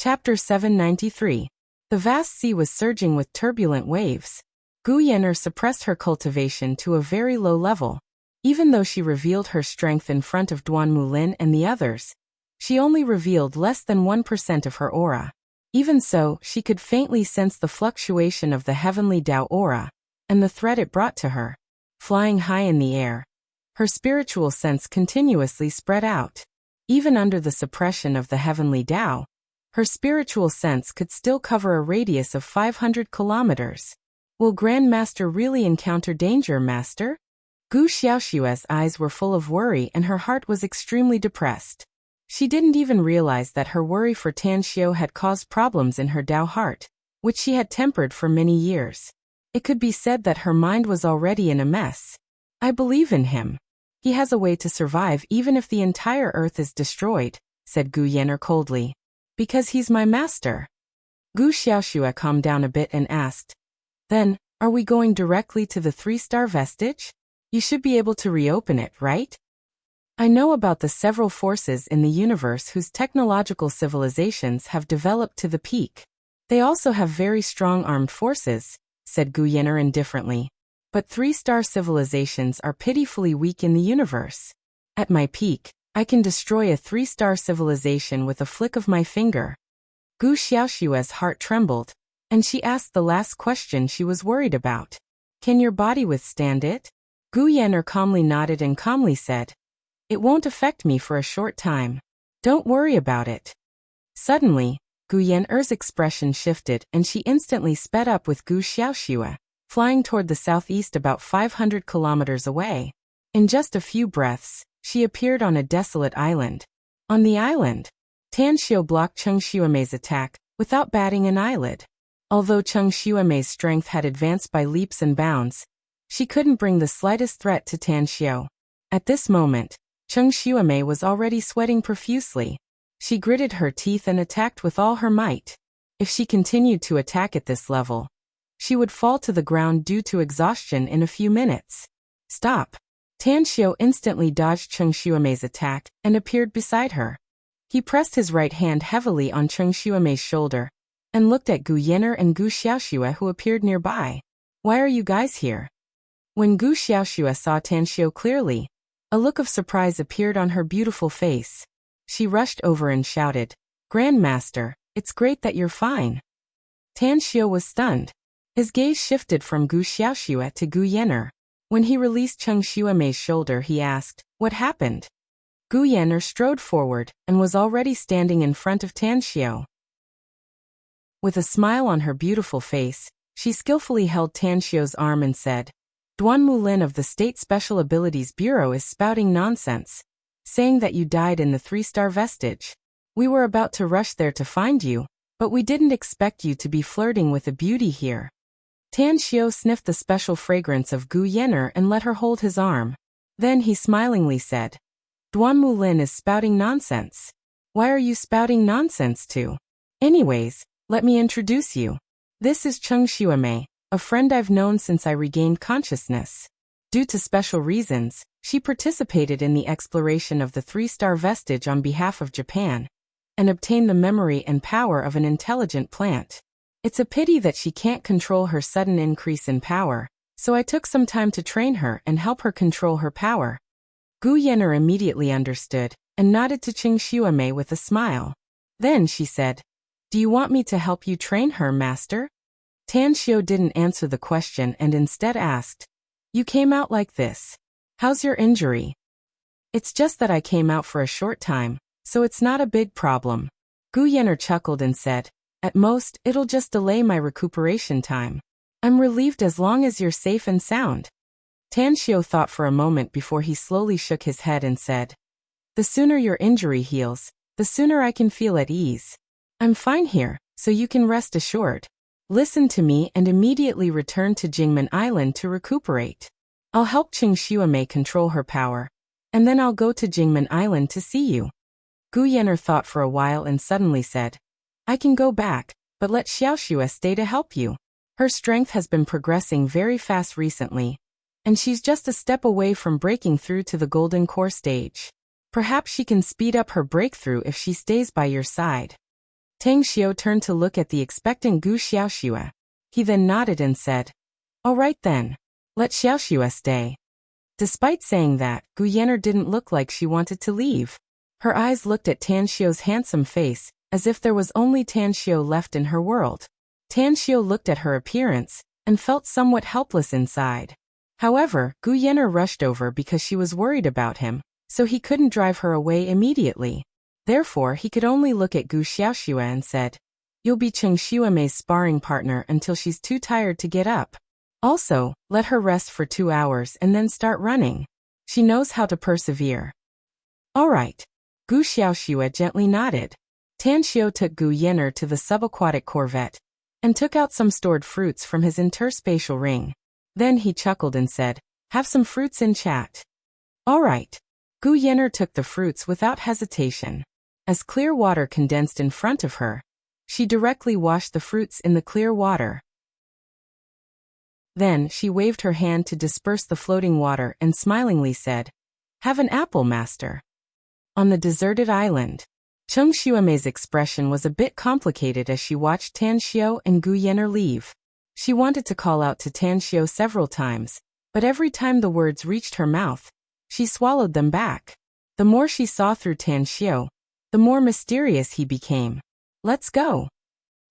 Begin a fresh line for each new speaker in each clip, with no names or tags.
Chapter 793. The vast sea was surging with turbulent waves. Gu Yan'er suppressed her cultivation to a very low level. Even though she revealed her strength in front of Duan Mulin and the others, she only revealed less than 1% of her aura. Even so, she could faintly sense the fluctuation of the heavenly Tao aura, and the threat it brought to her. Flying high in the air, her spiritual sense continuously spread out. Even under the suppression of the heavenly Tao, her spiritual sense could still cover a radius of 500 kilometers. Will Grand Master really encounter danger, Master? Gu Xiaoxue's eyes were full of worry and her heart was extremely depressed. She didn't even realize that her worry for Tan Xiao had caused problems in her Tao heart, which she had tempered for many years. It could be said that her mind was already in a mess. I believe in him. He has a way to survive even if the entire earth is destroyed, said Gu Yan'er coldly. Because he's my master. Gu Xiaoxue calmed down a bit and asked, Then, are we going directly to the 3-star vestige? You should be able to reopen it, right? I know about the several forces in the universe whose technological civilizations have developed to the peak. They also have very strong armed forces, said Gu Yan'er indifferently. But 3-star civilizations are pitifully weak in the universe. At my peak, I can destroy a 3-star civilization with a flick of my finger. Gu Xiaoxue's heart trembled, and she asked the last question she was worried about. Can your body withstand it? Gu Yan'er calmly nodded and calmly said, It won't affect me for a short time. Don't worry about it. Suddenly, Gu Yan'er's expression shifted and she instantly sped up with Gu Xiaoxue, flying toward the southeast about 500 kilometers away. In just a few breaths, she appeared on a desolate island. On the island, Tan Xiao blocked Cheng Xuemei's attack, without batting an eyelid. Although Cheng Xuemei's strength had advanced by leaps and bounds, she couldn't bring the slightest threat to Tan Xiao. At this moment, Cheng Xuemei was already sweating profusely. She gritted her teeth and attacked with all her might. If she continued to attack at this level, she would fall to the ground due to exhaustion in a few minutes. Stop! Tan Xiao instantly dodged Cheng Xuemei's attack and appeared beside her. He pressed his right hand heavily on Cheng Xuemei's shoulder and looked at Gu Yan'er and Gu Xiaoxue who appeared nearby. Why are you guys here? When Gu Xiaoxue saw Tan Xiao clearly, a look of surprise appeared on her beautiful face. She rushed over and shouted, Grand Master, it's great that you're fine. Tan Xiao was stunned. His gaze shifted from Gu Xiaoxue to Gu Yan'er. When he released Cheng Xuemei's shoulder, he asked, What happened? Gu Yan'er strode forward and was already standing in front of Tan Xiao. With a smile on her beautiful face, she skillfully held Tan Xiao's arm and said, Duan Mulin of the State Special Abilities Bureau is spouting nonsense, saying that you died in the 3-star vestige. We were about to rush there to find you, but we didn't expect you to be flirting with a beauty here. Tan Xiao sniffed the special fragrance of Gu Yan'er and let her hold his arm. Then he smilingly said, Duan Mulin is spouting nonsense. Why are you spouting nonsense too? Anyways, let me introduce you. This is Cheng Xuemei, a friend I've known since I regained consciousness. Due to special reasons, she participated in the exploration of the 3-star vestige on behalf of Japan, and obtained the memory and power of an intelligent plant. It's a pity that she can't control her sudden increase in power, so I took some time to train her and help her control her power. Gu Yan'er immediately understood, and nodded to Cheng Xuemei with a smile. Then she said, Do you want me to help you train her, Master? Tan Xiao didn't answer the question and instead asked, You came out like this. How's your injury? It's just that I came out for a short time, so it's not a big problem. Gu Yan'er chuckled and said, At most, it'll just delay my recuperation time. I'm relieved as long as you're safe and sound. Tan Xiao thought for a moment before he slowly shook his head and said, The sooner your injury heals, the sooner I can feel at ease. I'm fine here, so you can rest assured. Listen to me and immediately return to Jingmen Island to recuperate. I'll help Cheng Xuemei control her power, and then I'll go to Jingmen Island to see you. Gu Yan'er thought for a while and suddenly said, I can go back, but let Xiaoxue stay to help you. Her strength has been progressing very fast recently, and she's just a step away from breaking through to the golden core stage. Perhaps she can speed up her breakthrough if she stays by your side. Tang Xiu turned to look at the expectant Gu Xiaoxue. He then nodded and said, "All right then. Let Xiaoxue stay." Despite saying that, Gu Yanner didn't look like she wanted to leave. Her eyes looked at Tan Xiu's handsome face, as if there was only Tan Xiu left in her world. Tan Xiu looked at her appearance, and felt somewhat helpless inside. However, Gu Yanner rushed over because she was worried about him, so he couldn't drive her away immediately. Therefore, he could only look at Gu Xiaoxue and said, "You'll be Cheng Xuemei's sparring partner until she's too tired to get up. Also, let her rest for 2 hours and then start running. She knows how to persevere." "All right." Gu Xiaoxue gently nodded. Tan Xiu took Gu Yanner to the subaquatic corvette and took out some stored fruits from his interspatial ring. Then he chuckled and said, "Have some fruits and chat." "All right." Gu Yanner took the fruits without hesitation. As clear water condensed in front of her, she directly washed the fruits in the clear water. Then she waved her hand to disperse the floating water and smilingly said, "Have an apple, master." On the deserted island, Cheng Xuemei's expression was a bit complicated as she watched Tan Xiu and Gu Yanner leave. She wanted to call out to Tan Xiu several times, but every time the words reached her mouth, she swallowed them back. The more she saw through Tan Xiu, the more mysterious he became. "Let's go."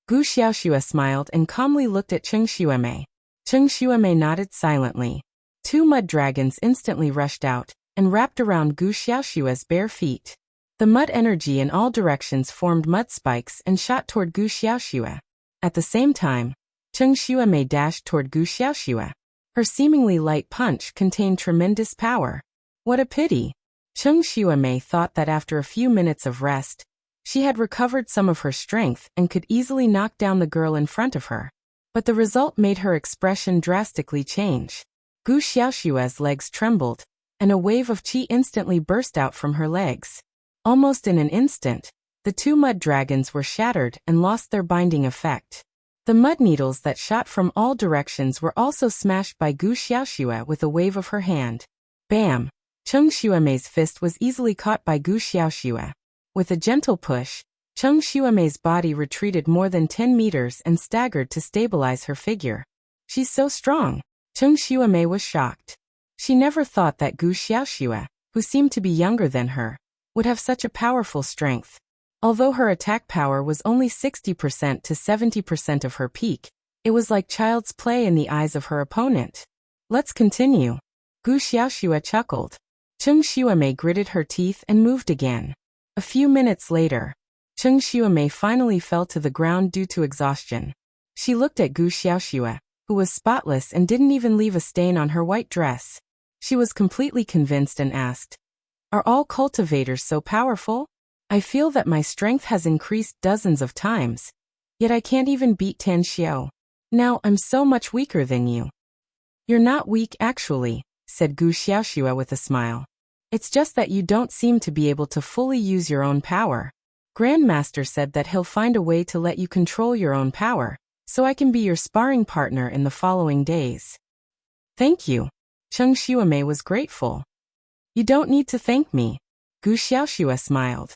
Gu Xiaoxue smiled and calmly looked at Cheng Xuemei. Cheng Xuemei nodded silently. 2 mud dragons instantly rushed out and wrapped around Gu Xiaoxue's bare feet. The mud energy in all directions formed mud spikes and shot toward Gu Xiaoxue. At the same time, Cheng Xuemei dashed toward Gu Xiaoxue. Her seemingly light punch contained tremendous power. What a pity! Cheng Xuemei thought that after a few minutes of rest, she had recovered some of her strength and could easily knock down the girl in front of her. But the result made her expression drastically change. Gu Xiaoxue's legs trembled, and a wave of qi instantly burst out from her legs. Almost in an instant, the 2 mud dragons were shattered and lost their binding effect. The mud needles that shot from all directions were also smashed by Gu Xiaoxue with a wave of her hand. Bam! Cheng Xuemei's fist was easily caught by Gu Xiaoxue. With a gentle push, Cheng Xuemei's body retreated more than 10 meters and staggered to stabilize her figure. "She's so strong." Cheng Xuemei was shocked. She never thought that Gu Xiaoxue, who seemed to be younger than her, would have such a powerful strength. Although her attack power was only 60% to 70% of her peak, it was like child's play in the eyes of her opponent. "Let's continue." Gu Xiaoxue chuckled. Cheng Xuemei gritted her teeth and moved again. A few minutes later, Cheng Xuemei finally fell to the ground due to exhaustion. She looked at Gu Xiaoxue, who was spotless and didn't even leave a stain on her white dress. She was completely convinced and asked, "Are all cultivators so powerful? I feel that my strength has increased dozens of times, yet I can't even beat Tan Xiu. Now I'm so much weaker than you." "You're not weak actually," said Gu Xiaoxue with a smile. "It's just that you don't seem to be able to fully use your own power. Grandmaster said that he'll find a way to let you control your own power, so I can be your sparring partner in the following days." "Thank you." Cheng Xuemei was grateful. "You don't need to thank me." Gu Xiaoxue smiled.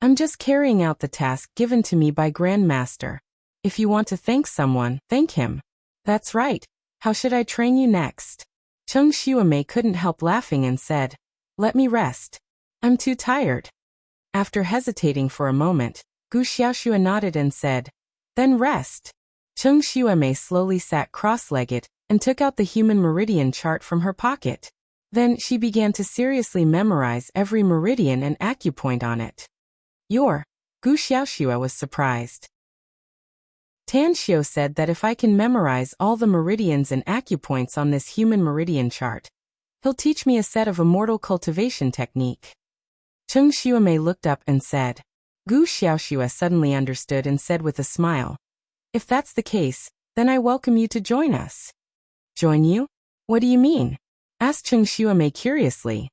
"I'm just carrying out the task given to me by Grandmaster. If you want to thank someone, thank him." "That's right. How should I train you next?" Cheng Xuemei couldn't help laughing and said, "Let me rest. I'm too tired." After hesitating for a moment, Gu Xiaoxue nodded and said, "Then rest." Cheng Xuemei slowly sat cross-legged and took out the human meridian chart from her pocket. Then she began to seriously memorize every meridian and acupoint on it. Gu Xiaoxue was surprised. Tan Xiu said that if I can memorize all the meridians and acupoints on this human meridian chart, he'll teach me a set of immortal cultivation technique. Cheng Xuemei looked up and said. Gu Xiaoxue suddenly understood and said with a smile, "If that's the case, then I welcome you to join us." "Join you? What do you mean?" asked Cheng Xuemei curiously.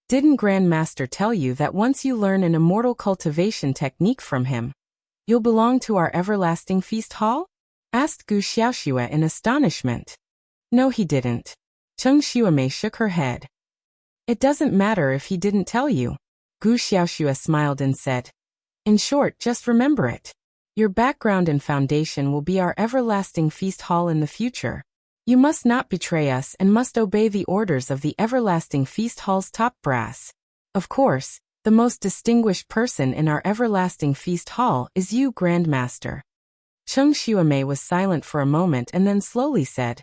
"Didn't Grandmaster tell you that once you learn an immortal cultivation technique from him, you'll belong to our everlasting feast hall?" asked Gu Xiaoxue in astonishment. "No, he didn't." Cheng Xuemei shook her head. "It doesn't matter if he didn't tell you." Gu Xiaoxue smiled and said, "In short, just remember it. Your background and foundation will be our everlasting feast hall in the future. You must not betray us and must obey the orders of the everlasting feast hall's top brass. Of course, the most distinguished person in our everlasting feast hall is you, Grand Master. Cheng Xuemei was silent for a moment and then slowly said,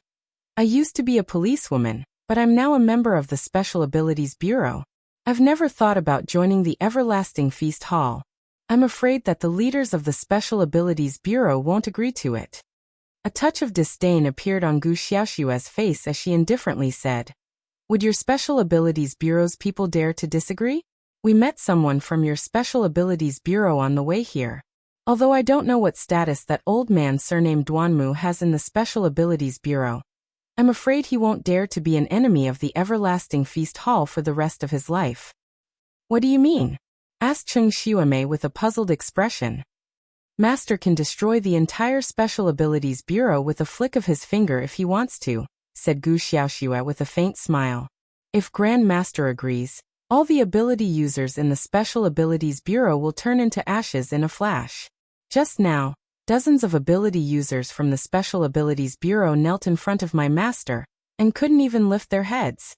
I used to be a policewoman, but I'm now a member of the Special Abilities Bureau. I've never thought about joining the everlasting feast hall. I'm afraid that the leaders of the Special Abilities Bureau won't agree to it. A touch of disdain appeared on Gu Xiaoxue's face as she indifferently said, Would your Special Abilities Bureau's people dare to disagree? We met someone from your Special Abilities Bureau on the way here. Although I don't know what status that old man surnamed Duanmu has in the Special Abilities Bureau, I'm afraid he won't dare to be an enemy of the everlasting feast hall for the rest of his life. What do you mean? Asked Cheng Xuemei with a puzzled expression. Master can destroy the entire Special Abilities Bureau with a flick of his finger if he wants to, said Gu Xiaoxue with a faint smile. If Grand Master agrees, all the ability users in the Special Abilities Bureau will turn into ashes in a flash. Just now, dozens of ability users from the Special Abilities Bureau knelt in front of my master, and couldn't even lift their heads.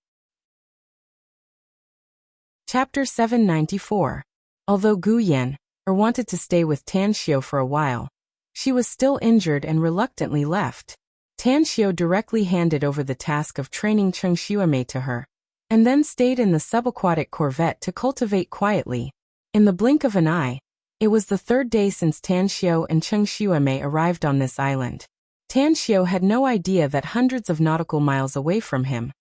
Chapter 794. Although Gu Yan wanted to stay with Tan Xiu for a while, she was still injured and reluctantly left. Tan Xiu directly handed over the task of training Cheng Xuemei to her, and then stayed in the subaquatic corvette to cultivate quietly. In the blink of an eye, it was the third day since Tan Xiu and Cheng Xuemei arrived on this island. Tan Xiu had no idea that hundreds of nautical miles away from him,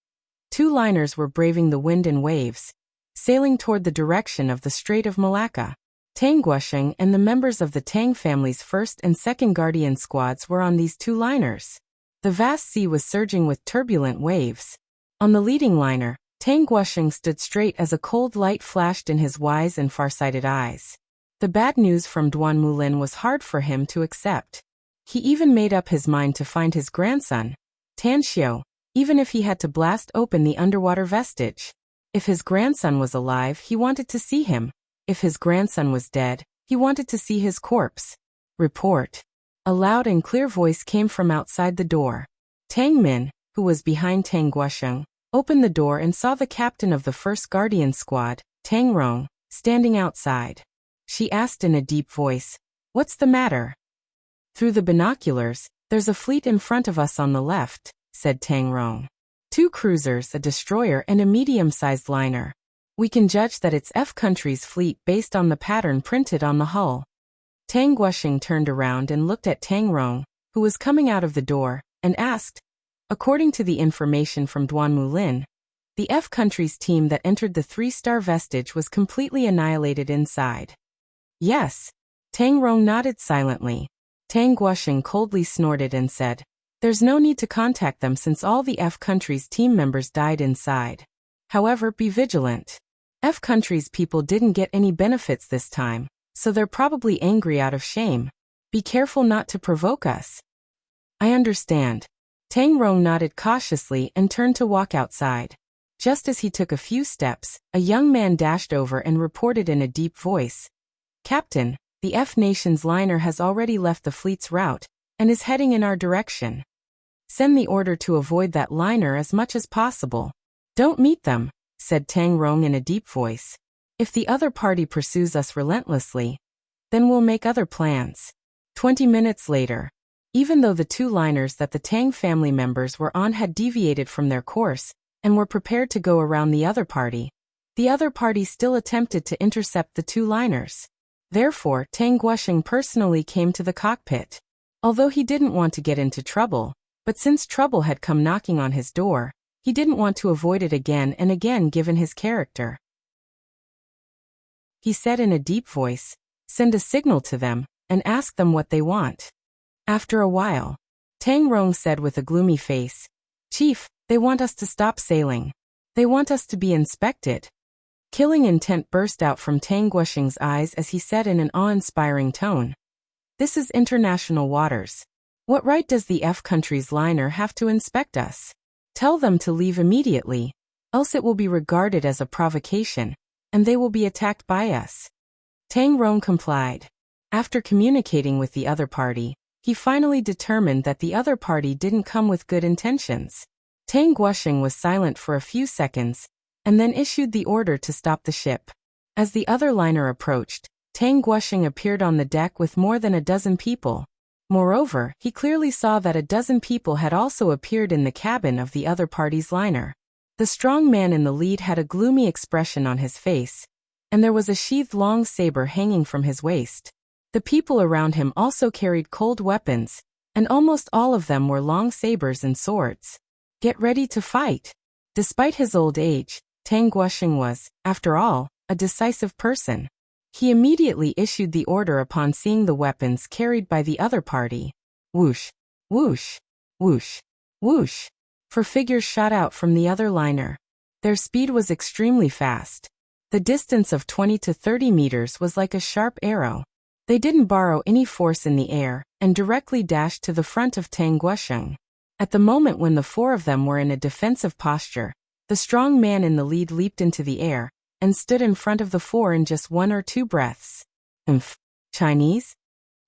two liners were braving the wind and waves, sailing toward the direction of the Strait of Malacca. Tang Guosheng and the members of the Tang family's first and second guardian squads were on these two liners. The vast sea was surging with turbulent waves. On the leading liner, Tang Guosheng stood straight as a cold light flashed in his wise and farsighted eyes. The bad news from Duan Mulin was hard for him to accept. He even made up his mind to find his grandson, Tan Xiu, even if he had to blast open the underwater vestige. If his grandson was alive, he wanted to see him. If his grandson was dead, he wanted to see his corpse. Report. A loud and clear voice came from outside the door. Tang Min, who was behind Tang Guosheng, opened the door and saw the captain of the first guardian squad, Tang Rong, standing outside. She asked in a deep voice, What's the matter? Through the binoculars, there's a fleet in front of us on the left, said Tang Rong. Two cruisers, a destroyer and a medium-sized liner. We can judge that it's F country's fleet based on the pattern printed on the hull. Tang Guosheng turned around and looked at Tang Rong, who was coming out of the door, and asked, According to the information from Duan Mulin, the F country's team that entered the 3-star vestige was completely annihilated inside. Yes. Tang Rong nodded silently. Tang Guosheng coldly snorted and said, There's no need to contact them since all the F country's team members died inside. However, be vigilant. F country's people didn't get any benefits this time, so they're probably angry out of shame. Be careful not to provoke us. I understand. Tang Rong nodded cautiously and turned to walk outside. Just as he took a few steps, a young man dashed over and reported in a deep voice, Captain, the F Nation's liner has already left the fleet's route and is heading in our direction. Send the order to avoid that liner as much as possible. Don't meet them, said Tang Rong in a deep voice. If the other party pursues us relentlessly, then we'll make other plans. 20 minutes later, even though the two liners that the Tang family members were on had deviated from their course and were prepared to go around the other party still attempted to intercept the two liners. Therefore, Tang Guosheng personally came to the cockpit. Although he didn't want to get into trouble, but since trouble had come knocking on his door, he didn't want to avoid it again and again given his character. He said in a deep voice, Send a signal to them, and ask them what they want. After a while, Tang Rong said with a gloomy face, Chief, they want us to stop sailing. They want us to be inspected. Killing intent burst out from Tang Guosheng's eyes as he said in an awe-inspiring tone, This is international waters. What right does the F country's liner have to inspect us? Tell them to leave immediately, else it will be regarded as a provocation, and they will be attacked by us. Tang Rong complied. After communicating with the other party, he finally determined that the other party didn't come with good intentions. Tang Guosheng was silent for a few seconds, and then issued the order to stop the ship. As the other liner approached, Tang Guosheng appeared on the deck with more than a dozen people. Moreover, he clearly saw that a dozen people had also appeared in the cabin of the other party's liner. The strong man in the lead had a gloomy expression on his face, and there was a sheathed long saber hanging from his waist. The people around him also carried cold weapons, and almost all of them were long sabers and swords. Get ready to fight. Despite his old age, Tang Guosheng was, after all, a decisive person. He immediately issued the order upon seeing the weapons carried by the other party. Whoosh, whoosh, whoosh, whoosh. Four figures shot out from the other liner. Their speed was extremely fast. The distance of 20 to 30 meters was like a sharp arrow. They didn't borrow any force in the air, and directly dashed to the front of Tang Guosheng. At the moment when the four of them were in a defensive posture, the strong man in the lead leaped into the air, and stood in front of the four in just 1 or 2 breaths. Chinese?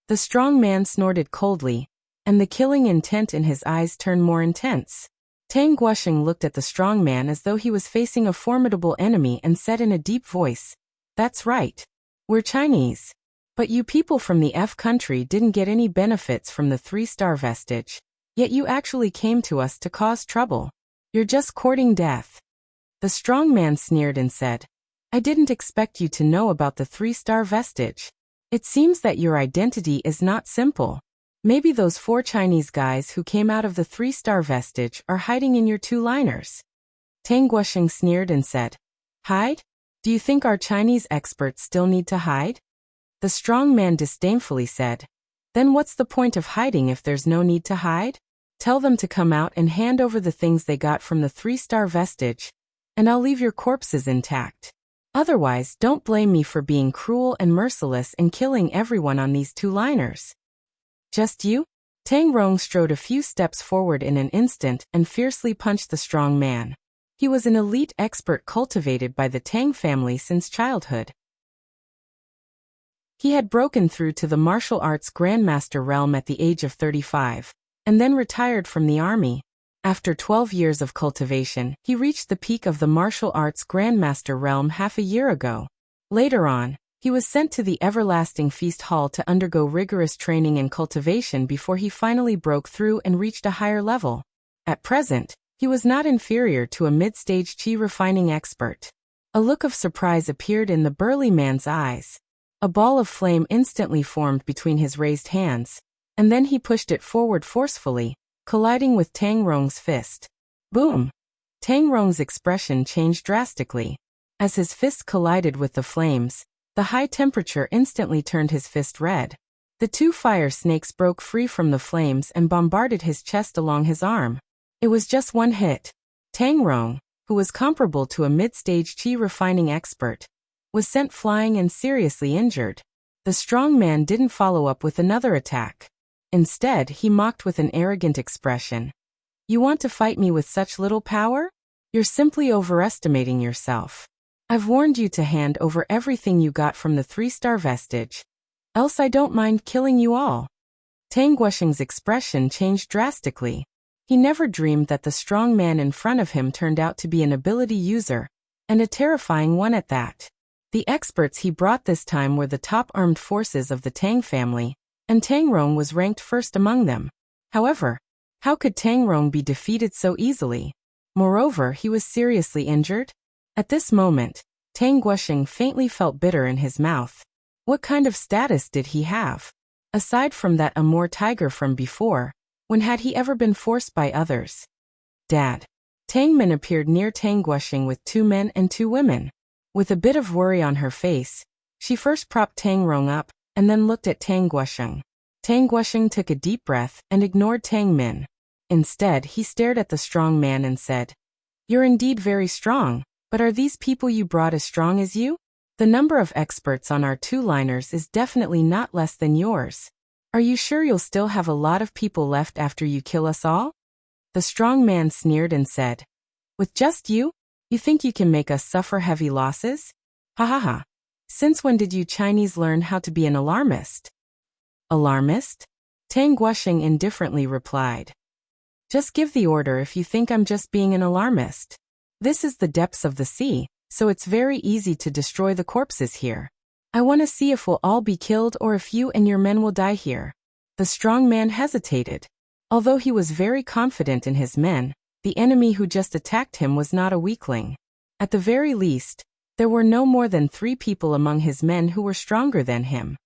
The strong man snorted coldly, and the killing intent in his eyes turned more intense. Tang Guosheng looked at the strong man as though he was facing a formidable enemy and said in a deep voice, "That's right. We're Chinese. But you people from the F country didn't get any benefits from the 3-star vestige, yet you actually came to us to cause trouble. You're just courting death." The strong man sneered and said, "I didn't expect you to know about the 3-star vestige. It seems that your identity is not simple. Maybe those 4 Chinese guys who came out of the 3-star vestige are hiding in your 2 liners." Tang Guosheng sneered and said, "Hide? Do you think our Chinese experts still need to hide?" The strong man disdainfully said, "Then what's the point of hiding if there's no need to hide? Tell them to come out and hand over the things they got from the 3-star vestige, and I'll leave your corpses intact. Otherwise, don't blame me for being cruel and merciless and killing everyone on these 2 liners." "Just you?" Tang Rong strode a few steps forward in an instant and fiercely punched the strong man. He was an elite expert cultivated by the Tang family since childhood. He had broken through to the martial arts grandmaster realm at the age of 35, and then retired from the army. After 12 years of cultivation, he reached the peak of the martial arts grandmaster realm half a year ago. Later on, he was sent to the Everlasting Feast Hall to undergo rigorous training and cultivation before he finally broke through and reached a higher level. At present, he was not inferior to a mid-stage qi refining expert. A look of surprise appeared in the burly man's eyes. A ball of flame instantly formed between his raised hands, and then he pushed it forward forcefully, colliding with Tang Rong's fist. Boom! Tang Rong's expression changed drastically. As his fist collided with the flames, the high temperature instantly turned his fist red. The 2 fire snakes broke free from the flames and bombarded his chest along his arm. It was just one hit. Tang Rong, who was comparable to a mid-stage qi refining expert, was sent flying and seriously injured. The strong man didn't follow up with another attack. Instead, he mocked with an arrogant expression. "You want to fight me with such little power? You're simply overestimating yourself. I've warned you to hand over everything you got from the 3-star vestige. Else I don't mind killing you all." Tang Guosheng's expression changed drastically. He never dreamed that the strong man in front of him turned out to be an ability user, and a terrifying one at that. The experts he brought this time were the top armed forces of the Tang family, and Tang Rong was ranked first among them. However, how could Tang Rong be defeated so easily? Moreover, he was seriously injured. At this moment, Tang Guosheng faintly felt bitter in his mouth. What kind of status did he have? Aside from that Amur tiger from before, when had he ever been forced by others? "Dad." Tang Min appeared near Tang Guosheng with 2 men and 2 women. With a bit of worry on her face, she first propped Tang Rong up, and then looked at Tang Guosheng. Tang Guosheng took a deep breath and ignored Tang Min. Instead, he stared at the strong man and said, "You're indeed very strong, but are these people you brought as strong as you? The number of experts on our 2 liners is definitely not less than yours. Are you sure you'll still have a lot of people left after you kill us all?" The strong man sneered and said, "With just you? You think you can make us suffer heavy losses? Ha ha ha." Since when did you Chinese learn how to be an alarmist? Alarmist? Tang Guosheng indifferently replied. Just give the order if you think I'm just being an alarmist. This is the depths of the sea, so it's very easy to destroy the corpses here. I want to see if we'll all be killed or if you and your men will die here. The strong man hesitated. Although he was very confident in his men, the enemy who just attacked him was not a weakling. At the very least, there were no more than 3 people among his men who were stronger than him.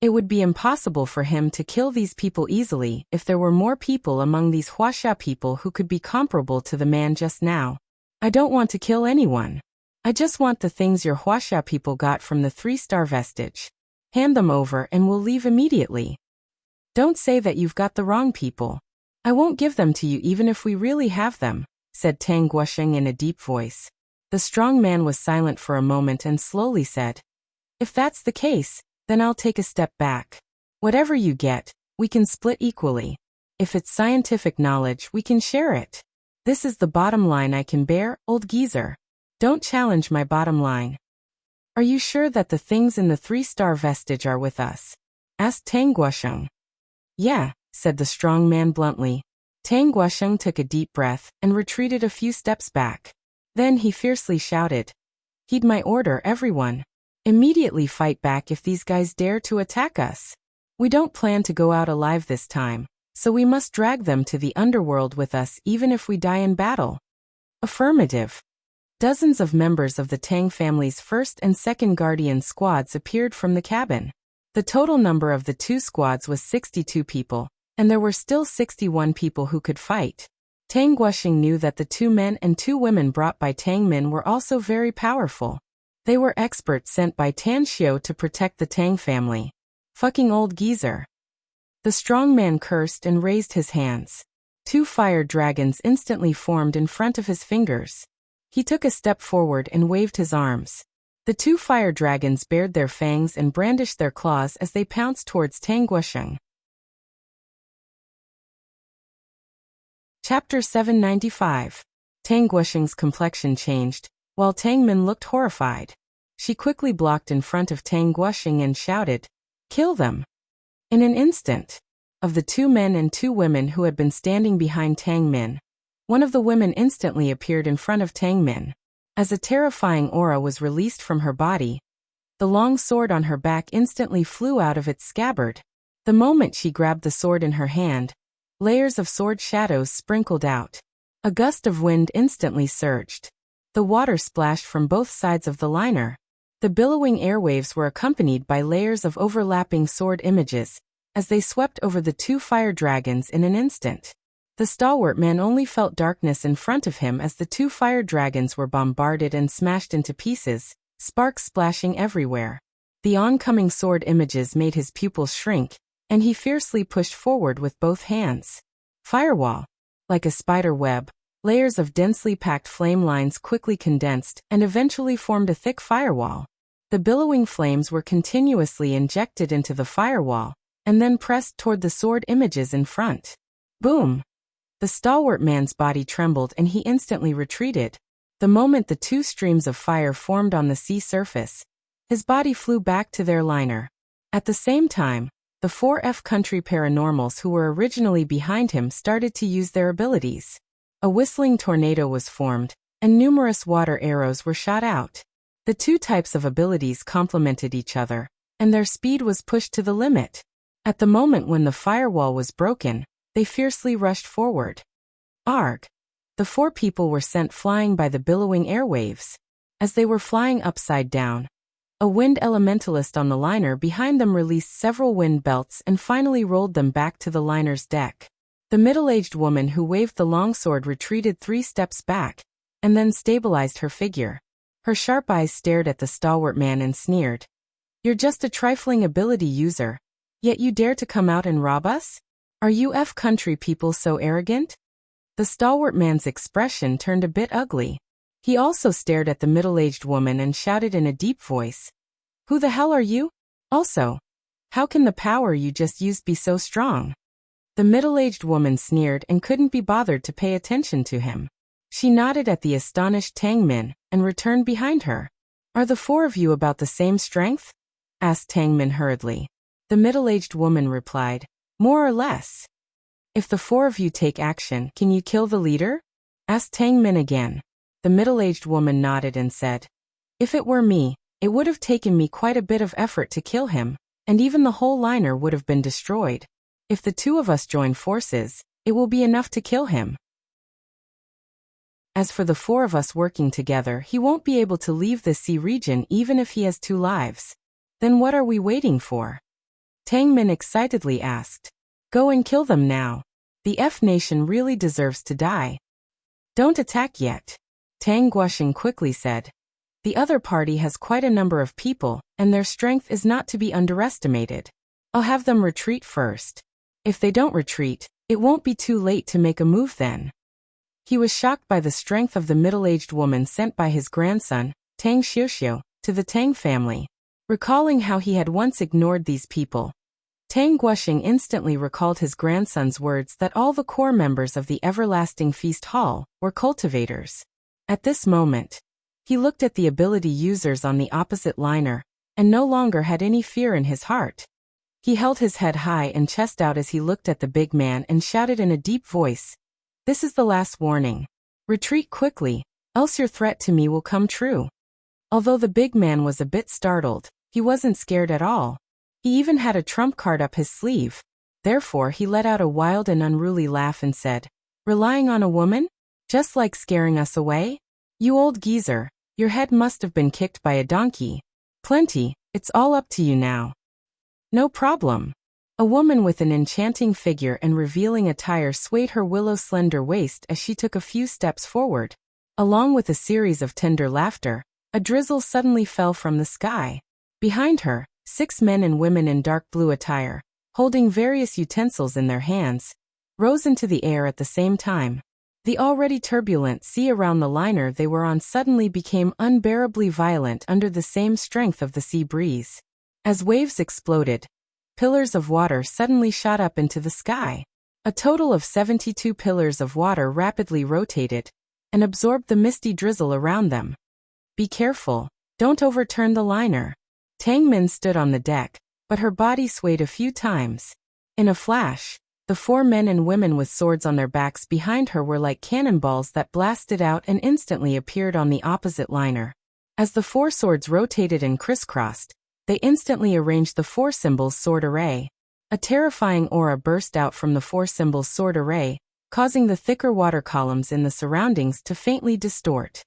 It would be impossible for him to kill these people easily if there were more people among these Wuxia people who could be comparable to the man just now. I don't want to kill anyone. I just want the things your Wuxia people got from the 3-star vestige. Hand them over and we'll leave immediately. Don't say that you've got the wrong people. I won't give them to you even if we really have them, said Tang Guosheng in a deep voice. The strong man was silent for a moment and slowly said, If that's the case, then I'll take a step back. Whatever you get, we can split equally. If it's scientific knowledge, we can share it. This is the bottom line I can bear, old geezer. Don't challenge my bottom line. Are you sure that the things in the 3-star vestige are with us? Asked Tang Guosheng. Yeah, said the strong man bluntly. Tang Guosheng took a deep breath and retreated a few steps back. Then he fiercely shouted, Heed my order, everyone. Immediately fight back if these guys dare to attack us. We don't plan to go out alive this time, so we must drag them to the underworld with us even if we die in battle. Affirmative. Dozens of members of the Tang family's 1st and 2nd Guardian squads appeared from the cabin. The total number of the 2 squads was 62 people, and there were still 61 people who could fight. Tang Guosheng knew that the 2 men and 2 women brought by Tang Min were also very powerful. They were experts sent by Tan Xiao to protect the Tang family. Fucking old geezer. The strong man cursed and raised his hands. 2 fire dragons instantly formed in front of his fingers. He took a step forward and waved his arms. The 2 fire dragons bared their fangs and brandished their claws as they pounced towards Tang Guosheng. Chapter 795. Tang Guosheng's complexion changed, while Tang Min looked horrified. She quickly blocked in front of Tang Guosheng and shouted, Kill them! In an instant. Of the 2 men and 2 women who had been standing behind Tang Min, one of the women instantly appeared in front of Tang Min. As a terrifying aura was released from her body, the long sword on her back instantly flew out of its scabbard. The moment she grabbed the sword in her hand, layers of sword shadows sprinkled out. A gust of wind instantly surged. The water splashed from both sides of the liner. The billowing airwaves were accompanied by layers of overlapping sword images, as they swept over the 2 fire dragons in an instant. The stalwart man only felt darkness in front of him as the 2 fire dragons were bombarded and smashed into pieces, sparks splashing everywhere. The oncoming sword images made his pupils shrink, and he fiercely pushed forward with both hands. Firewall. Like a spider web, layers of densely packed flame lines quickly condensed and eventually formed a thick firewall. The billowing flames were continuously injected into the firewall, and then pressed toward the sword images in front. Boom! The stalwart man's body trembled and he instantly retreated. The moment the 2 streams of fire formed on the sea surface, his body flew back to their liner. At the same time, the 4F country paranormals who were originally behind him started to use their abilities. A whistling tornado was formed, and numerous water arrows were shot out. The 2 types of abilities complemented each other, and their speed was pushed to the limit. At the moment when the firewall was broken, they fiercely rushed forward. Arg! The 4 people were sent flying by the billowing airwaves. As they were flying upside down, a wind elementalist on the liner behind them released several wind belts and finally rolled them back to the liner's deck. The middle-aged woman who waved the longsword retreated 3 steps back, and then stabilized her figure. Her sharp eyes stared at the stalwart man and sneered. You're just a trifling ability user, yet you dare to come out and rob us? Are you F country people so arrogant? The stalwart man's expression turned a bit ugly. He also stared at the middle-aged woman and shouted in a deep voice. Who the hell are you? Also, how can the power you just used be so strong? The middle-aged woman sneered and couldn't be bothered to pay attention to him. She nodded at the astonished Tang Min and returned behind her. Are the four of you about the same strength? Asked Tang Min hurriedly. The middle-aged woman replied, more or less. If the four of you take action, can you kill the leader? Asked Tang Min again. The middle-aged woman nodded and said, if it were me, it would have taken me quite a bit of effort to kill him, and even the whole liner would have been destroyed. If the two of us join forces, it will be enough to kill him. As for the four of us working together, he won't be able to leave this sea region even if he has 2 lives. Then what are we waiting for? Tang Min excitedly asked. Go and kill them now. The F nation really deserves to die. Don't attack yet, Tang Guosheng quickly said. The other party has quite a number of people, and their strength is not to be underestimated. I'll have them retreat first. If they don't retreat, it won't be too late to make a move then. He was shocked by the strength of the middle-aged woman sent by his grandson, Tang Xiuxiu, to the Tang family. Recalling how he had once ignored these people, Tang Guosheng instantly recalled his grandson's words that all the core members of the Everlasting Feast Hall were cultivators. At this moment, he looked at the ability users on the opposite liner, and no longer had any fear in his heart. He held his head high and chest out as he looked at the big man and shouted in a deep voice, this is the last warning. Retreat quickly, else your threat to me will come true. Although the big man was a bit startled, he wasn't scared at all. He even had a trump card up his sleeve. Therefore he let out a wild and unruly laugh and said, relying on a woman? Just like scaring us away? You old geezer, your head must have been kicked by a donkey. Plenty, it's all up to you now. No problem. A woman with an enchanting figure and revealing attire swayed her willow-slender waist as she took a few steps forward. Along with a series of tender laughter, a drizzle suddenly fell from the sky. Behind her, 6 men and women in dark blue attire, holding various utensils in their hands, rose into the air at the same time. The already turbulent sea around the liner they were on suddenly became unbearably violent under the same strength of the sea breeze. As waves exploded, pillars of water suddenly shot up into the sky. A total of 72 pillars of water rapidly rotated and absorbed the misty drizzle around them. Be careful, don't overturn the liner. Tang Min stood on the deck, but her body swayed a few times. In a flash, the 4 men and women with swords on their backs behind her were like cannonballs that blasted out and instantly appeared on the opposite liner. As the 4 swords rotated and crisscrossed, they instantly arranged the 4 symbols sword array. A terrifying aura burst out from the 4 symbols sword array, causing the thicker water columns in the surroundings to faintly distort.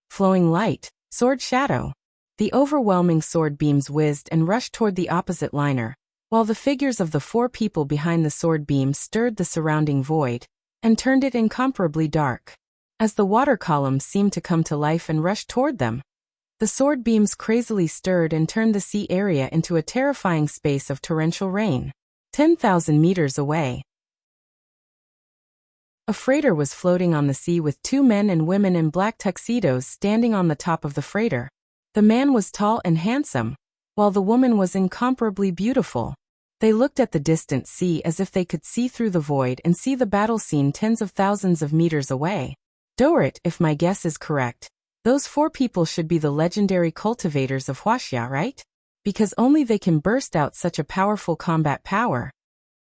Flowing light, sword shadow. The overwhelming sword beams whizzed and rushed toward the opposite liner, while the figures of the 4 people behind the sword beams stirred the surrounding void and turned it incomparably dark. As the water columns seemed to come to life and rush toward them, the sword beams crazily stirred and turned the sea area into a terrifying space of torrential rain. 10,000 meters away, a freighter was floating on the sea with 2 men and women in black tuxedos standing on the top of the freighter. The man was tall and handsome, while the woman was incomparably beautiful. They looked at the distant sea as if they could see through the void and see the battle scene tens of thousands of meters away. Dorit, if my guess is correct, those 4 people should be the legendary cultivators of Wuxia, right? Because only they can burst out such a powerful combat power.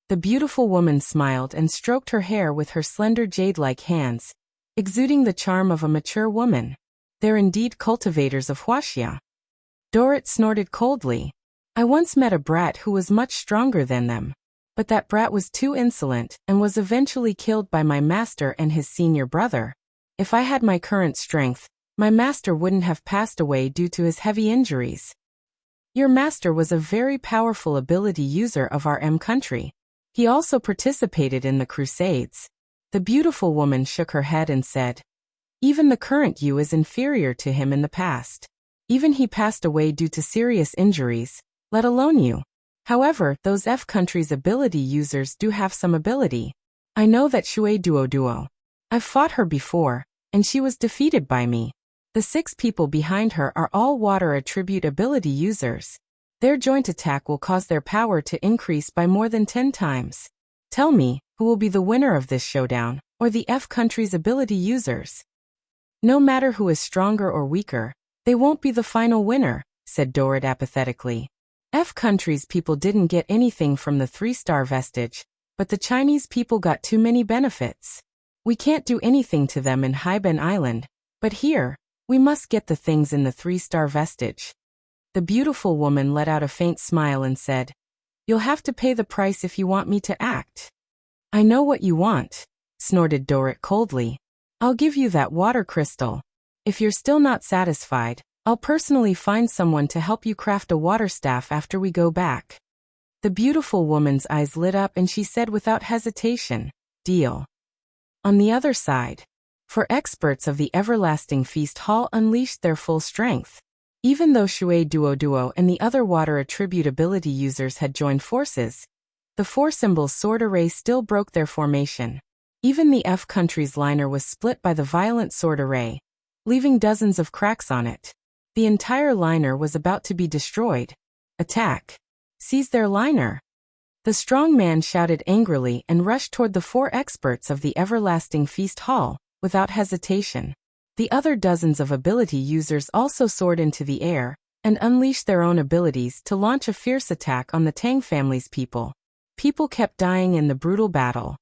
The beautiful woman smiled and stroked her hair with her slender jade-like hands, exuding the charm of a mature woman. They're indeed cultivators of Wuxia. Dorit snorted coldly. I once met a brat who was much stronger than them. But that brat was too insolent and was eventually killed by my master and his senior brother. If I had my current strength, my master wouldn't have passed away due to his heavy injuries. Your master was a very powerful ability user of our country. He also participated in the Crusades. The beautiful woman shook her head and said, even the current you is inferior to him in the past. Even he passed away due to serious injuries, let alone you. However, those F country's ability users do have some ability. I know that Shui Duo. I've fought her before, and she was defeated by me. The 6 people behind her are all water attribute ability users. Their joint attack will cause their power to increase by more than 10 times. Tell me, who will be the winner of this showdown, or the F country's ability users? No matter who is stronger or weaker, They won't be the final winner, said Dorrit apathetically. F country's people didn't get anything from the 3-star vestige, but the Chinese people got too many benefits. We can't do anything to them in Haiben Island, but here, we must get the things in the 3-star vestige. The beautiful woman let out a faint smile and said, You'll have to pay the price if you want me to act. I know what you want, snorted Dorrit coldly. I'll give you that water crystal. If you're still not satisfied, I'll personally find someone to help you craft a water staff after we go back. The beautiful woman's eyes lit up and she said without hesitation, Deal. On the other side, for experts of the Everlasting Feast Hall unleashed their full strength. Even though Shui Duo and the other water attribute ability users had joined forces, the 4-symbol sword array still broke their formation. Even the F country's liner was split by the violent sword array, leaving dozens of cracks on it. The entire liner was about to be destroyed. Attack! Seize their liner! The strong man shouted angrily and rushed toward the 4 experts of the Everlasting Feast Hall, without hesitation. The other dozens of ability users also soared into the air and unleashed their own abilities to launch a fierce attack on the Tang family's people. People kept dying in the brutal battle.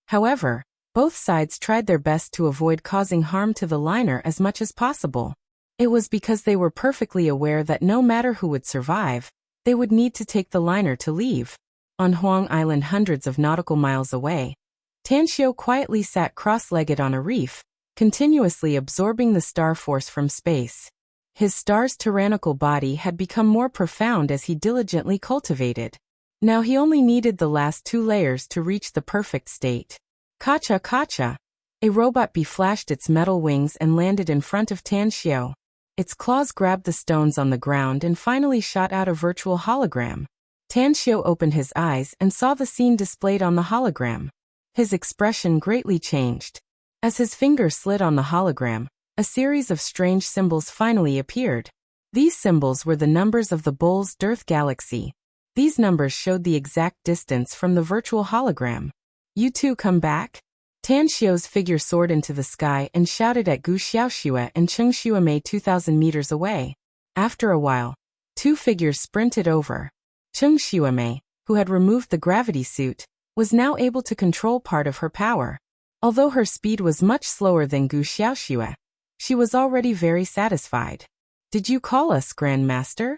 However, both sides tried their best to avoid causing harm to the liner as much as possible. It was because they were perfectly aware that no matter who would survive, they would need to take the liner to leave. On Huang Island, hundreds of nautical miles away, Tanxiu quietly sat cross-legged on a reef, continuously absorbing the star force from space. His star's tyrannical body had become more profound as he diligently cultivated. Now he only needed the last 2 layers to reach the perfect state. Kacha kacha! A robot bee flashed its metal wings and landed in front of Tanxiu. Its claws grabbed the stones on the ground and finally shot out a virtual hologram. Tanxiu opened his eyes and saw the scene displayed on the hologram. His expression greatly changed. As his finger slid on the hologram, a series of strange symbols finally appeared. These symbols were the numbers of the Bull's Dearth Galaxy. These numbers showed the exact distance from the virtual hologram. You two come back? Tanxiu's figure soared into the sky and shouted at Gu Xiaoxue and Cheng Xuemei 2,000 meters away. After a while, 2 figures sprinted over. Cheng Xuemei, who had removed the gravity suit, was now able to control part of her power. Although her speed was much slower than Gu Xiaoxue, she was already very satisfied. Did you call us, Grandmaster?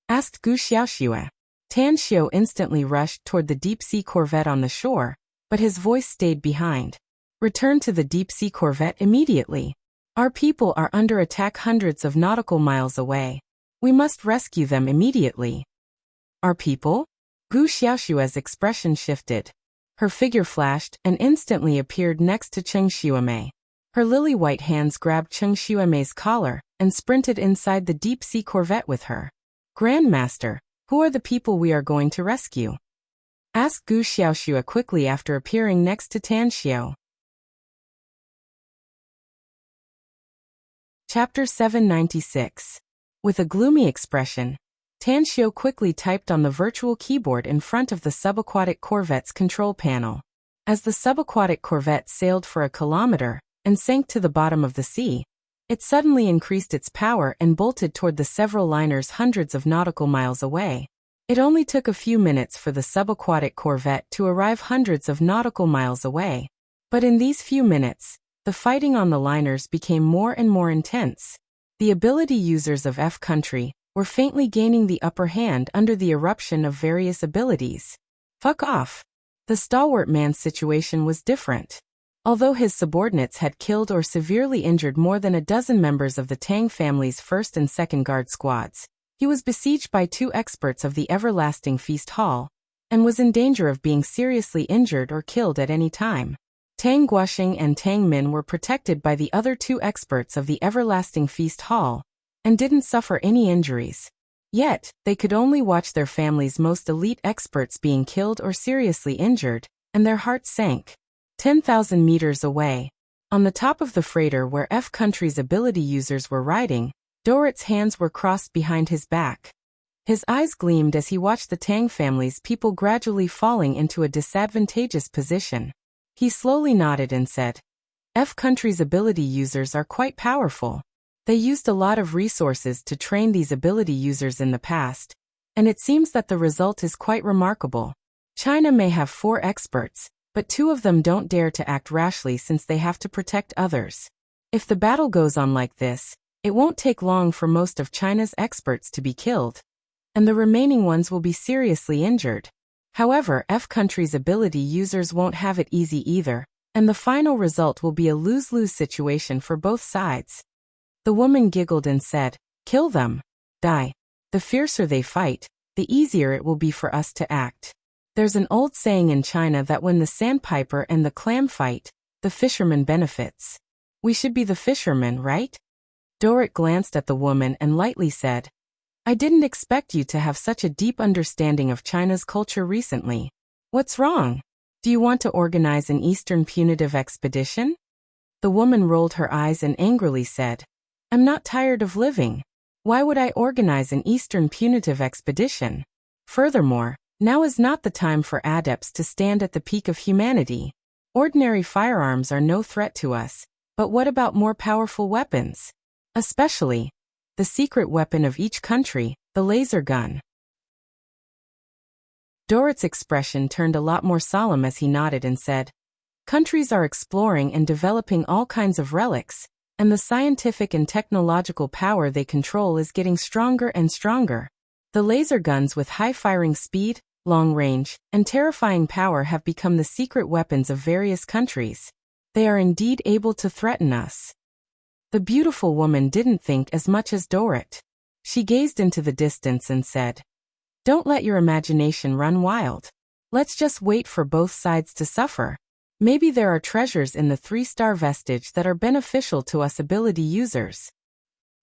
Asked Gu Xiaoxue. Tanxiu instantly rushed toward the deep-sea corvette on the shore, but his voice stayed behind. Return to the deep-sea corvette immediately. Our people are under attack hundreds of nautical miles away. We must rescue them immediately. Our people? Gu Xiaoxue's expression shifted. Her figure flashed and instantly appeared next to Cheng Xuemei. Her lily-white hands grabbed Cheng Xuemei's collar and sprinted inside the deep-sea corvette with her. Grandmaster, who are the people we are going to rescue? Asked Gu Xiaoxue quickly after appearing next to Tanxiu. Chapter 796. With a gloomy expression, Tanxiu quickly typed on the virtual keyboard in front of the subaquatic corvette's control panel. As the subaquatic corvette sailed for a kilometer and sank to the bottom of the sea, it suddenly increased its power and bolted toward the several liners hundreds of nautical miles away. It only took a few minutes for the subaquatic corvette to arrive hundreds of nautical miles away. But in these few minutes, the fighting on the liners became more and more intense. The ability users of F country were faintly gaining the upper hand under the eruption of various abilities. Fuck off. The stalwart man's situation was different. Although his subordinates had killed or severely injured more than a dozen members of the Tang family's 1st and 2nd Guard squads, he was besieged by 2 experts of the Everlasting Feast Hall, and was in danger of being seriously injured or killed at any time. Tang Guoxing and Tang Min were protected by the other 2 experts of the Everlasting Feast Hall, and didn't suffer any injuries. Yet, they could only watch their family's most elite experts being killed or seriously injured, and their hearts sank. 10,000 meters away, on the top of the freighter where F country's ability users were riding, Dorrit's hands were crossed behind his back. His eyes gleamed as he watched the Tang family's people gradually falling into a disadvantageous position. He slowly nodded and said, F country's ability users are quite powerful. They used a lot of resources to train these ability users in the past, and it seems that the result is quite remarkable. China may have 4 experts, but 2 of them don't dare to act rashly since they have to protect others. If the battle goes on like this, it won't take long for most of China's experts to be killed, and the remaining ones will be seriously injured. However, F country's ability users won't have it easy either, and the final result will be a lose-lose situation for both sides. The woman giggled and said, "Kill them. Die. The fiercer they fight, the easier it will be for us to act. There's an old saying in China that when the sandpiper and the clam fight, the fisherman benefits. We should be the fisherman, right?" Dorrit glanced at the woman and lightly said, "I didn't expect you to have such a deep understanding of China's culture recently. What's wrong? Do you want to organize an Eastern punitive expedition?" The woman rolled her eyes and angrily said, "I'm not tired of living. Why would I organize an Eastern punitive expedition? Furthermore, now is not the time for adepts to stand at the peak of humanity. Ordinary firearms are no threat to us, but what about more powerful weapons? Especially the secret weapon of each country, the laser gun." Dorrit's expression turned a lot more solemn as he nodded and said, "Countries are exploring and developing all kinds of relics, and the scientific and technological power they control is getting stronger and stronger. The laser guns with high firing speed, long range, and terrifying power have become the secret weapons of various countries. They are indeed able to threaten us." The beautiful woman didn't think as much as Dorrit. She gazed into the distance and said, "Don't let your imagination run wild. Let's just wait for both sides to suffer. Maybe there are treasures in the 3-star vestige that are beneficial to us ability users.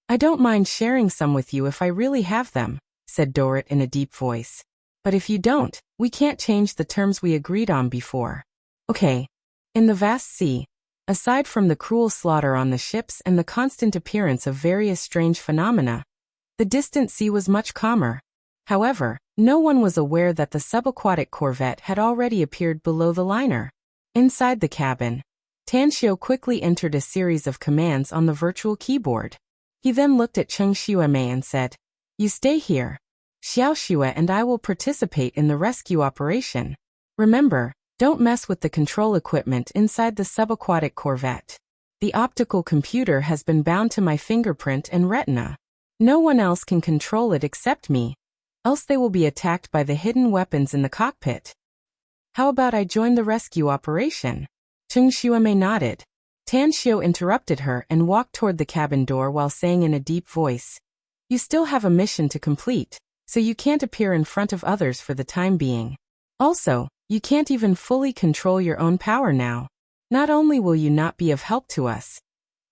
I don't mind sharing some with you if I really have them," said Dorrit in a deep voice. "But if you don't, we can't change the terms we agreed on before. Okay." In the vast sea, aside from the cruel slaughter on the ships and the constant appearance of various strange phenomena, the distant sea was much calmer. However, no one was aware that the subaquatic corvette had already appeared below the liner. Inside the cabin, Tanxiu quickly entered a series of commands on the virtual keyboard. He then looked at Cheng Xuemei and said, "You stay here. Xiao Xue and I will participate in the rescue operation. Remember, don't mess with the control equipment inside the subaquatic corvette. The optical computer has been bound to my fingerprint and retina. No one else can control it except me, else they will be attacked by the hidden weapons in the cockpit. How about I join the rescue operation?" Cheng Xuemei nodded. Tanxiu interrupted her and walked toward the cabin door while saying in a deep voice, "You still have a mission to complete, so you can't appear in front of others for the time being. Also, you can't even fully control your own power now. Not only will you not be of help to us,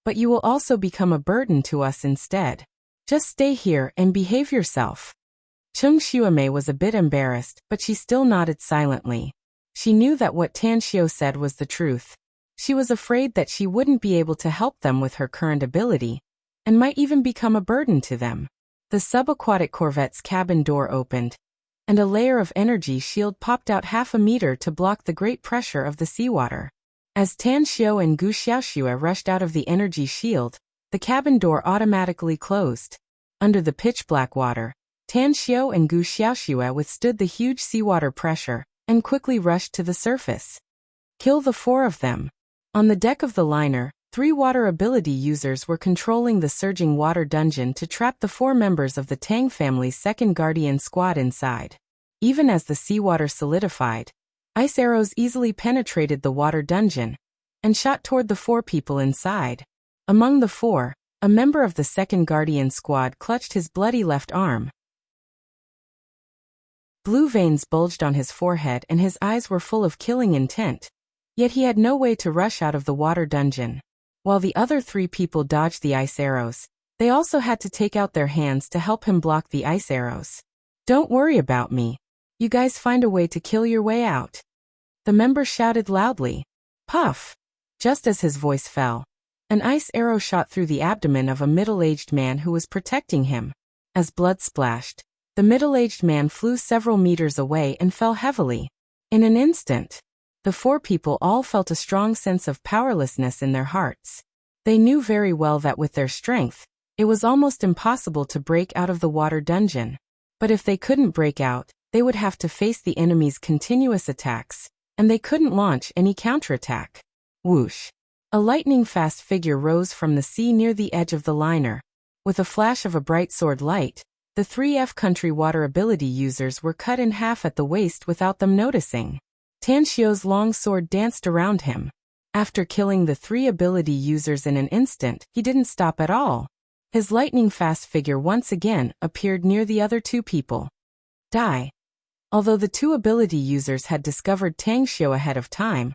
but you will also become a burden to us instead. Just stay here and behave yourself." Cheng Xuemei was a bit embarrassed, but she still nodded silently. She knew that what Tanxiu said was the truth. She was afraid that she wouldn't be able to help them with her current ability, and might even become a burden to them. The subaquatic corvette's cabin door opened, and a layer of energy shield popped out half a meter to block the great pressure of the seawater. As Tanxiu and Gu Xiaoxue rushed out of the energy shield, the cabin door automatically closed. Under the pitch-black water, Tanxiu and Gu Xiaoxue withstood the huge seawater pressure and quickly rushed to the surface. Kill the 4 of them. On the deck of the liner, 3 water ability users were controlling the surging water dungeon to trap the 4 members of the Tang family's second guardian squad inside. Even as the seawater solidified, ice arrows easily penetrated the water dungeon and shot toward the 4 people inside. Among the 4, a member of the second guardian squad clutched his bloody left arm. Blue veins bulged on his forehead and his eyes were full of killing intent. Yet he had no way to rush out of the water dungeon. While the other 3 people dodged the ice arrows, they also had to take out their hands to help him block the ice arrows. "Don't worry about me. You guys find a way to kill your way out." The member shouted loudly. Puff! Just as his voice fell, an ice arrow shot through the abdomen of a middle-aged man who was protecting him. As blood splashed, the middle-aged man flew several meters away and fell heavily. In an instant, the 4 people all felt a strong sense of powerlessness in their hearts. They knew very well that with their strength, It was almost impossible to break out of the water dungeon. But if they couldn't break out, they would have to face the enemy's continuous attacks, and they couldn't launch any counterattack. Whoosh! A lightning-fast figure rose from the sea near the edge of the liner. With a flash of a bright sword light, the 3F country water ability users were cut in half at the waist without them noticing. Tan Xiu's long sword danced around him. After killing the 3 ability users in an instant, he didn't stop at all. His lightning-fast figure once again appeared near the other 2 people. Die. Although the 2 ability users had discovered Tang Xiu ahead of time,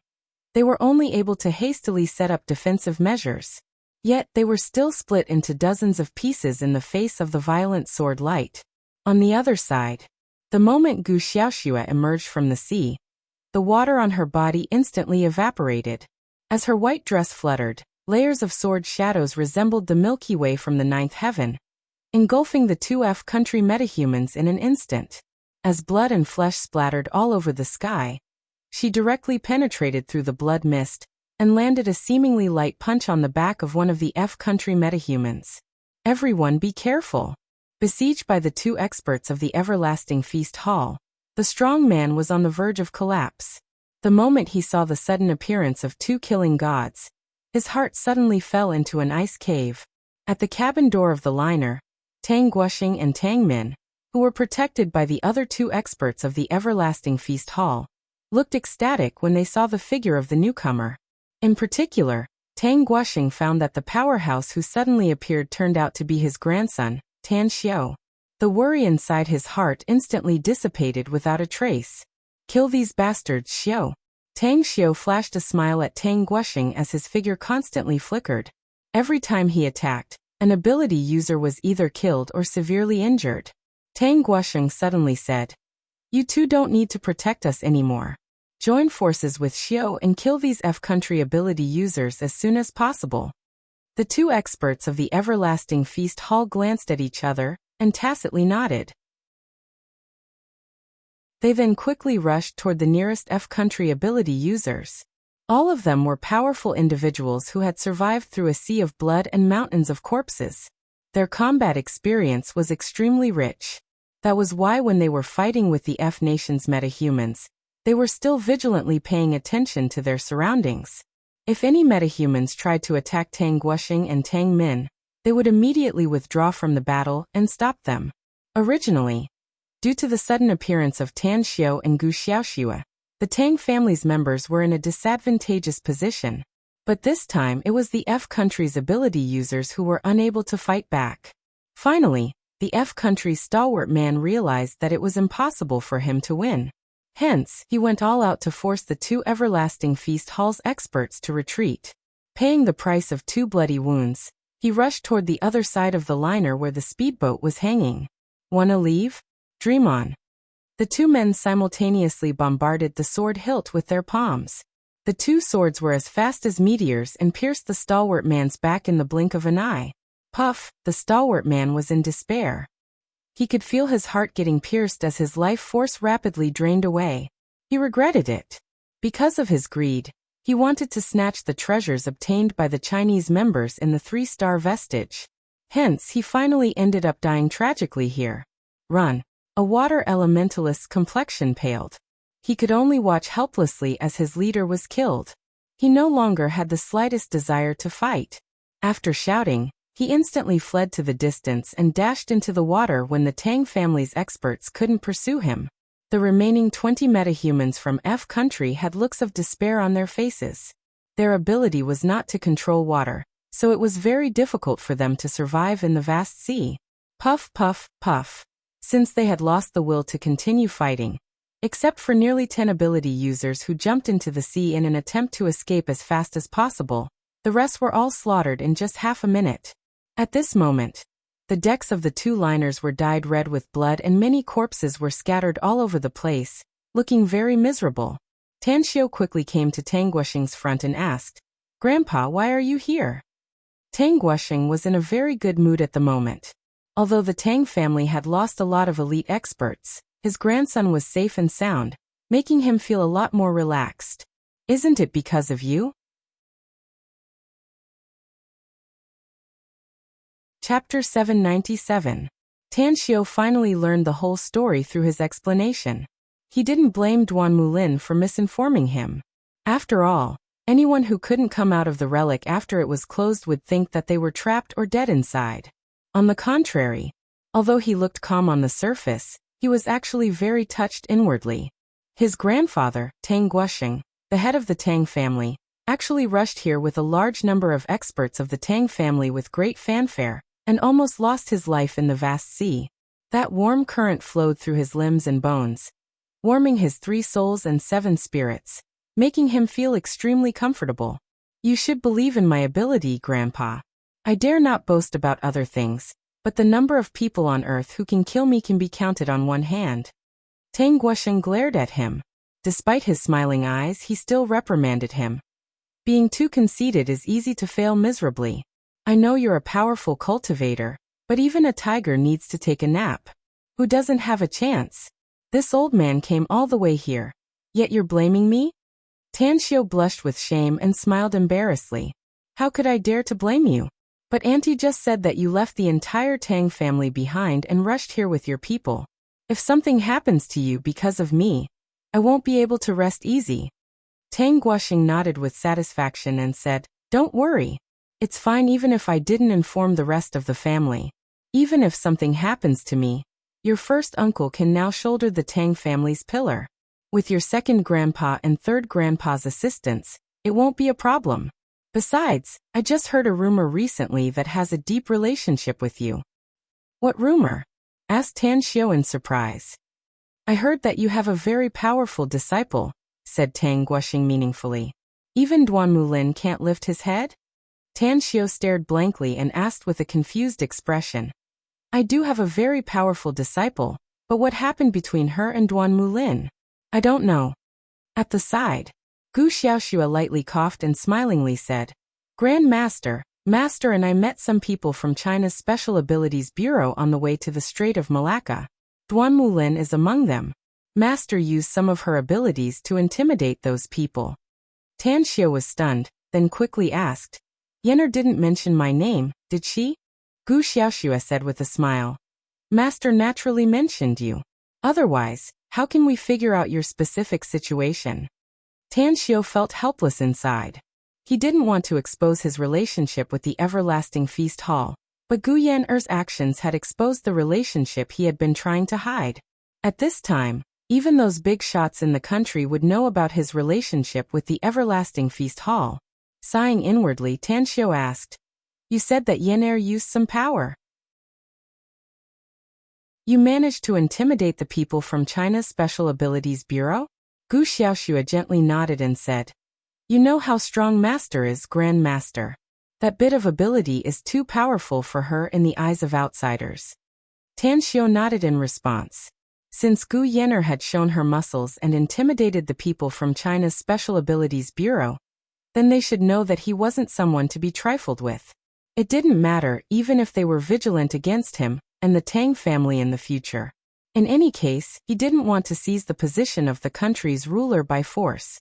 they were only able to hastily set up defensive measures. Yet they were still split into dozens of pieces in the face of the violent sword light. On the other side, the moment Gu Xiaoxue emerged from the sea, the water on her body instantly evaporated. As her white dress fluttered, layers of sword shadows resembled the Milky Way from the 9th heaven, engulfing the 2F country metahumans in an instant. As blood and flesh splattered all over the sky, she directly penetrated through the blood mist and landed a seemingly light punch on the back of one of the F country metahumans. Everyone be careful. Besieged by the 2 experts of the Everlasting Feast Hall, the strong man was on the verge of collapse. The moment he saw the sudden appearance of 2 killing gods, his heart suddenly fell into an ice cave. At the cabin door of the liner, Tang Guoxing and Tang Min, who were protected by the other 2 experts of the Everlasting Feast Hall, looked ecstatic when they saw the figure of the newcomer. In particular, Tang Guoxing found that the powerhouse who suddenly appeared turned out to be his grandson, Tan Xiu. The worry inside his heart instantly dissipated without a trace. Kill these bastards, Xiu. Tang Xiu flashed a smile at Tang Guoxing as his figure constantly flickered. Every time he attacked, an ability user was either killed or severely injured. Tang Guoxing suddenly said, "You 2 don't need to protect us anymore. Join forces with Xiu and kill these F country ability users as soon as possible." The 2 experts of the Everlasting Feast Hall glanced at each other and tacitly nodded. They then quickly rushed toward the nearest F country ability users. All of them were powerful individuals who had survived through a sea of blood and mountains of corpses. Their combat experience was extremely rich. That was why when they were fighting with the F nation's metahumans, they were still vigilantly paying attention to their surroundings. If any metahumans tried to attack Tang Guoxing and Tang Min, they would immediately withdraw from the battle and stop them. Originally, due to the sudden appearance of Tan Xiu and Gu Xiaoxue, the Tang family's members were in a disadvantageous position. But this time it was the F country's ability users who were unable to fight back. Finally, the F country's stalwart man realized that it was impossible for him to win. Hence, he went all out to force the 2 Everlasting Feast Hall's experts to retreat. Paying the price of 2 bloody wounds, he rushed toward the other side of the liner where the speedboat was hanging. "Wanna leave? Dream on." The 2 men simultaneously bombarded the sword hilt with their palms. The 2 swords were as fast as meteors and pierced the stalwart man's back in the blink of an eye. Puff, the stalwart man was in despair. He could feel his heart getting pierced as his life force rapidly drained away. He regretted it. Because of his greed, he wanted to snatch the treasures obtained by the Chinese members in the 3-star vestige. Hence, he finally ended up dying tragically here. Run. A water elementalist's complexion paled. He could only watch helplessly as his leader was killed. He no longer had the slightest desire to fight. After shouting, he instantly fled to the distance and dashed into the water when the Tang family's experts couldn't pursue him. The remaining 20 metahumans from F country had looks of despair on their faces. Their ability was not to control water, so it was very difficult for them to survive in the vast sea. Puff, puff, puff. Since they had lost the will to continue fighting, except for nearly 10 ability users who jumped into the sea in an attempt to escape as fast as possible, the rest were all slaughtered in just half a minute. At this moment, the decks of the 2 liners were dyed red with blood and many corpses were scattered all over the place, looking very miserable. Tan Xiu quickly came to Tang Guoxing's front and asked, "Grandpa, why are you here?" Tang Guoxing was in a very good mood at the moment. Although the Tang family had lost a lot of elite experts, his grandson was safe and sound, making him feel a lot more relaxed. "Isn't it because of you?" Chapter 797. Tan Xiao finally learned the whole story through his explanation. He didn't blame Duan Mulin for misinforming him. After all, anyone who couldn't come out of the relic after it was closed would think that they were trapped or dead inside. On the contrary, although he looked calm on the surface, he was actually very touched inwardly. His grandfather, Tang Guosheng, the head of the Tang family, actually rushed here with a large number of experts of the Tang family with great fanfare, and almost lost his life in the vast sea. That warm current flowed through his limbs and bones, warming his 3 souls and 7 spirits, making him feel extremely comfortable. You should believe in my ability, Grandpa. I dare not boast about other things, but the number of people on earth who can kill me can be counted on one hand. Tang Guosheng glared at him. Despite his smiling eyes, he still reprimanded him. Being too conceited is easy to fail miserably. I know you're a powerful cultivator, but even a tiger needs to take a nap. Who doesn't have a chance? This old man came all the way here. Yet you're blaming me? Tan Xiao blushed with shame and smiled embarrassedly. How could I dare to blame you? But Auntie just said that you left the entire Tang family behind and rushed here with your people. If something happens to you because of me, I won't be able to rest easy. Tang Guosheng nodded with satisfaction and said, Don't worry. It's fine even if I didn't inform the rest of the family. Even if something happens to me, your first uncle can now shoulder the Tang family's pillar. With your second grandpa and third grandpa's assistance, it won't be a problem. Besides, I just heard a rumor recently that has a deep relationship with you. What rumor? Asked Tan Xiao in surprise. I heard that you have a very powerful disciple, said Tang Guosheng meaningfully. Even Duan Mulin can't lift his head? Tan Xiao stared blankly and asked with a confused expression. I do have a very powerful disciple, but what happened between her and Duan Mulin? I don't know. At the side, Gu Xiaoxua lightly coughed and smilingly said, Grand Master, Master and I met some people from China's Special Abilities Bureau on the way to the Strait of Malacca. Duan Mulin is among them. Master used some of her abilities to intimidate those people. Tan Xiao was stunned, then quickly asked, Yenner didn't mention my name, did she? Gu Xiaoxua said with a smile. Master naturally mentioned you. Otherwise, how can we figure out your specific situation? Tan Xiao felt helpless inside. He didn't want to expose his relationship with the Everlasting Feast Hall, but Gu Yan'er's actions had exposed the relationship he had been trying to hide. At this time, even those big shots in the country would know about his relationship with the Everlasting Feast Hall. Sighing inwardly, Tan Xiao asked, You said that Yan'er used some power. You managed to intimidate the people from China's Special Abilities Bureau? Gu Xiaoxua gently nodded and said, You know how strong Master is, Grand Master. That bit of ability is too powerful for her in the eyes of outsiders. Tan Xiao nodded in response. Since Gu Yan'er had shown her muscles and intimidated the people from China's Special Abilities Bureau, then they should know that he wasn't someone to be trifled with. It didn't matter even if they were vigilant against him and the Tang family in the future. In any case, he didn't want to seize the position of the country's ruler by force.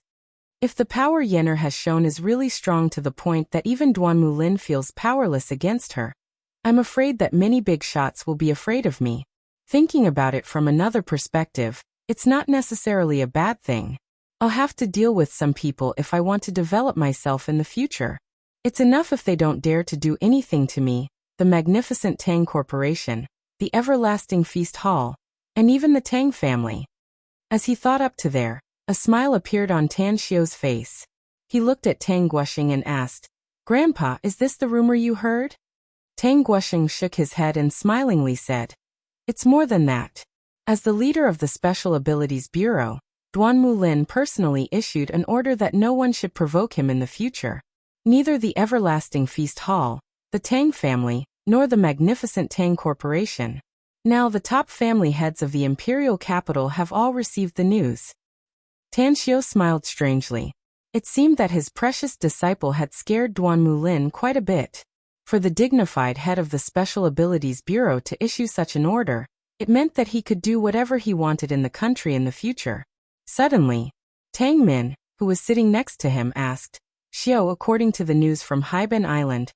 If the power Yan'er has shown is really strong to the point that even Duan Mulin feels powerless against her, I'm afraid that many big shots will be afraid of me. Thinking about it from another perspective, it's not necessarily a bad thing. I'll have to deal with some people if I want to develop myself in the future. It's enough if they don't dare to do anything to me, the magnificent Tang Corporation, the Everlasting Feast Hall, and even the Tang family. As he thought up to there, a smile appeared on Tan Xiao's face. He looked at Tang Guosheng and asked, Grandpa, is this the rumor you heard? Tang Guosheng shook his head and smilingly said, It's more than that. As the leader of the Special Abilities Bureau, Duan Mulin personally issued an order that no one should provoke him in the future. Neither the Everlasting Feast Hall, the Tang family, nor the magnificent Tang Corporation. Now the top family heads of the imperial capital have all received the news. Tan Xiao smiled strangely. It seemed that his precious disciple had scared Duan Mulin quite a bit. For the dignified head of the Special Abilities Bureau to issue such an order, it meant that he could do whatever he wanted in the country in the future. Suddenly, Tang Min, who was sitting next to him, asked, Xiao, according to the news from Haiben Island,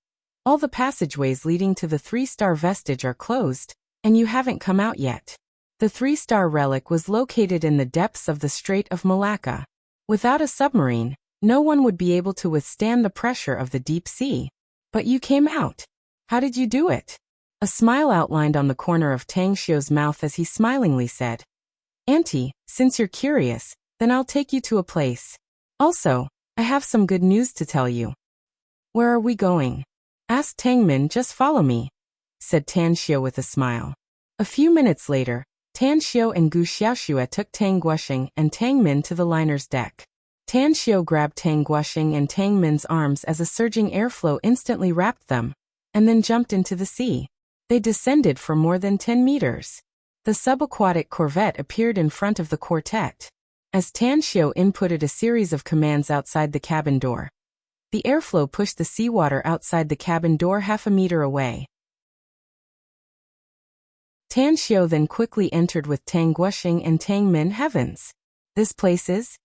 All the passageways leading to the 3-star vestige are closed, and you haven't come out yet. The 3-star relic was located in the depths of the Strait of Malacca. Without a submarine, no one would be able to withstand the pressure of the deep sea. But you came out. How did you do it? A smile outlined on the corner of Tang Xiu's mouth as he smilingly said, Auntie, since you're curious, then I'll take you to a place. Also, I have some good news to tell you. Where are we going? Asked Tang Min. Just follow me, said Tan Xiu with a smile. A few minutes later, Tan Xiu and Gu Xiaoxue took Tang Guoxing and Tang Min to the liner's deck. Tan Xiu grabbed Tang Guoxing and Tang Min's arms as a surging airflow instantly wrapped them, and then jumped into the sea. They descended for more than 10 meters. The subaquatic corvette appeared in front of the quartet. As Tan Xiu inputted a series of commands outside the cabin door, the airflow pushed the seawater outside the cabin door half a meter away. Tan Xiu then quickly entered with Tang Guoxing and Tang Min. Heavens! This place is?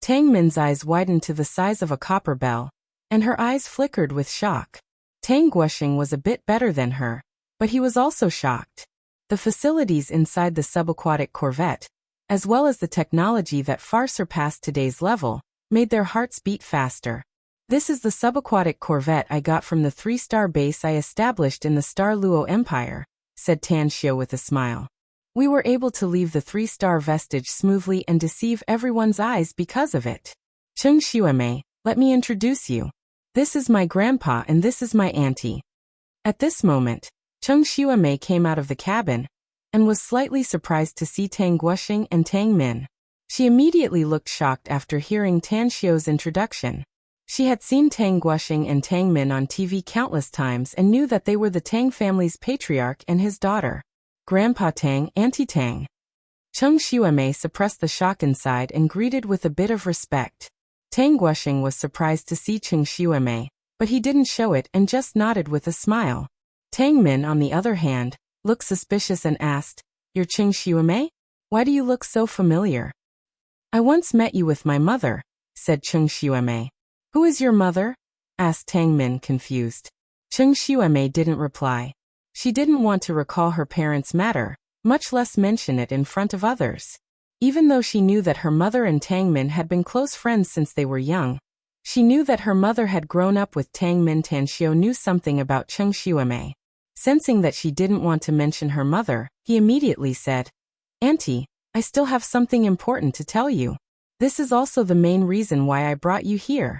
Tang Min's eyes widened to the size of a copper bell, and her eyes flickered with shock. Tang Guoxing was a bit better than her, but he was also shocked. The facilities inside the subaquatic corvette, as well as the technology that far surpassed today's level, made their hearts beat faster. This is the subaquatic corvette I got from the 3-star base I established in the Star Luo Empire, said Tan Xiu with a smile. We were able to leave the 3-star vestige smoothly and deceive everyone's eyes because of it. Cheng Xuemei, let me introduce you. This is my grandpa and this is my auntie. At this moment, Cheng Xuemei came out of the cabin and was slightly surprised to see Tang Guoxing and Tang Min. She immediately looked shocked after hearing Tan Xiu's introduction. She had seen Tang Guoxing and Tang Min on TV countless times and knew that they were the Tang family's patriarch and his daughter. Grandpa Tang, Auntie Tang. Cheng Xuemei suppressed the shock inside and greeted with a bit of respect. Tang Guoxing was surprised to see Cheng Xuemei, but he didn't show it and just nodded with a smile. Tang Min, on the other hand, looked suspicious and asked, You're Cheng Xuemei? Why do you look so familiar? I once met you with my mother, said Cheng Xuemei. Who is your mother? Asked Tang Min, confused. Cheng Xuemei didn't reply. She didn't want to recall her parents' matter, much less mention it in front of others. Even though she knew that her mother and Tang Min had been close friends since they were young, she knew that her mother had grown up with Tang Min. Tan Xiu knew something about Cheng Xuemei. Sensing that she didn't want to mention her mother, he immediately said, Auntie, I still have something important to tell you. This is also the main reason why I brought you here.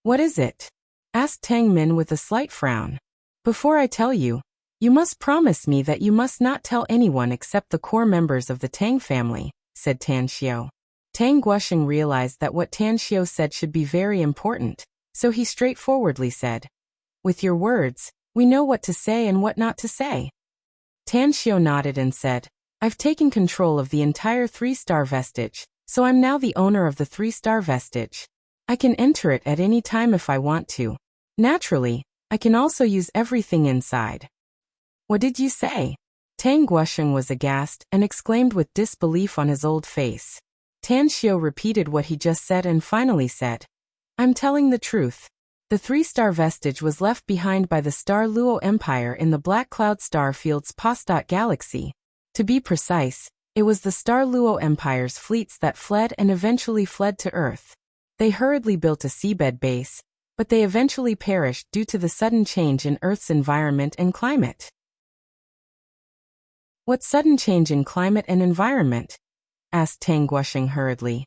What is it? Asked Tang Min with a slight frown. Before I tell you, you must promise me that you must not tell anyone except the core members of the Tang family, said Tan Xiu. Tang Guoxing realized that what Tan Xiu said should be very important, so he straightforwardly said, With your words, we know what to say and what not to say. Tan Xiu nodded and said, I've taken control of the entire 3-star vestige, so I'm now the owner of the 3-star vestige. I can enter it at any time if I want to. Naturally, I can also use everything inside. What did you say? Tang Guoxing was aghast and exclaimed with disbelief on his old face. Tan Xiu repeated what he just said and finally said, I'm telling the truth. The 3-star vestige was left behind by the Star Luo Empire in the Black Cloud star field's Postot galaxy. To be precise, it was the Star Luo Empire's fleets that fled and eventually fled to Earth. They hurriedly built a seabed base, but they eventually perished due to the sudden change in Earth's environment and climate. What sudden change in climate and environment? Asked Tang Guoxing hurriedly.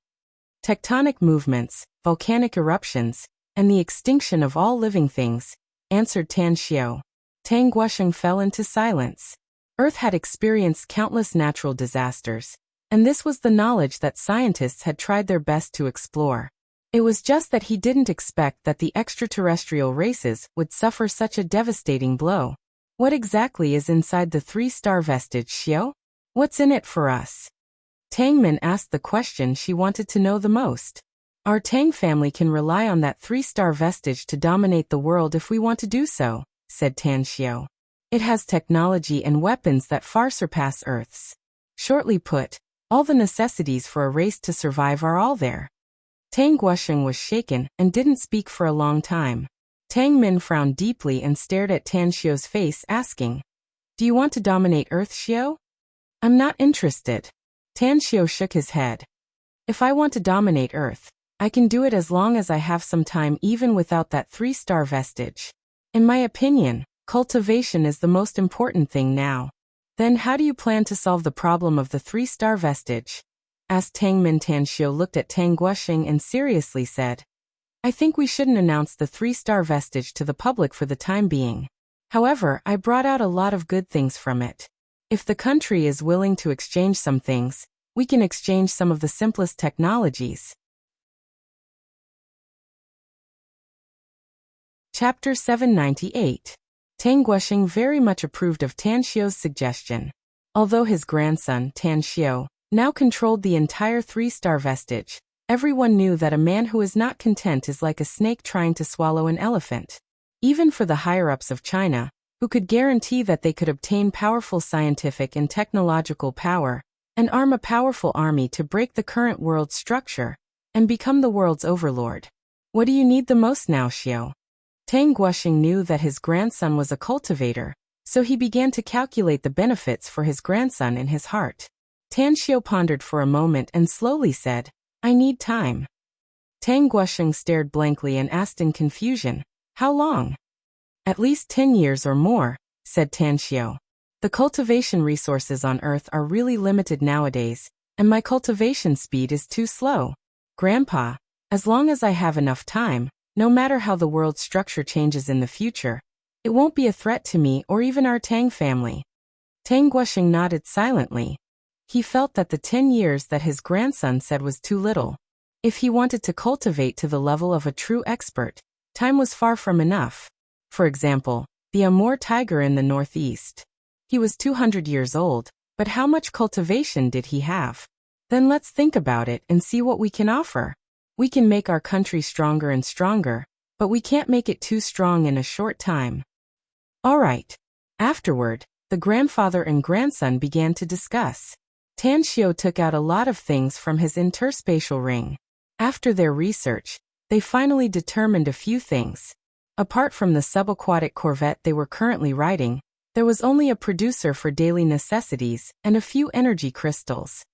Tectonic movements, volcanic eruptions, and the extinction of all living things, answered Tan Xiu. Tang Guoxing fell into silence. Earth had experienced countless natural disasters, and this was the knowledge that scientists had tried their best to explore. It was just that he didn't expect that the extraterrestrial races would suffer such a devastating blow. What exactly is inside the 3-star vestige, Xiu? What's in it for us? Tang Min asked the question she wanted to know the most. Our Tang family can rely on that 3-star vestige to dominate the world if we want to do so, said Tan Xiu. It has technology and weapons that far surpass Earth's. Shortly put, all the necessities for a race to survive are all there. Tang Guoxing was shaken and didn't speak for a long time. Tang Min frowned deeply and stared at Tan Xiu's face, asking, "Do you want to dominate Earth, Xiu?" "I'm not interested." Tan Xiu shook his head. "If I want to dominate Earth, I can do it as long as I have some time even without that 3-star vestige. In my opinion, cultivation is the most important thing now." "Then how do you plan to solve the problem of the 3-star vestige?" asked Tang Min. Tan Xiu looked at Tang Guoxing and seriously said, "I think we shouldn't announce the 3-star vestige to the public for the time being. However, I brought out a lot of good things from it. If the country is willing to exchange some things, we can exchange some of the simplest technologies." Chapter 798. Tang Guoxing very much approved of Tan Xiu's suggestion. Although his grandson, Tan Xiu, now controlled the entire 3-star vestige, everyone knew that a man who is not content is like a snake trying to swallow an elephant. Even for the higher-ups of China, who could guarantee that they could obtain powerful scientific and technological power, and arm a powerful army to break the current world structure, and become the world's overlord. "What do you need the most now, Xiu?" Tang Guoxing knew that his grandson was a cultivator, so he began to calculate the benefits for his grandson in his heart. Tan Xiu pondered for a moment and slowly said, "I need time." Tang Guoxing stared blankly and asked in confusion, "How long?" "At least 10 years or more," said Tan Xiu. "The cultivation resources on Earth are really limited nowadays, and my cultivation speed is too slow. Grandpa, as long as I have enough time, no matter how the world structure changes in the future, it won't be a threat to me or even our Tang family." Tang Guoxing nodded silently. He felt that the 10 years that his grandson said was too little. If he wanted to cultivate to the level of a true expert, time was far from enough. For example, the Amur tiger in the northeast. He was 200 years old, but how much cultivation did he have? Then let's think about it and see what we can offer. We can make our country stronger and stronger, but we can't make it too strong in a short time. All right. Afterward, the grandfather and grandson began to discuss. Tan Xiu took out a lot of things from his interspatial ring. After their research, they finally determined a few things. Apart from the subaquatic corvette they were currently riding, there was only a producer for daily necessities and a few energy crystals.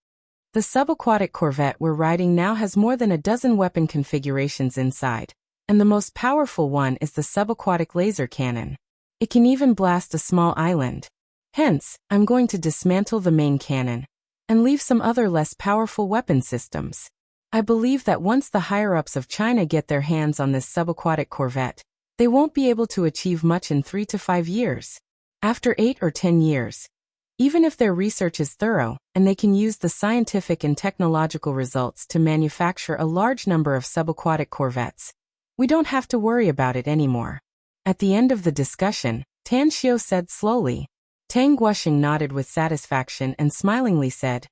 The subaquatic corvette we're riding now has more than a dozen weapon configurations inside, and the most powerful one is the subaquatic laser cannon. It can even blast a small island. Hence, I'm going to dismantle the main cannon and leave some other less powerful weapon systems. I believe that once the higher-ups of China get their hands on this subaquatic corvette, they won't be able to achieve much in 3 to 5 years. After 8 or 10 years, even if their research is thorough and they can use the scientific and technological results to manufacture a large number of subaquatic corvettes, we don't have to worry about it anymore. At the end of the discussion, Tan Xiu said slowly. Tang Guoxing nodded with satisfaction and smilingly said,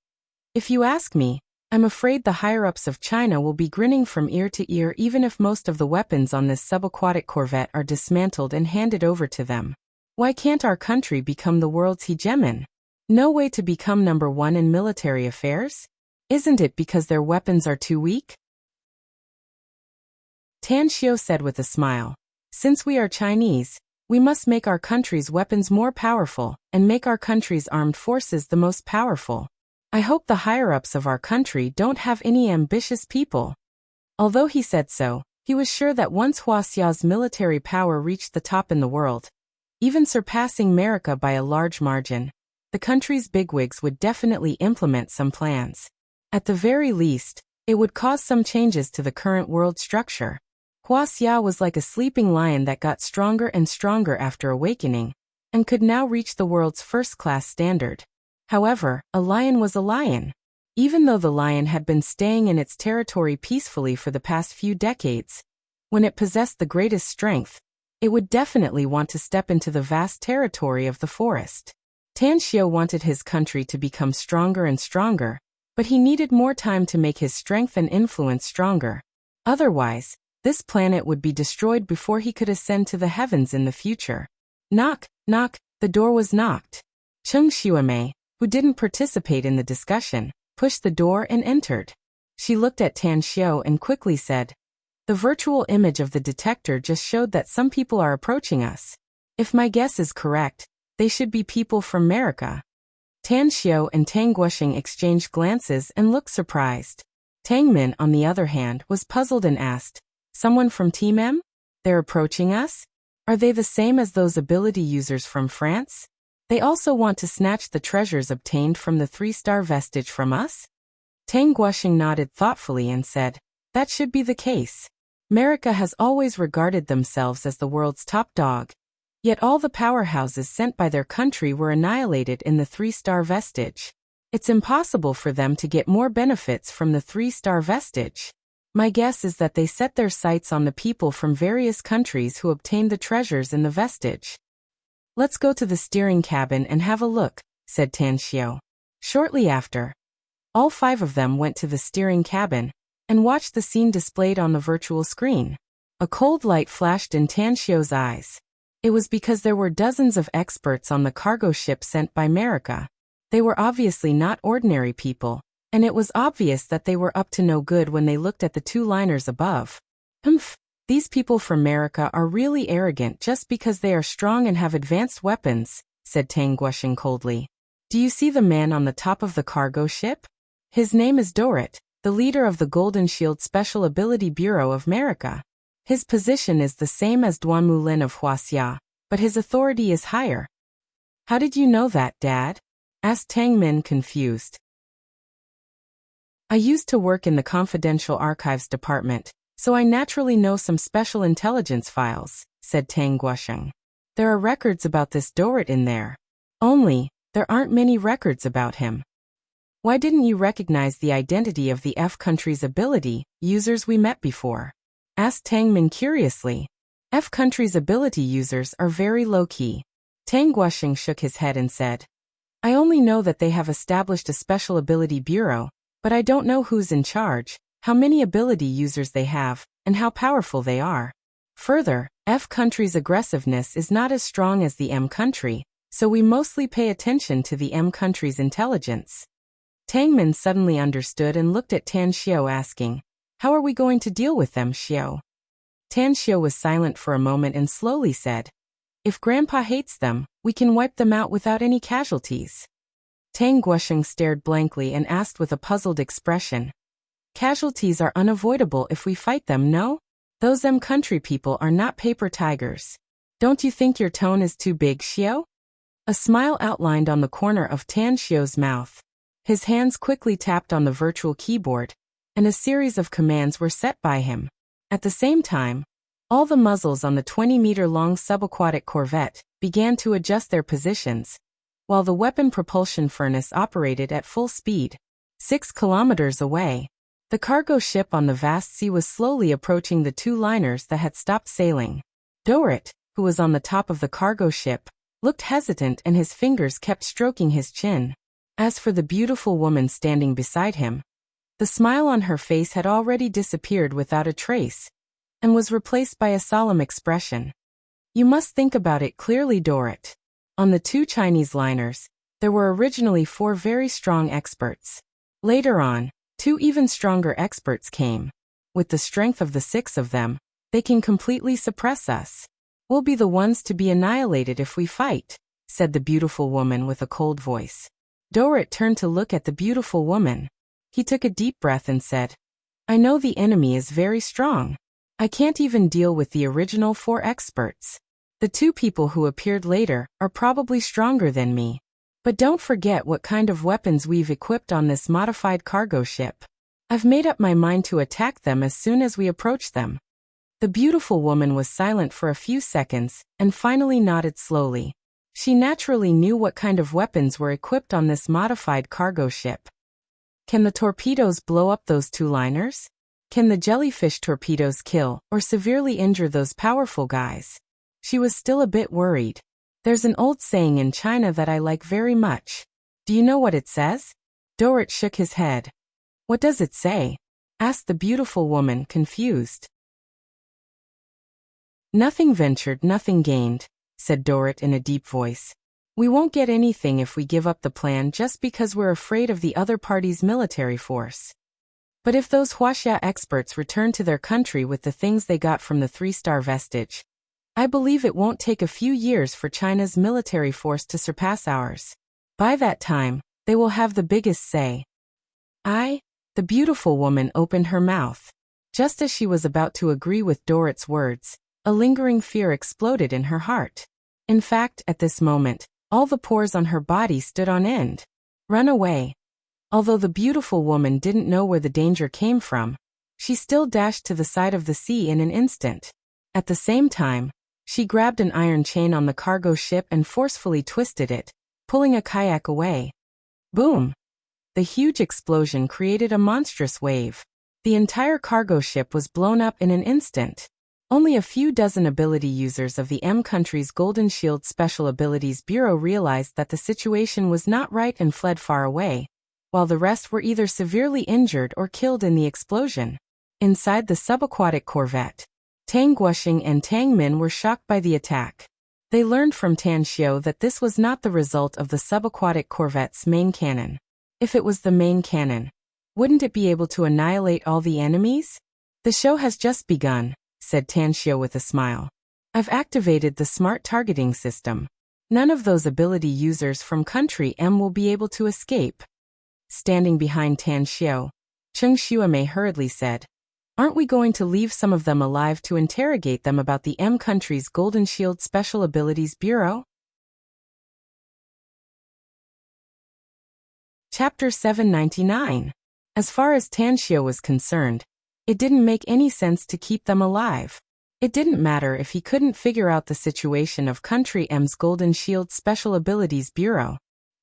"If you ask me, I'm afraid the higher-ups of China will be grinning from ear to ear even if most of the weapons on this subaquatic corvette are dismantled and handed over to them. Why can't our country become the world's hegemon? No way to become number one in military affairs? Isn't it because their weapons are too weak?" Tan Xiu said with a smile, "Since we are Chinese, we must make our country's weapons more powerful and make our country's armed forces the most powerful. I hope the higher-ups of our country don't have any ambitious people." Although he said so, he was sure that once Wuxia's military power reached the top in the world, even surpassing America by a large margin, the country's bigwigs would definitely implement some plans. At the very least, it would cause some changes to the current world structure. Wuxia was like a sleeping lion that got stronger and stronger after awakening, and could now reach the world's first-class standard. However, a lion was a lion. Even though the lion had been staying in its territory peacefully for the past few decades, when it possessed the greatest strength, it would definitely want to step into the vast territory of the forest. Tan Xiu wanted his country to become stronger and stronger, but he needed more time to make his strength and influence stronger. Otherwise, this planet would be destroyed before he could ascend to the heavens in the future. Knock, knock, the door was knocked. Cheng Xuemei, who didn't participate in the discussion, pushed the door and entered. She looked at Tan Xiu and quickly said, The virtual image of the detector just showed that some people are approaching us. If my guess is correct, they should be people from America. Tan Xiao and Tang Guoxing exchanged glances and looked surprised. Tang Min, on the other hand, was puzzled and asked, "Someone from Team M? They're approaching us? Are they the same as those ability users from France? They also want to snatch the treasures obtained from the 3-star vestige from us?" Tang Guoxing nodded thoughtfully and said, "That should be the case. America has always regarded themselves as the world's top dog. Yet all the powerhouses sent by their country were annihilated in the 3-star vestige. It's impossible for them to get more benefits from the 3-star vestige. My guess is that they set their sights on the people from various countries who obtained the treasures in the vestige." "Let's go to the steering cabin and have a look," said Tan Xiao. Shortly after, all 5 of them went to the steering cabin and watched the scene displayed on the virtual screen. A cold light flashed in Tan Xiao's eyes. It was because there were dozens of experts on the cargo ship sent by America. They were obviously not ordinary people, and it was obvious that they were up to no good when they looked at the 2 liners above. These people from America are really arrogant just because they are strong and have advanced weapons," said Tang Guoxing coldly. "Do you see the man on the top of the cargo ship? His name is Dorit, the leader of the Golden Shield Special Ability Bureau of America. His position is the same as Duan Mulin of Wuxia, but his authority is higher." "How did you know that, Dad?" asked Tang Min, confused. "I used to work in the Confidential Archives Department, so I naturally know some special intelligence files," said Tang Guoxing. "There are records about this Dorit in there. Only, there aren't many records about him." "Why didn't you recognize the identity of the F country's ability users we met before?" asked Tang Min curiously. "F country's ability users are very low-key." Tang Guoxing shook his head and said, "I only know that they have established a special ability bureau, but I don't know who's in charge, how many ability users they have, and how powerful they are. Further, F country's aggressiveness is not as strong as the M country, so we mostly pay attention to the M country's intelligence." Tang Min suddenly understood and looked at Tan Xiao asking, "How are we going to deal with them, Xiao?" Tan Xiao was silent for a moment and slowly said, "If Grandpa hates them, we can wipe them out without any casualties." Tang Guoxing stared blankly and asked with a puzzled expression, "Casualties are unavoidable if we fight them, no? Those M country people are not paper tigers. Don't you think your tone is too big, Xiao?" A smile outlined on the corner of Tan Xiao's mouth. His hands quickly tapped on the virtual keyboard, and a series of commands were set by him. At the same time, all the muzzles on the 20-meter-long subaquatic corvette began to adjust their positions, while the weapon propulsion furnace operated at full speed. 6 kilometers away, the cargo ship on the vast sea was slowly approaching the 2 liners that had stopped sailing. Dorit, who was on the top of the cargo ship, looked hesitant and his fingers kept stroking his chin. As for the beautiful woman standing beside him, the smile on her face had already disappeared without a trace, and was replaced by a solemn expression. "You must think about it clearly, Dorit. On the 2 Chinese liners, there were originally 4 very strong experts. Later on, 2 even stronger experts came. With the strength of the 6 of them, they can completely suppress us. We'll be the ones to be annihilated if we fight," said the beautiful woman with a cold voice. Dorit turned to look at the beautiful woman. He took a deep breath and said, "I know the enemy is very strong. I can't even deal with the original 4 experts. The 2 people who appeared later are probably stronger than me. But don't forget what kind of weapons we've equipped on this modified cargo ship. I've made up my mind to attack them as soon as we approach them." The beautiful woman was silent for a few seconds and finally nodded slowly. She naturally knew what kind of weapons were equipped on this modified cargo ship. Can the torpedoes blow up those 2 liners? Can the jellyfish torpedoes kill or severely injure those powerful guys? She was still a bit worried. "There's an old saying in China that I like very much. Do you know what it says?" Dorit shook his head. "What does it say?" asked the beautiful woman, confused. "Nothing ventured, nothing gained," said Dorit in a deep voice. "We won't get anything if we give up the plan just because we're afraid of the other party's military force. But if those Wuxia experts return to their country with the things they got from the 3-star vestige, I believe it won't take a few years for China's military force to surpass ours. By that time, they will have the biggest say. The beautiful woman opened her mouth. Just as she was about to agree with Dorrit's words, a lingering fear exploded in her heart. In fact, at this moment, all the pores on her body stood on end. Run away. Although the beautiful woman didn't know where the danger came from, she still dashed to the side of the sea in an instant. At the same time, she grabbed an iron chain on the cargo ship and forcefully twisted it, pulling a kayak away. Boom! The huge explosion created a monstrous wave. The entire cargo ship was blown up in an instant. Only a few dozen ability users of the M country's Golden Shield Special Abilities Bureau realized that the situation was not right and fled far away, while the rest were either severely injured or killed in the explosion. Inside the subaquatic corvette, Tang Guoxing and Tang Min were shocked by the attack. They learned from Tan Xiu that this was not the result of the subaquatic corvette's main cannon. If it was the main cannon, wouldn't it be able to annihilate all the enemies? The show has just begun, said Tan Xiu with a smile. I've activated the smart targeting system. None of those ability users from Country M will be able to escape. Standing behind Tan Xiu, Cheng Xuemei hurriedly said, Aren't we going to leave some of them alive to interrogate them about the M country's Golden Shield Special Abilities Bureau? Chapter 799. As far as Tan Xiu was concerned, it didn't make any sense to keep them alive. It didn't matter if he couldn't figure out the situation of Country M's Golden Shield Special Abilities Bureau.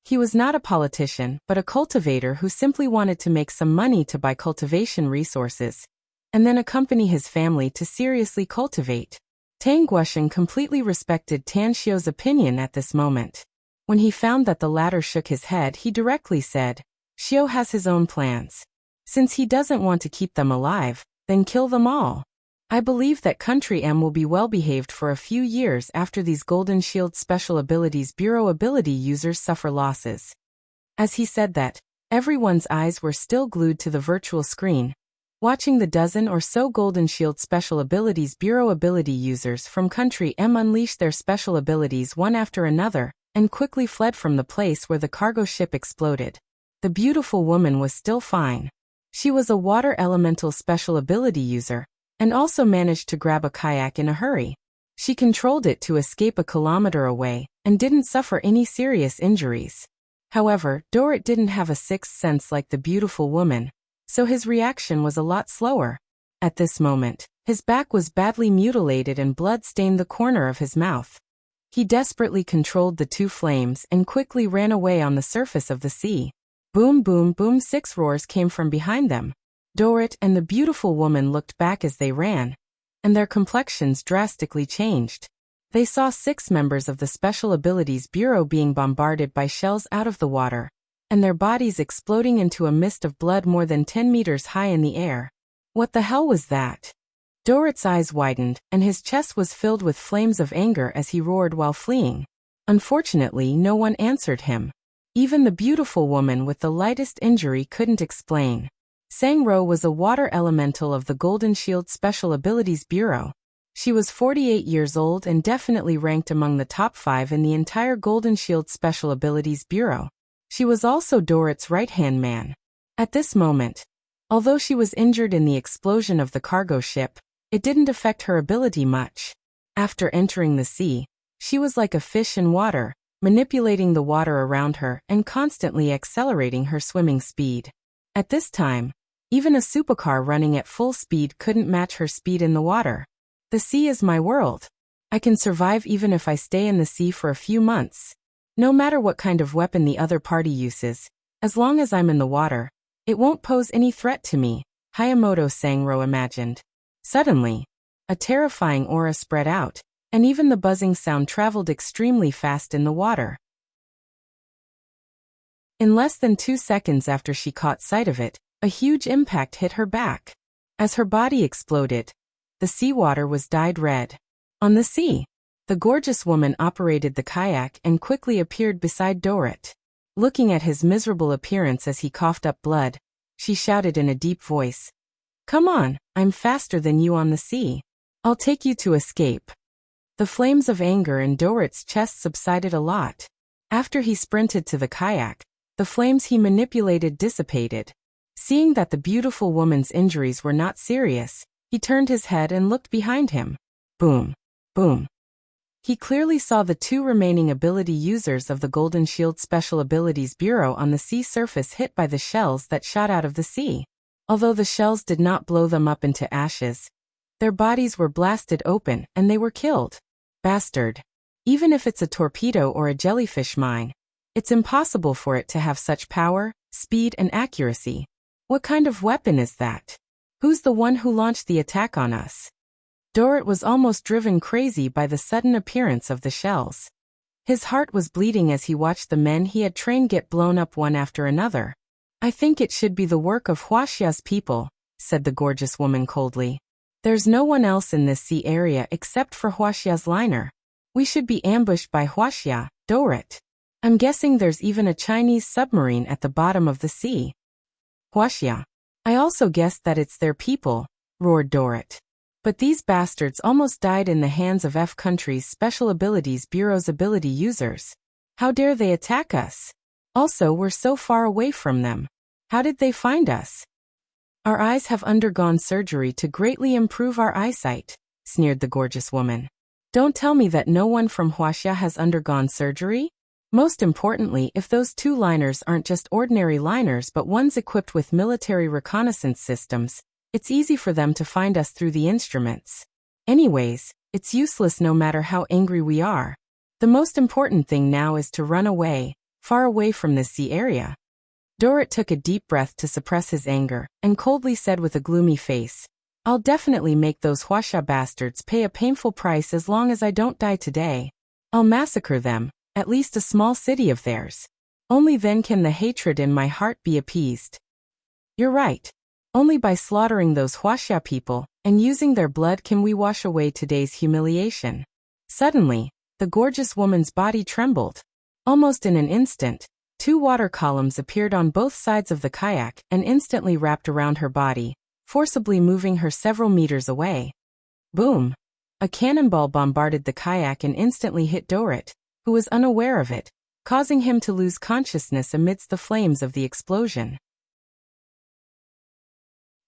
He was not a politician, but a cultivator who simply wanted to make some money to buy cultivation resources, and then accompany his family to seriously cultivate. Tang Guoxing completely respected Tan Xiu's opinion at this moment. When he found that the latter shook his head, he directly said, Xiu has his own plans. Since he doesn't want to keep them alive, then kill them all. I believe that Country M will be well behaved for a few years after these Golden Shield Special Abilities Bureau ability users suffer losses. As he said that, everyone's eyes were still glued to the virtual screen, watching the dozen or so Golden Shield Special Abilities Bureau ability users from Country M unleash their special abilities one after another, and quickly fled from the place where the cargo ship exploded. The beautiful woman was still fine. She was a water elemental special ability user, and also managed to grab a kayak in a hurry. She controlled it to escape a kilometer away, and didn't suffer any serious injuries. However, Dorrit didn't have a sixth sense like the beautiful woman, so his reaction was a lot slower. At this moment, his back was badly mutilated and blood stained the corner of his mouth. He desperately controlled the two flames and quickly ran away on the surface of the sea. Boom boom boom, 6 roars came from behind them. Dorrit and the beautiful woman looked back as they ran, and their complexions drastically changed. They saw 6 members of the Special Abilities Bureau being bombarded by shells out of the water, and their bodies exploding into a mist of blood more than 10 meters high in the air. What the hell was that? Dorrit's eyes widened, and his chest was filled with flames of anger as he roared while fleeing. Unfortunately, no one answered him. Even the beautiful woman with the lightest injury couldn't explain. Sang Ro was a water elemental of the Golden Shield Special Abilities Bureau. She was 48 years old and definitely ranked among the top 5 in the entire Golden Shield Special Abilities Bureau. She was also Dorrit's right-hand man. At this moment, although she was injured in the explosion of the cargo ship, it didn't affect her ability much. After entering the sea, she was like a fish in water, manipulating the water around her and constantly accelerating her swimming speed. At this time, even a supercar running at full speed couldn't match her speed in the water. The sea is my world. I can survive even if I stay in the sea for a few months. No matter what kind of weapon the other party uses, as long as I'm in the water, it won't pose any threat to me, Hayamoto Sangro imagined. Suddenly, a terrifying aura spread out, and even the buzzing sound traveled extremely fast in the water. In less than 2 seconds after she caught sight of it, a huge impact hit her back. As her body exploded, the seawater was dyed red. On the sea, the gorgeous woman operated the kayak and quickly appeared beside Dorrit. Looking at his miserable appearance as he coughed up blood, she shouted in a deep voice. Come on, I'm faster than you on the sea. I'll take you to escape. The flames of anger in Dorit's chest subsided a lot. After he sprinted to the kayak, the flames he manipulated dissipated. Seeing that the beautiful woman's injuries were not serious, he turned his head and looked behind him. Boom. Boom. He clearly saw the two remaining ability users of the Golden Shield Special Abilities Bureau on the sea surface hit by the shells that shot out of the sea. Although the shells did not blow them up into ashes, their bodies were blasted open and they were killed. Bastard. Even if it's a torpedo or a jellyfish mine, it's impossible for it to have such power, speed, and accuracy. What kind of weapon is that? Who's the one who launched the attack on us? Dorit was almost driven crazy by the sudden appearance of the shells. His heart was bleeding as he watched the men he had trained get blown up one after another. I think it should be the work of Wuxia's people, said the gorgeous woman coldly. There's no one else in this sea area except for Wuxia's liner. We should be ambushed by Wuxia, Dorit. I'm guessing there's even a Chinese submarine at the bottom of the sea. Wuxia. I also guessed that it's their people, roared Dorit. But these bastards almost died in the hands of F country's Special Abilities Bureau's ability users. How dare they attack us? Also, we're so far away from them. How did they find us? Our eyes have undergone surgery to greatly improve our eyesight, sneered the gorgeous woman. Don't tell me that no one from Wuxia has undergone surgery? Most importantly, if those two liners aren't just ordinary liners but ones equipped with military reconnaissance systems, it's easy for them to find us through the instruments. Anyways, it's useless no matter how angry we are. The most important thing now is to run away, far away from this sea area. Dorit took a deep breath to suppress his anger, and coldly said with a gloomy face, I'll definitely make those Wuxia bastards pay a painful price as long as I don't die today. I'll massacre them, at least a small city of theirs. Only then can the hatred in my heart be appeased. You're right. Only by slaughtering those Wuxia people, and using their blood can we wash away today's humiliation. Suddenly, the gorgeous woman's body trembled. Almost in an instant, two water columns appeared on both sides of the kayak and instantly wrapped around her body, forcibly moving her several meters away. Boom! A cannonball bombarded the kayak and instantly hit Dorit, who was unaware of it, causing him to lose consciousness amidst the flames of the explosion.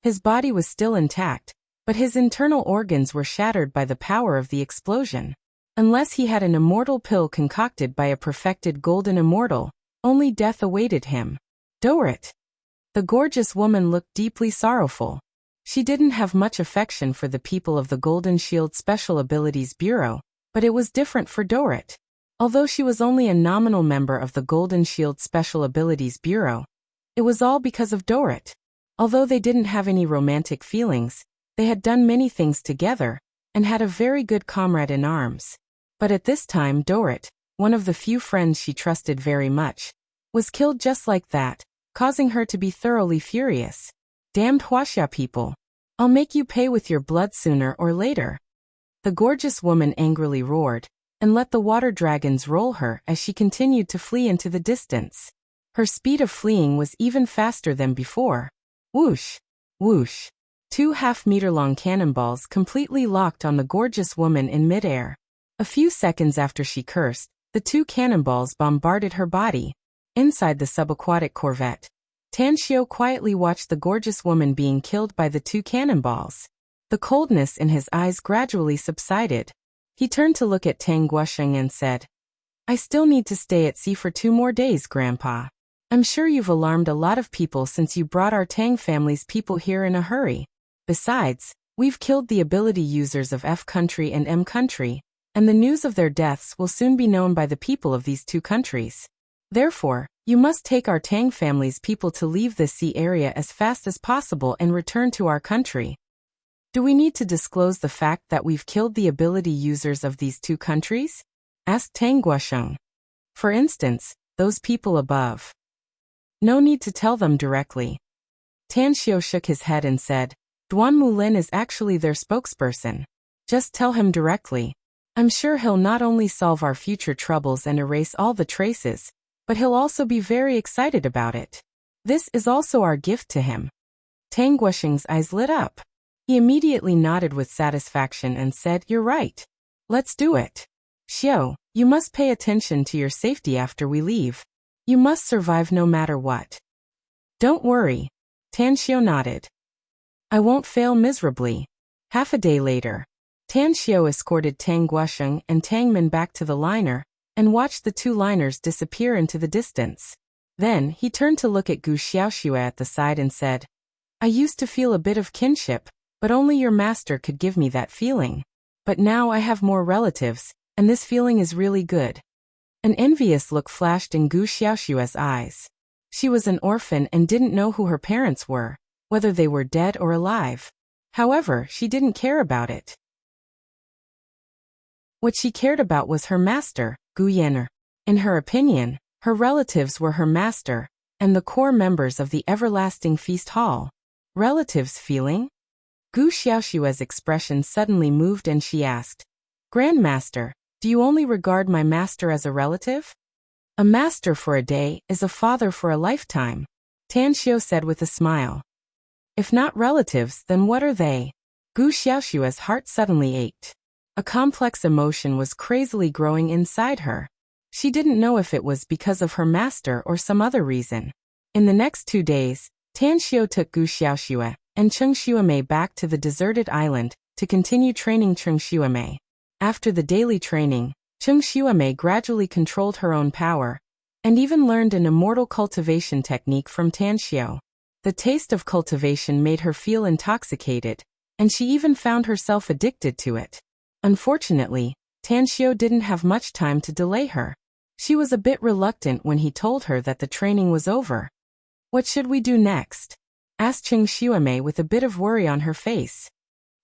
His body was still intact, but his internal organs were shattered by the power of the explosion. Unless he had an immortal pill concocted by a perfected golden immortal, only death awaited him. Dorit! The gorgeous woman looked deeply sorrowful. She didn't have much affection for the people of the Golden Shield Special Abilities Bureau, but it was different for Dorit. Although she was only a nominal member of the Golden Shield Special Abilities Bureau, it was all because of Dorit. Although they didn't have any romantic feelings, they had done many things together, and had a very good comrade in arms. But at this time Dorit, one of the few friends she trusted very much, was killed just like that, causing her to be thoroughly furious. Damned Wuxia people! I'll make you pay with your blood sooner or later. The gorgeous woman angrily roared, and let the water dragons roll her as she continued to flee into the distance. Her speed of fleeing was even faster than before. Whoosh! Whoosh! 2 half-meter-long cannonballs completely locked on the gorgeous woman in midair. A few seconds after she cursed, the 2 cannonballs bombarded her body. Inside the subaquatic corvette, Tanshio quietly watched the gorgeous woman being killed by the 2 cannonballs. The coldness in his eyes gradually subsided. He turned to look at Tang Guosheng and said, I still need to stay at sea for 2 more days, Grandpa. I'm sure you've alarmed a lot of people since you brought our Tang family's people here in a hurry. Besides, we've killed the ability users of F country and M country, and the news of their deaths will soon be known by the people of these 2 countries. Therefore, you must take our Tang family's people to leave this sea area as fast as possible and return to our country. Do we need to disclose the fact that we've killed the ability users of these 2 countries? Asked Tang Guosheng. For instance, those people above. No need to tell them directly. Tanshio shook his head and said, Duan Mulin is actually their spokesperson. Just tell him directly. I'm sure he'll not only solve our future troubles and erase all the traces, but he'll also be very excited about it. This is also our gift to him. Tang Guosheng's eyes lit up. He immediately nodded with satisfaction and said, "You're right. Let's do it. Xiao, you must pay attention to your safety after we leave. You must survive no matter what." "Don't worry." Tan Xiao nodded. "I won't fail miserably." Half a day later, Tan Xiao escorted Tang Guosheng and Tang Min back to the liner and watched the two liners disappear into the distance. Then he turned to look at Gu Xiaoxue at the side and said, "I used to feel a bit of kinship, but only your master could give me that feeling. But now I have more relatives, and this feeling is really good." An envious look flashed in Gu Xiaoxue's eyes. She was an orphan and didn't know who her parents were, whether they were dead or alive. However, she didn't care about it. What she cared about was her master, Gu Yan'er. In her opinion, her relatives were her master, and the core members of the everlasting feast hall. Relatives feeling? Gu Xiaoxue's expression suddenly moved and she asked, "Grandmaster, do you only regard my master as a relative?" "A master for a day is a father for a lifetime," Tan Xiao said with a smile. "If not relatives, then what are they?" Gu Xiaoxue's heart suddenly ached. A complex emotion was crazily growing inside her. She didn't know if it was because of her master or some other reason. In the next 2 days, Tan Xiao took Gu Xiaoxue and Cheng Xuemei back to the deserted island to continue training Cheng Xuemei. After the daily training, Cheng Xuemei gradually controlled her own power and even learned an immortal cultivation technique from Tan Xiao. The taste of cultivation made her feel intoxicated, and she even found herself addicted to it. Unfortunately, Tan Xiao didn't have much time to delay her. She was a bit reluctant when he told her that the training was over. "What should we do next?" asked Cheng Xuemei with a bit of worry on her face.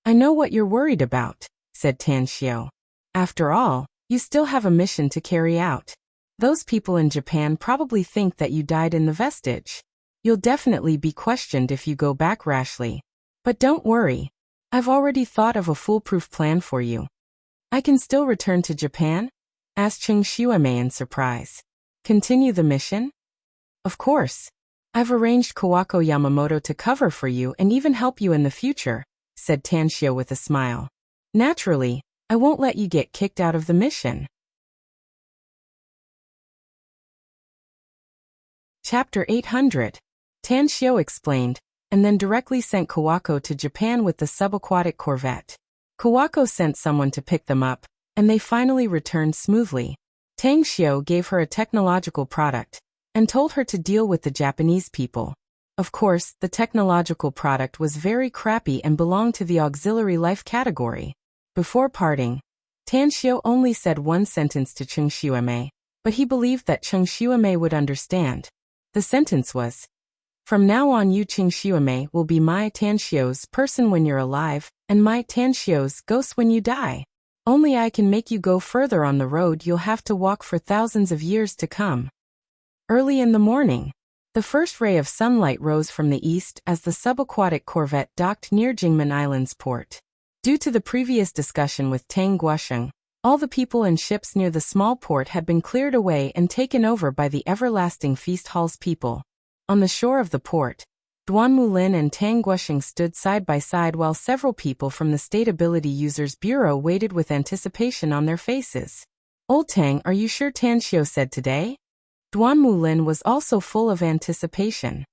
"I know what you're worried about," said Tan Xiao. "After all, you still have a mission to carry out. Those people in Japan probably think that you died in the vestige. You'll definitely be questioned if you go back rashly. But don't worry. I've already thought of a foolproof plan for you." "I can still return to Japan?" asked Cheng Xuemei in surprise. "Continue the mission?" "Of course. I've arranged Kawako Yamamoto to cover for you and even help you in the future," said Tan Xiao with a smile. "Naturally, I won't let you get kicked out of the mission." Chapter 800. Tan Xiao explained, and then directly sent Kawako to Japan with the subaquatic corvette. Kawako sent someone to pick them up, and they finally returned smoothly. Tang Xiao gave her a technological product and told her to deal with the Japanese people. Of course, the technological product was very crappy and belonged to the auxiliary life category. Before parting, Tan Xiao only said one sentence to Cheng Xuemei, but he believed that Cheng Xuemei would understand. The sentence was, "From now on you Cheng Xuemei will be my Tan Xiao's person when you're alive, and my Tan Xiao's ghost when you die. Only I can make you go further on the road you'll have to walk for thousands of years to come." Early in the morning, the first ray of sunlight rose from the east as the subaquatic corvette docked near Jingmen Island's port. Due to the previous discussion with Tang Guosheng, all the people and ships near the small port had been cleared away and taken over by the everlasting feast hall's people. On the shore of the port, Duan Mulin and Tang Guosheng stood side by side while several people from the State Ability Users Bureau waited with anticipation on their faces. "Old Tang, are you sure?" Tan Xiao said today. Duan Mulin was also full of anticipation.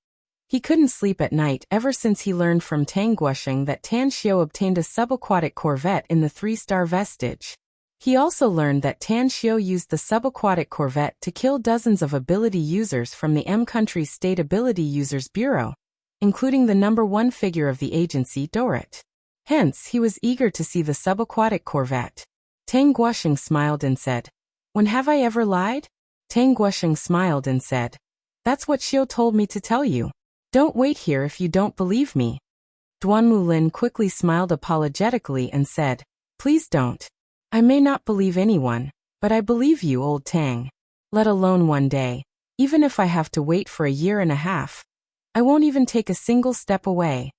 He couldn't sleep at night ever since he learned from Tang Guosheng that Tan Xiao obtained a subaquatic corvette in the 3-star vestige. He also learned that Tan Xiao used the subaquatic corvette to kill dozens of ability users from the M country's State Ability Users Bureau, including the #1 figure of the agency, Dorit. Hence, he was eager to see the subaquatic corvette. Tang Guosheng smiled and said, "When have I ever lied?" Tang Guosheng smiled and said, "That's what Xiao told me to tell you. Don't wait here if you don't believe me." Duan Mulin quickly smiled apologetically and said, "Please don't. I may not believe anyone, but I believe you, old Tang. Let alone one day. Even if I have to wait for a year and a half, I won't even take a single step away."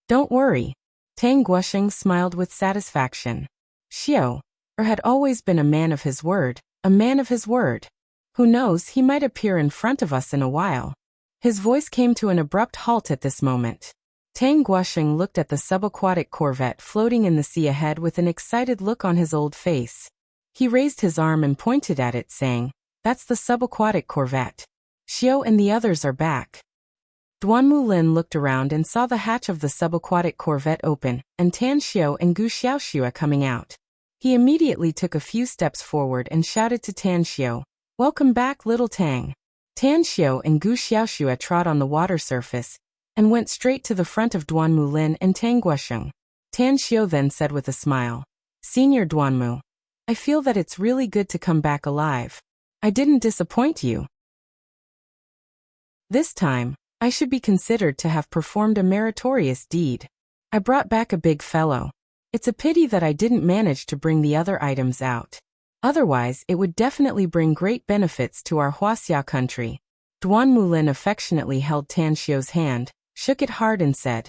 "Don't worry." Tang Guosheng smiled with satisfaction. Xiao had always been a man of his word, a man of his word. Who knows, he might appear in front of us in a while. His voice came to an abrupt halt at this moment. Tang Guosheng looked at the subaquatic corvette floating in the sea ahead with an excited look on his old face. He raised his arm and pointed at it, saying, "That's the subaquatic corvette. Xiao and the others are back." Duanmu Lin looked around and saw the hatch of the subaquatic corvette open, and Tan Xiao and Gu Xiaoxue coming out. He immediately took a few steps forward and shouted to Tan Xiao, "Welcome back, little Tang." Tan Xiao and Gu Xiaoxue trod on the water surface and went straight to the front of Duanmu Lin and Tang Guosheng. Tan Xiao then said with a smile, "Senior Duanmu, I feel that it's really good to come back alive. I didn't disappoint you. This time, I should be considered to have performed a meritorious deed. I brought back a big fellow. It's a pity that I didn't manage to bring the other items out. Otherwise, it would definitely bring great benefits to our Wuxia country." Duanmu Lin affectionately held Tan Xiao's hand, shook it hard and said,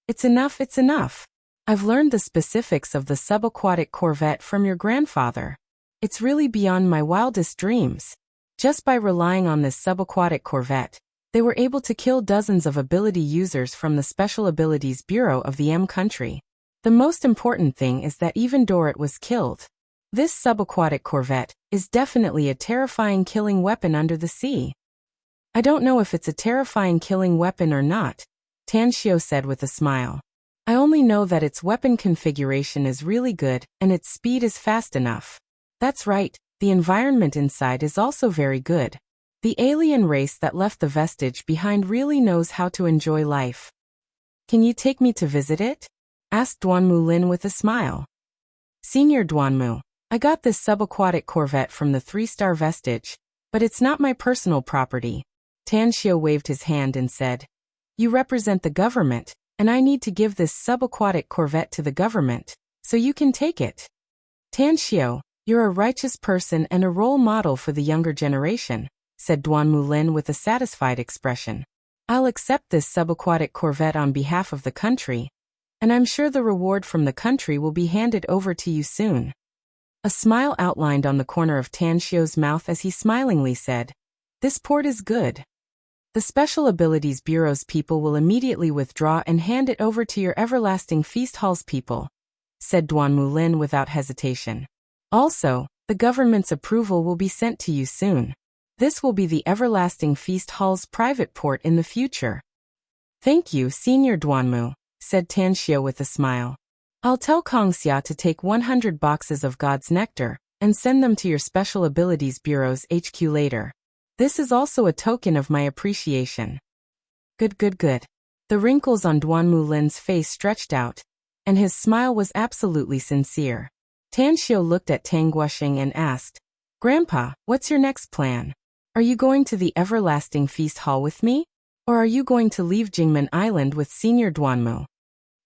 "It's enough, it's enough. I've learned the specifics of the subaquatic corvette from your grandfather. It's really beyond my wildest dreams. Just by relying on this subaquatic corvette, they were able to kill dozens of ability users from the Special Abilities Bureau of the M country. The most important thing is that even Dorit was killed. This subaquatic corvette is definitely a terrifying killing weapon under the sea." "I don't know if it's a terrifying killing weapon or not," Tan Xiao said with a smile. "I only know that its weapon configuration is really good and its speed is fast enough. That's right, the environment inside is also very good. The alien race that left the vestige behind really knows how to enjoy life." "Can you take me to visit it?" asked Duanmu Lin with a smile. "Senior Duanmu, I got this subaquatic corvette from the 3-star vestige, but it's not my personal property." Tan Xiao waved his hand and said, "You represent the government, and I need to give this subaquatic corvette to the government, so you can take it." "Tan Xiao, you're a righteous person and a role model for the younger generation," said Duanmu Lin with a satisfied expression. "I'll accept this subaquatic corvette on behalf of the country, and I'm sure the reward from the country will be handed over to you soon." A smile outlined on the corner of Tan Xiao's mouth as he smilingly said, "This port is good. The Special Abilities Bureau's people will immediately withdraw and hand it over to your Everlasting Feast Hall's people," said Duanmu Lin without hesitation. "Also, the government's approval will be sent to you soon. This will be the Everlasting Feast Hall's private port in the future." "Thank you, Senior Duanmu," said Tan Xiao with a smile. "I'll tell Kongxia to take 100 boxes of God's Nectar and send them to your Special Abilities Bureau's HQ later. This is also a token of my appreciation." Good. The wrinkles on Duanmu Lin's face stretched out, and his smile was absolutely sincere. Tan Xiao looked at Tang Guosheng and asked, "Grandpa, what's your next plan? Are you going to the Everlasting Feast Hall with me? Or are you going to leave Jingmen Island with Senior Duanmu?"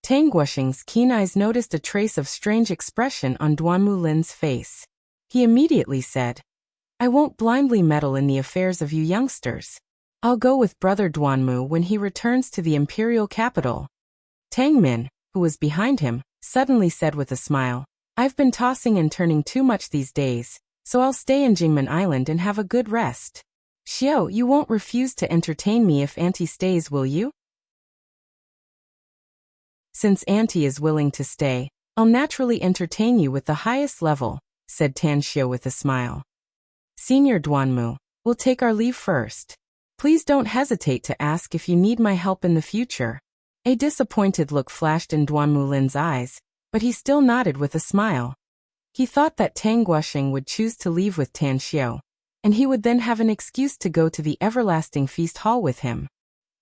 Tang Guosheng's keen eyes noticed a trace of strange expression on Duanmu Lin's face. He immediately said, "I won't blindly meddle in the affairs of you youngsters. I'll go with Brother Duanmu when he returns to the imperial capital." Tang Min, who was behind him, suddenly said with a smile, "I've been tossing and turning too much these days, so I'll stay in Jingmen Island and have a good rest. Xiao, you won't refuse to entertain me if Auntie stays, will you?" "Since Auntie is willing to stay, I'll naturally entertain you with the highest level," said Tan Xiao with a smile. "Senior Duanmu, we'll take our leave first. Please don't hesitate to ask if you need my help in the future." A disappointed look flashed in Duanmu Lin's eyes, but he still nodded with a smile. He thought that Tang Guosheng would choose to leave with Tan Xiao, and he would then have an excuse to go to the Everlasting Feast Hall with him.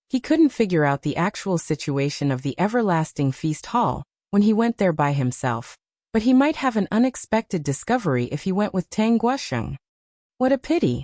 He couldn't figure out the actual situation of the Everlasting Feast Hall when he went there by himself, but he might have an unexpected discovery if he went with Tang Guosheng. What a pity.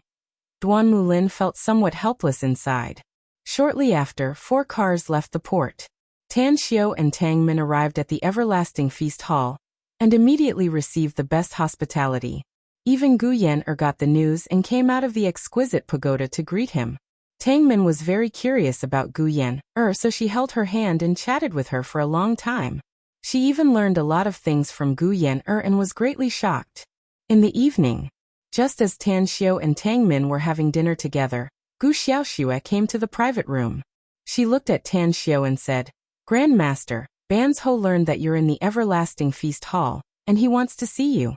Duanmu Lin felt somewhat helpless inside. Shortly after, 4 cars left the port. Tan Xiao and Tang Min arrived at the Everlasting Feast Hall and immediately received the best hospitality. Even Gu Yan got the news and came out of the exquisite pagoda to greet him. Tang Min was very curious about Gu Yan, so she held her hand and chatted with her for a long time. She even learned a lot of things from Gu Yan and was greatly shocked. In the evening, just as Tan Xiao and Tang Min were having dinner together, Gu Xiaoxue came to the private room. She looked at Tan Xiao and said, Grand Master, Banzhou learned that you're in the Everlasting Feast Hall, and he wants to see you.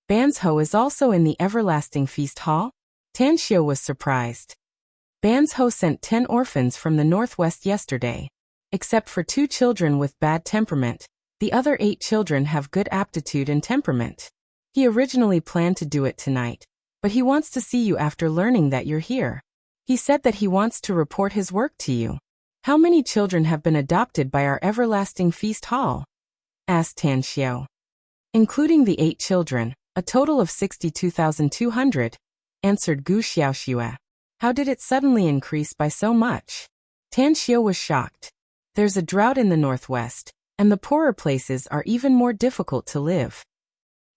Banzhou is also in the Everlasting Feast Hall? Tan Xiao was surprised. Banzhou sent 10 orphans from the northwest yesterday. Except for 2 children with bad temperament, the other 8 children have good aptitude and temperament. He originally planned to do it tonight, but he wants to see you after learning that you're here. He said that he wants to report his work to you. How many children have been adopted by our Everlasting Feast Hall? Asked Tan Xiao. Including the 8 children, a total of 62,200, answered Gu Xiaoxue. How did it suddenly increase by so much? Tan Xiao was shocked. There's a drought in the northwest, and the poorer places are even more difficult to live.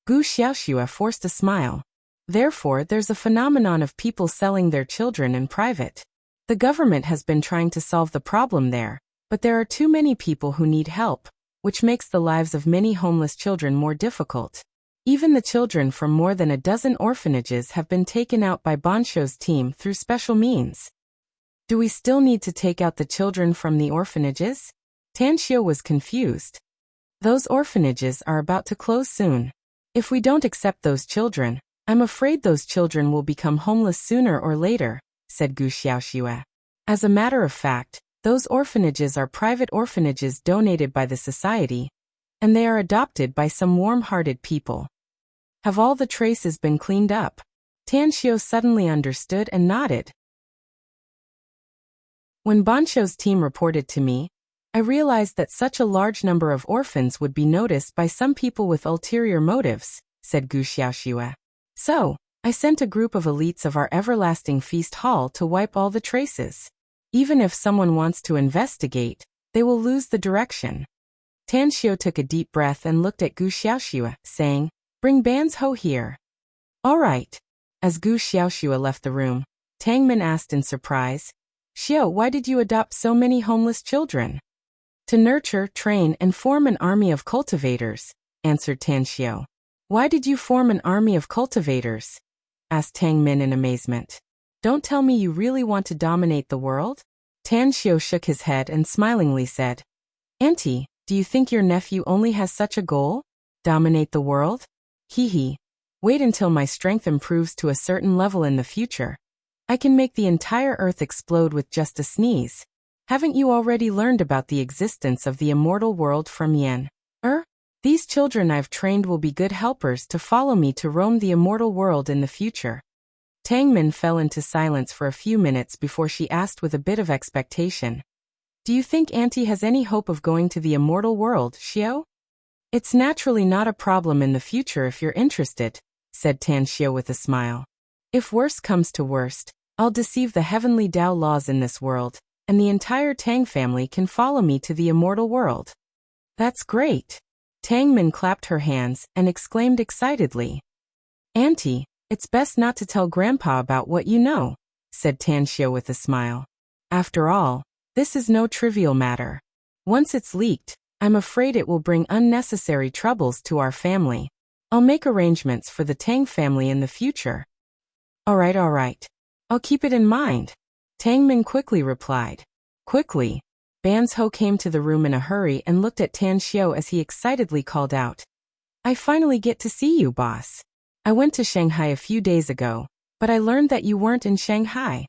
Gu Xiaoxue forced a smile. Therefore, there's a phenomenon of people selling their children in private. The government has been trying to solve the problem there, but there are too many people who need help, which makes the lives of many homeless children more difficult. Even the children from more than a dozen orphanages have been taken out by Banzhou's team through special means. Do we still need to take out the children from the orphanages? Tan Xiao was confused. Those orphanages are about to close soon. If we don't accept those children, I'm afraid those children will become homeless sooner or later, said Gu Xiaoxue. As a matter of fact, those orphanages are private orphanages donated by the society, and they are adopted by some warm-hearted people. Have all the traces been cleaned up? Tan Xiao suddenly understood and nodded. When Banzhou's team reported to me, I realized that such a large number of orphans would be noticed by some people with ulterior motives, said Gu Xiaoxue. So, I sent a group of elites of our Everlasting Feast Hall to wipe all the traces. Even if someone wants to investigate, they will lose the direction. Tan Xiao took a deep breath and looked at Gu Xiaoxue, saying, Bring Banzhou here. All right. As Gu Xiaoxue left the room, Tang Min asked in surprise, Xiao, why did you adopt so many homeless children? To nurture, train, and form an army of cultivators, answered Tan Xiao. Why did you form an army of cultivators? Asked Tang Min in amazement. Don't tell me you really want to dominate the world? Tan Xiao shook his head and smilingly said, Auntie, do you think your nephew only has such a goal? Dominate the world? Hee hee. Wait until my strength improves to a certain level in the future. I can make the entire earth explode with just a sneeze. Haven't you already learned about the existence of the immortal world from Yan? These children I've trained will be good helpers to follow me to roam the immortal world in the future. Tang Min fell into silence for a few minutes before she asked with a bit of expectation. Do you think Auntie has any hope of going to the immortal world, Xiao? It's naturally not a problem in the future if you're interested, said Tan Xiao with a smile. If worst comes to worst, I'll deceive the heavenly Tao laws in this world, and the entire Tang family can follow me to the immortal world. That's great. Tang Min clapped her hands and exclaimed excitedly. Auntie, it's best not to tell Grandpa about what you know, said Tan Xiao with a smile. After all, this is no trivial matter. Once it's leaked, I'm afraid it will bring unnecessary troubles to our family. I'll make arrangements for the Tang family in the future. All right. I'll keep it in mind. Tang Min quickly replied. Quickly. Banzhou came to the room in a hurry and looked at Tan Xiao as he excitedly called out. I finally get to see you, boss. I went to Shanghai a few days ago, but I learned that you weren't in Shanghai.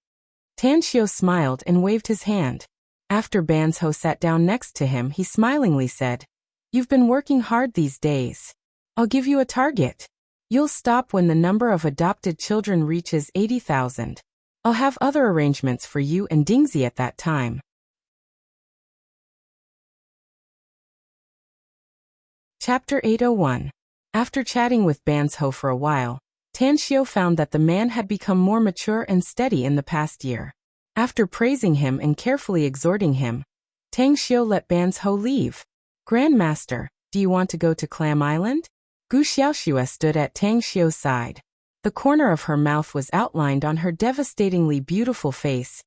Tan Xiao smiled and waved his hand. After Banzhou sat down next to him, he smilingly said, You've been working hard these days. I'll give you a target. You'll stop when the number of adopted children reaches 80,000. I'll have other arrangements for you and Dingzi at that time. Chapter 801. After chatting with Banzhou for a while, Tan Xiao found that the man had become more mature and steady in the past year. After praising him and carefully exhorting him, Tang Xiao let Banzhou leave. Grand Master, do you want to go to Clam Island? Gu Xiaoxue stood at Tang Xiao's side. The corner of her mouth was outlined on her devastatingly beautiful face,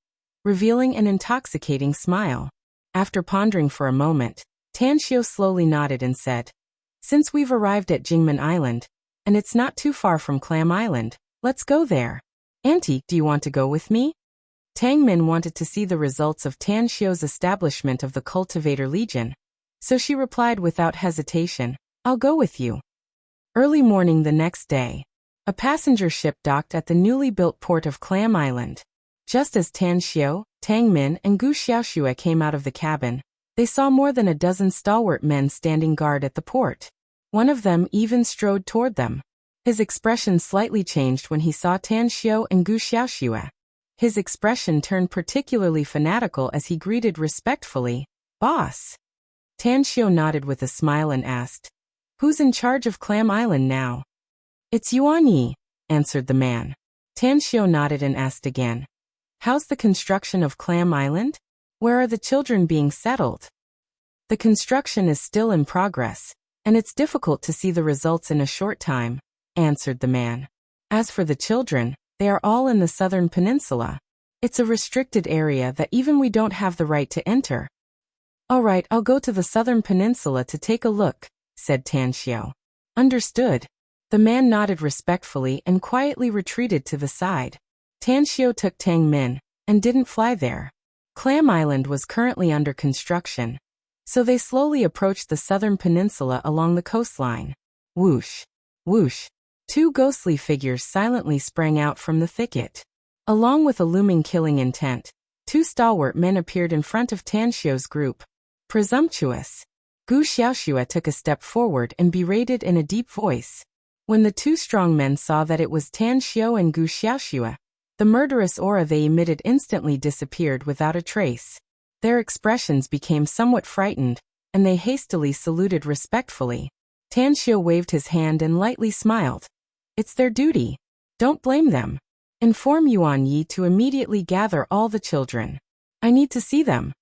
revealing an intoxicating smile. After pondering for a moment, Tan Xiao slowly nodded and said, Since we've arrived at Jingmen Island, and it's not too far from Clam Island, let's go there. Auntie, do you want to go with me? Tang Min wanted to see the results of Tan Xiu's establishment of the Cultivator Legion, so she replied without hesitation, "I'll go with you." Early morning the next day, a passenger ship docked at the newly built port of Clam Island. Just as Tan Xiu, Tang Min, and Gu Xiaoxue came out of the cabin, they saw more than a dozen stalwart men standing guard at the port. One of them even strode toward them. His expression slightly changed when he saw Tan Xiu and Gu Xiaoxue. His expression turned particularly fanatical as he greeted respectfully, "Boss." Tan Xiu nodded with a smile and asked, "Who's in charge of Clam Island now?" "It's Yuan Yi," answered the man. Tan Xiu nodded and asked again, "How's the construction of Clam Island? Where are the children being settled?" "The construction is still in progress, and it's difficult to see the results in a short time," answered the man. "As for the children, they are all in the southern peninsula. It's a restricted area that even we don't have the right to enter." "All right, I'll go to the southern peninsula to take a look," said Tan Xiu. "Understood." The man nodded respectfully and quietly retreated to the side. Tan Xiu took Tang Min, and didn't fly there. Clam Island was currently under construction, so they slowly approached the southern peninsula along the coastline. Whoosh! Whoosh! Two ghostly figures silently sprang out from the thicket. Along with a looming killing intent, two stalwart men appeared in front of Tan Xiu's group. Presumptuous! Gu Xiaoxue took a step forward and berated in a deep voice. When the two strong men saw that it was Tan Xiu and Gu Xiaoxue, the murderous aura they emitted instantly disappeared without a trace. Their expressions became somewhat frightened, and they hastily saluted respectfully. Tan Xiu waved his hand and lightly smiled. "It's their duty. Don't blame them. Inform Yuan Yi to immediately gather all the children. I need to see them."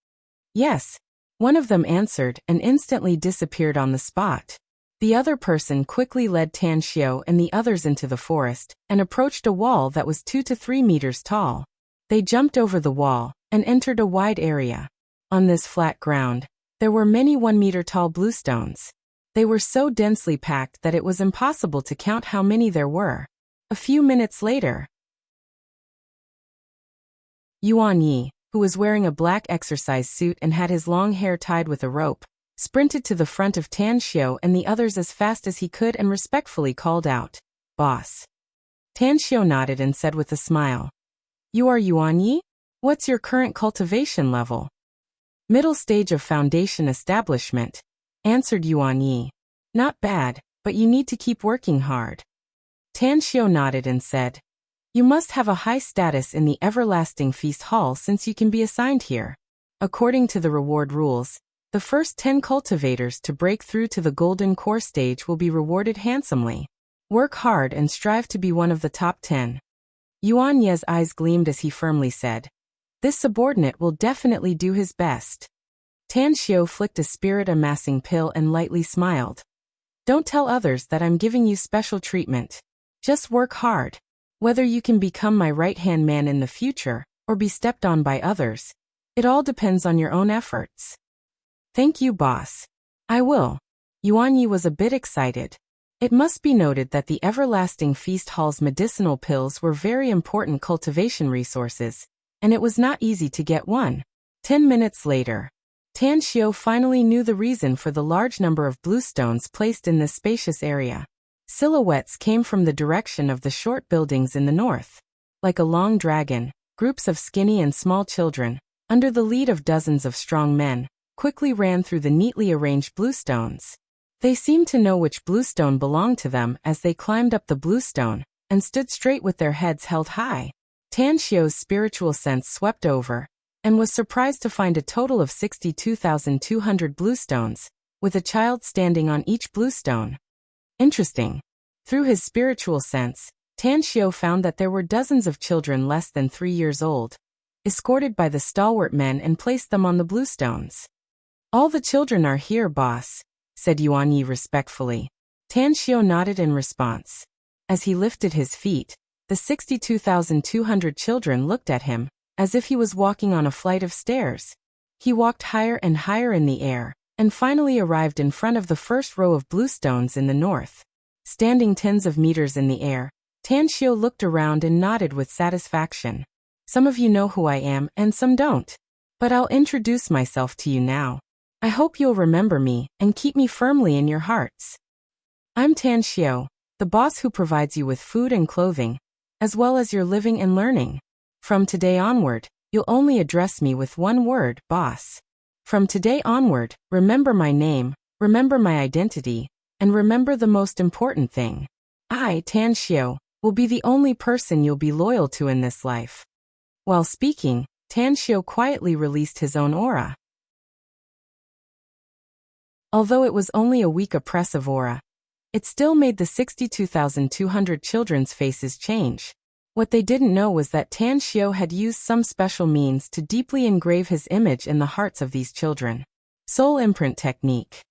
"Yes," one of them answered and instantly disappeared on the spot. The other person quickly led Tan Xiu and the others into the forest and approached a wall that was 2 to 3 meters tall. They jumped over the wall and entered a wide area. On this flat ground, there were many 1-meter tall bluestones. They were so densely packed that it was impossible to count how many there were. A few minutes later, Yuan Yi, who was wearing a black exercise suit and had his long hair tied with a rope, sprinted to the front of Tan Xiu and the others as fast as he could and respectfully called out, "Boss." Tan Xiu nodded and said with a smile, "You are Yuan Yi? What's your current cultivation level?" "Middle stage of foundation establishment," answered Yuan Yi. "Not bad, but you need to keep working hard." Tan Xiu nodded and said, "You must have a high status in the Everlasting Feast Hall since you can be assigned here. According to the reward rules, the first 10 cultivators to break through to the Golden Core stage will be rewarded handsomely. Work hard and strive to be one of the top 10. Yuan Ye's eyes gleamed as he firmly said, "This subordinate will definitely do his best." Tan Xiu flicked a spirit-amassing pill and lightly smiled. "Don't tell others that I'm giving you special treatment. Just work hard. Whether you can become my right-hand man in the future, or be stepped on by others, it all depends on your own efforts." "Thank you, boss. I will." Yuan Yi was a bit excited. It must be noted that the Everlasting Feast Hall's medicinal pills were very important cultivation resources, and it was not easy to get one. 10 minutes later, Tan Xiu finally knew the reason for the large number of bluestones placed in this spacious area. Silhouettes came from the direction of the short buildings in the north. Like a long dragon, groups of skinny and small children, under the lead of dozens of strong men, quickly ran through the neatly arranged bluestones. They seemed to know which bluestone belonged to them as they climbed up the bluestone and stood straight with their heads held high. Tan Xiu's spiritual sense swept over, and was surprised to find a total of 62,200 bluestones, with a child standing on each bluestone. Interesting. Through his spiritual sense, Tan Xiu found that there were dozens of children less than 3 years old, escorted by the stalwart men and placed them on the bluestones. "All the children are here, boss," said Yuan Yi respectfully. Tan Xiu nodded in response. As he lifted his feet, the 62,200 children looked at him, as if he was walking on a flight of stairs. He walked higher and higher in the air, and finally arrived in front of the first row of bluestones in the north. Standing tens of meters in the air, Tan Xiu looked around and nodded with satisfaction. Some of you know who I am and some don't. But I'll introduce myself to you now. I hope you'll remember me and keep me firmly in your hearts. I'm Tan Xiao, the boss who provides you with food and clothing, as well as your living and learning. From today onward, you'll only address me with one word, boss. From today onward, remember my name, remember my identity, and remember the most important thing. I, Tan Xiao, will be the only person you'll be loyal to in this life. While speaking, Tan Xiao quietly released his own aura. Although it was only a weak oppressive aura, it still made the 62,200 children's faces change. What they didn't know was that Tan Xiao had used some special means to deeply engrave his image in the hearts of these children. Soul imprint technique.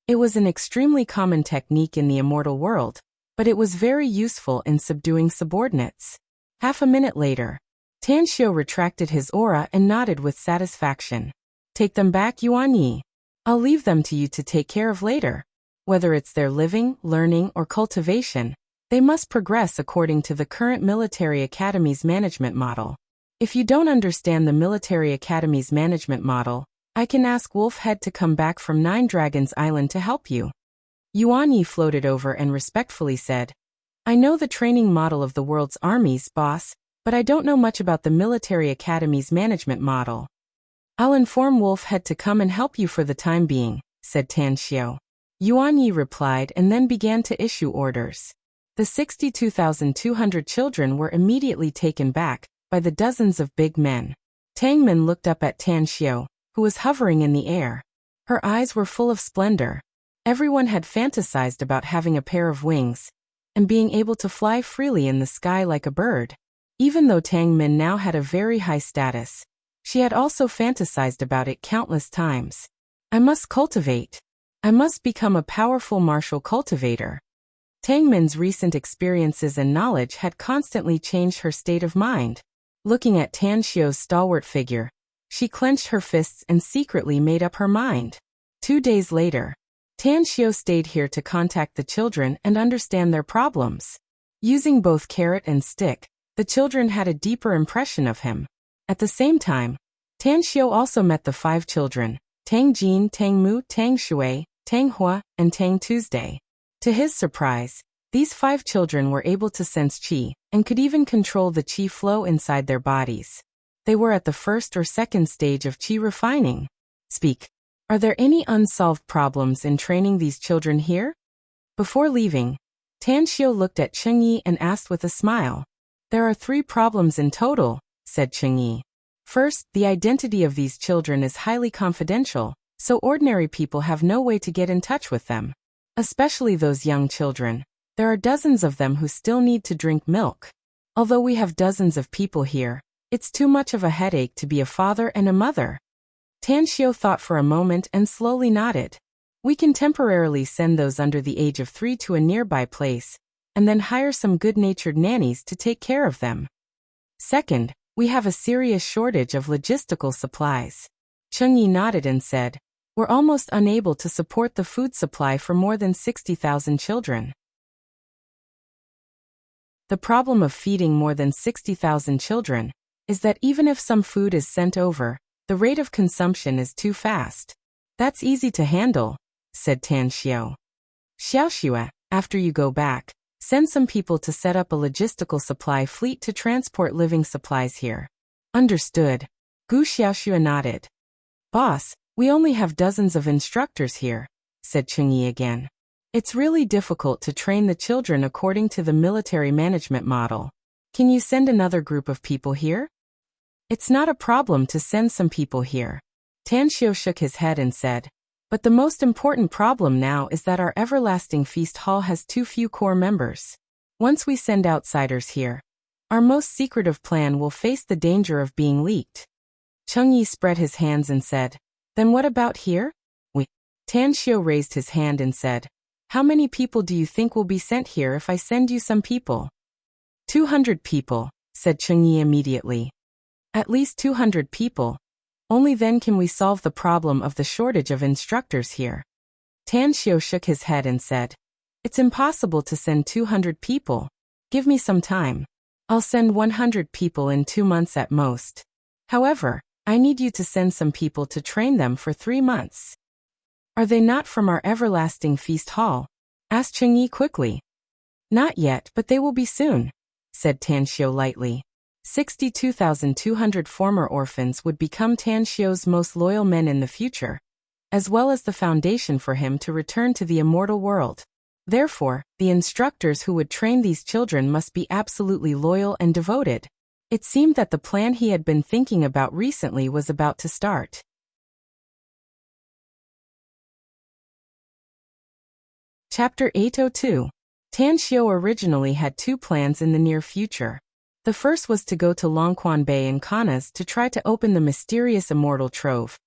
It was an extremely common technique in the immortal world, but it was very useful in subduing subordinates. Half a minute later, Tan Xiao retracted his aura and nodded with satisfaction. Take them back, Yuan Yi. I'll leave them to you to take care of later. Whether it's their living, learning, or cultivation, they must progress according to the current military academy's management model. If you don't understand the military academy's management model, I can ask Wolfhead to come back from Nine Dragons Island to help you. Yuan Yi floated over and respectfully said, I know the training model of the world's armies, boss, but I don't know much about the military academy's management model. I'll inform Wolfhead to come and help you for the time being, said Tan Xiao. Yuan Yi replied and then began to issue orders. The 62,200 children were immediately taken back by the dozens of big men. Tang Min looked up at Tan Xiao, who was hovering in the air. Her eyes were full of splendor. Everyone had fantasized about having a pair of wings and being able to fly freely in the sky like a bird. Even though Tang Min now had a very high status, she had also fantasized about it countless times. I must cultivate. I must become a powerful martial cultivator. Tang Min's recent experiences and knowledge had constantly changed her state of mind. Looking at Tan Xiao's stalwart figure, she clenched her fists and secretly made up her mind. 2 days later, Tan Xiao stayed here to contact the children and understand their problems. Using both carrot and stick, the children had a deeper impression of him. At the same time, Tan Xiao also met the 5 children, Tang Jin, Tang Mu, Tang Shui, Tang Hua, and Tang Tuesday. To his surprise, these 5 children were able to sense qi and could even control the qi flow inside their bodies. They were at the first or second stage of qi refining. Speak. Are there any unsolved problems in training these children here? Before leaving, Tan Xiao looked at Cheng Yi and asked with a smile. There are 3 problems in total, said Cheng Yi. First, the identity of these children is highly confidential, so ordinary people have no way to get in touch with them. Especially those young children. There are dozens of them who still need to drink milk. Although we have dozens of people here, it's too much of a headache to be a father and a mother. Tan Xiao thought for a moment and slowly nodded. We can temporarily send those under the age of 3 to a nearby place, and then hire some good-natured nannies to take care of them. Second, we have a serious shortage of logistical supplies. Cheng Yi nodded and said, We're almost unable to support the food supply for more than 60,000 children. The problem of feeding more than 60,000 children is that even if some food is sent over, the rate of consumption is too fast. That's easy to handle, said Tan Xiao. Xiaoxue, after you go back, send some people to set up a logistical supply fleet to transport living supplies here. Understood. Gu Xiaoxue nodded. Boss, we only have dozens of instructors here, said Cheng Yi again. It's really difficult to train the children according to the military management model. Can you send another group of people here? It's not a problem to send some people here. Tan Xiao shook his head and said, but the most important problem now is that our everlasting feast hall has too few core members. Once we send outsiders here, our most secretive plan will face the danger of being leaked. Cheng Yi spread his hands and said, then what about here? Tan Xiao raised his hand and said, how many people do you think will be sent here if I send you some people? 200 people, said Cheng Yi immediately. At least 200 people. Only then can we solve the problem of the shortage of instructors here. Tan Xiao shook his head and said, it's impossible to send 200 people. Give me some time. I'll send 100 people in 2 months at most. However, I need you to send some people to train them for 3 months. Are they not from our everlasting feast hall? Asked Chengyi quickly. Not yet, but they will be soon, said Tan Xiu lightly. 62,200 former orphans would become Tan Xiu's most loyal men in the future, as well as the foundation for him to return to the immortal world. Therefore, the instructors who would train these children must be absolutely loyal and devoted. It seemed that the plan he had been thinking about recently was about to start. Chapter 802. Tan Xiu originally had 2 plans in the near future. The first was to go to Longquan Bay in Kanas to try to open the mysterious immortal trove,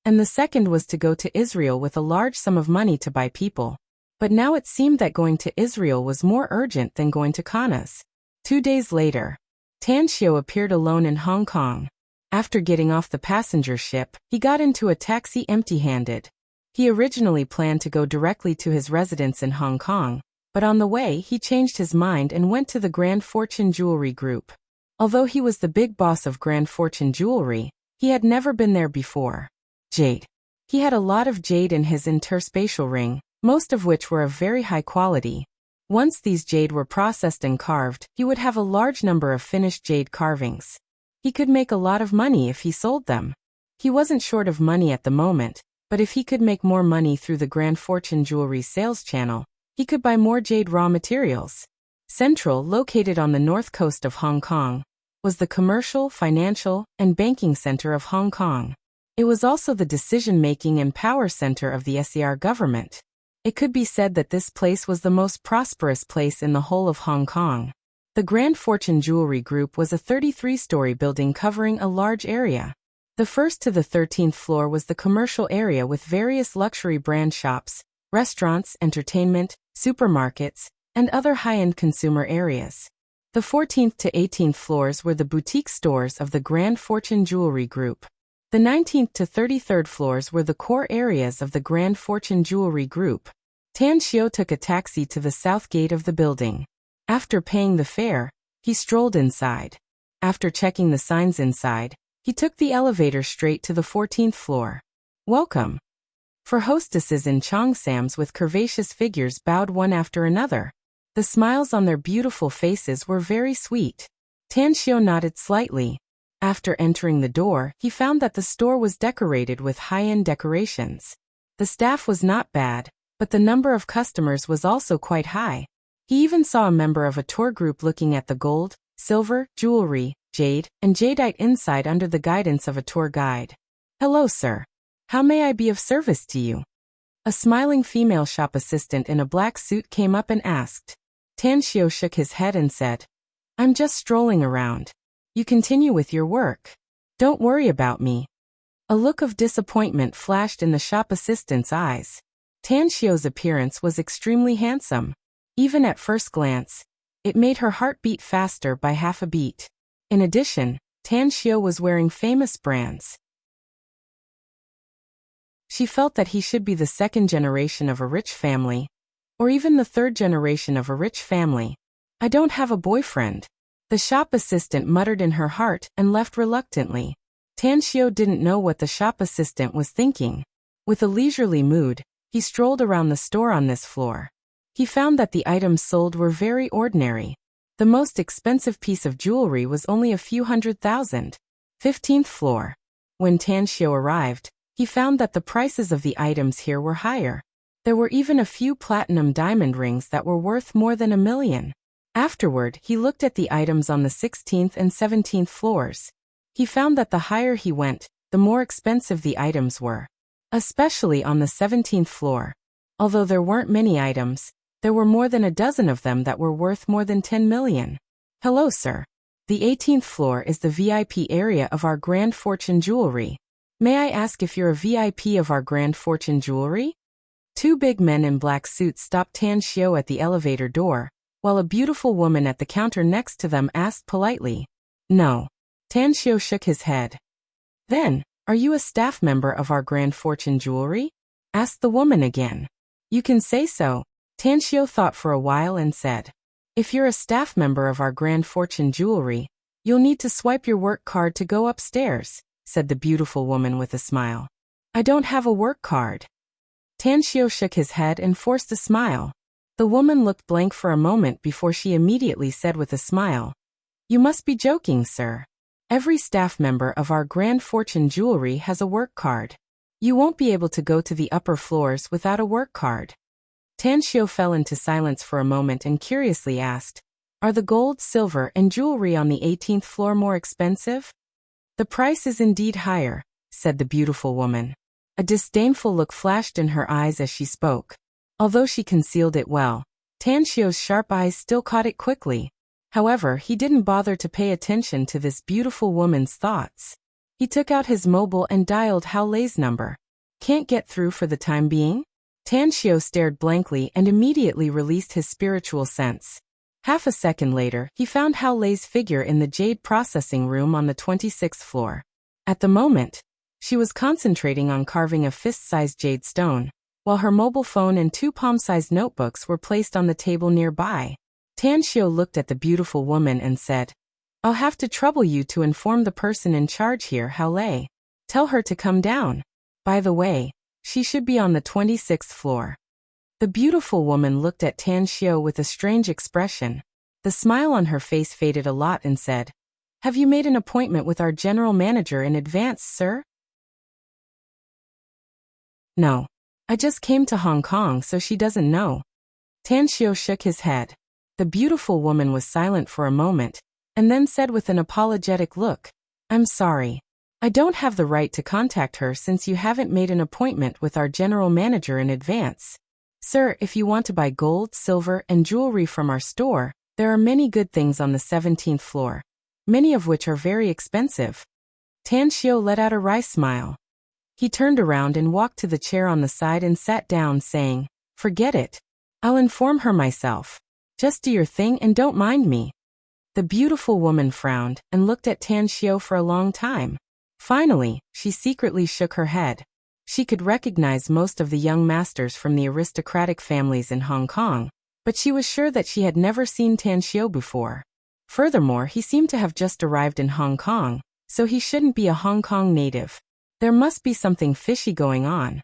and the second was to go to Israel with a large sum of money to buy people. But now it seemed that going to Israel was more urgent than going to Kanas. 2 days later, Tan Xiu appeared alone in Hong Kong. After getting off the passenger ship, he got into a taxi empty-handed. He originally planned to go directly to his residence in Hong Kong, but on the way he changed his mind and went to the Grand Fortune Jewelry Group. Although he was the big boss of Grand Fortune Jewelry, he had never been there before. Jade. He had a lot of jade in his interspatial ring, most of which were of very high quality. Once these jade were processed and carved, he would have a large number of finished jade carvings. He could make a lot of money if he sold them. He wasn't short of money at the moment, but if he could make more money through the Grand Fortune Jewelry sales channel, he could buy more jade raw materials. Central, located on the north coast of Hong Kong, was the commercial, financial, and banking center of Hong Kong. It was also the decision-making and power center of the SAR government. It could be said that this place was the most prosperous place in the whole of Hong Kong. The Grand Fortune Jewelry Group was a 33-story building covering a large area. The first to the 13th floor was the commercial area with various luxury brand shops, restaurants, entertainment, supermarkets, and other high-end consumer areas. The 14th to 18th floors were the boutique stores of the Grand Fortune Jewelry Group. The 19th to 33rd floors were the core areas of the Grand Fortune Jewelry Group. Tan Xiu took a taxi to the south gate of the building. After paying the fare, he strolled inside. After checking the signs inside, he took the elevator straight to the 14th floor. Welcome. For hostesses in cheongsams with curvaceous figures bowed one after another. The smiles on their beautiful faces were very sweet. Tan Xiu nodded slightly. After entering the door, he found that the store was decorated with high-end decorations. The staff was not bad, but the number of customers was also quite high. He even saw a member of a tour group looking at the gold, silver, jewelry, jade, and jadeite inside under the guidance of a tour guide. Hello, sir. How may I be of service to you? A smiling female shop assistant in a black suit came up and asked. Tan Xiu shook his head and said, I'm just strolling around. You continue with your work. Don't worry about me. A look of disappointment flashed in the shop assistant's eyes. Tan Xiu's appearance was extremely handsome. Even at first glance, it made her heart beat faster by half a beat. In addition, Tan Xiu was wearing famous brands. She felt that he should be the 2nd generation of a rich family, or even the 3rd generation of a rich family. I don't have a boyfriend. The shop assistant muttered in her heart and left reluctantly. Tan Xiu didn't know what the shop assistant was thinking. With a leisurely mood, he strolled around the store on this floor. He found that the items sold were very ordinary. The most expensive piece of jewelry was only a few $100,000. 15th floor. When Tan Xiu arrived, he found that the prices of the items here were higher. There were even a few platinum diamond rings that were worth more than $1 million. Afterward, he looked at the items on the 16th and 17th floors. He found that the higher he went, the more expensive the items were. Especially on the 17th floor. Although there weren't many items, there were more than a dozen of them that were worth more than $10 million. Hello, sir. The 18th floor is the VIP area of our Grand Fortune Jewelry. May I ask if you're a VIP of our Grand Fortune Jewelry? 2 big men in black suits stopped Tan Xiu at the elevator door, while a beautiful woman at the counter next to them asked politely. No. Tan Xiu shook his head. Then, are you a staff member of our Grand Fortune Jewelry? Asked the woman again. You can say so. Tan Xiu thought for a while and said. If you're a staff member of our Grand Fortune Jewelry, you'll need to swipe your work card to go upstairs, said the beautiful woman with a smile. I don't have a work card. Tanxiu shook his head and forced a smile. The woman looked blank for a moment before she immediately said with a smile, You must be joking, sir. Every staff member of our Grand Fortune Jewelry has a work card. You won't be able to go to the upper floors without a work card. Tanxiu fell into silence for a moment and curiously asked, Are the gold, silver, and jewelry on the 18th floor more expensive? The price is indeed higher, said the beautiful woman. A disdainful look flashed in her eyes as she spoke. Although she concealed it well, Tanxiu's sharp eyes still caught it quickly. However, he didn't bother to pay attention to this beautiful woman's thoughts. He took out his mobile and dialed Hao Lei's number. Can't get through for the time being? Tanxiu stared blankly and immediately released his spiritual sense. Half a second later, he found Hao Lei's figure in the jade processing room on the 26th floor. At the moment, she was concentrating on carving a fist-sized jade stone, while her mobile phone and 2 palm-sized notebooks were placed on the table nearby. Tanxiu looked at the beautiful woman and said, I'll have to trouble you to inform the person in charge here, Hao Lei. Tell her to come down. By the way, she should be on the 26th floor. The beautiful woman looked at Tanxiu with a strange expression. The smile on her face faded a lot and said, Have you made an appointment with our general manager in advance, sir? No. I just came to Hong Kong, so she doesn't know. Tanxiu shook his head. The beautiful woman was silent for a moment, and then said with an apologetic look, I'm sorry. I don't have the right to contact her since you haven't made an appointment with our general manager in advance. Sir, if you want to buy gold, silver, and jewelry from our store, there are many good things on the 17th floor, many of which are very expensive. Tanxiu let out a wry smile. He turned around and walked to the chair on the side and sat down, saying, Forget it. I'll inform her myself. Just do your thing and don't mind me. The beautiful woman frowned and looked at Tanxiu for a long time. Finally, she secretly shook her head. She could recognize most of the young masters from the aristocratic families in Hong Kong, but she was sure that she had never seen Tanxiu before. Furthermore, he seemed to have just arrived in Hong Kong, so he shouldn't be a Hong Kong native. There must be something fishy going on.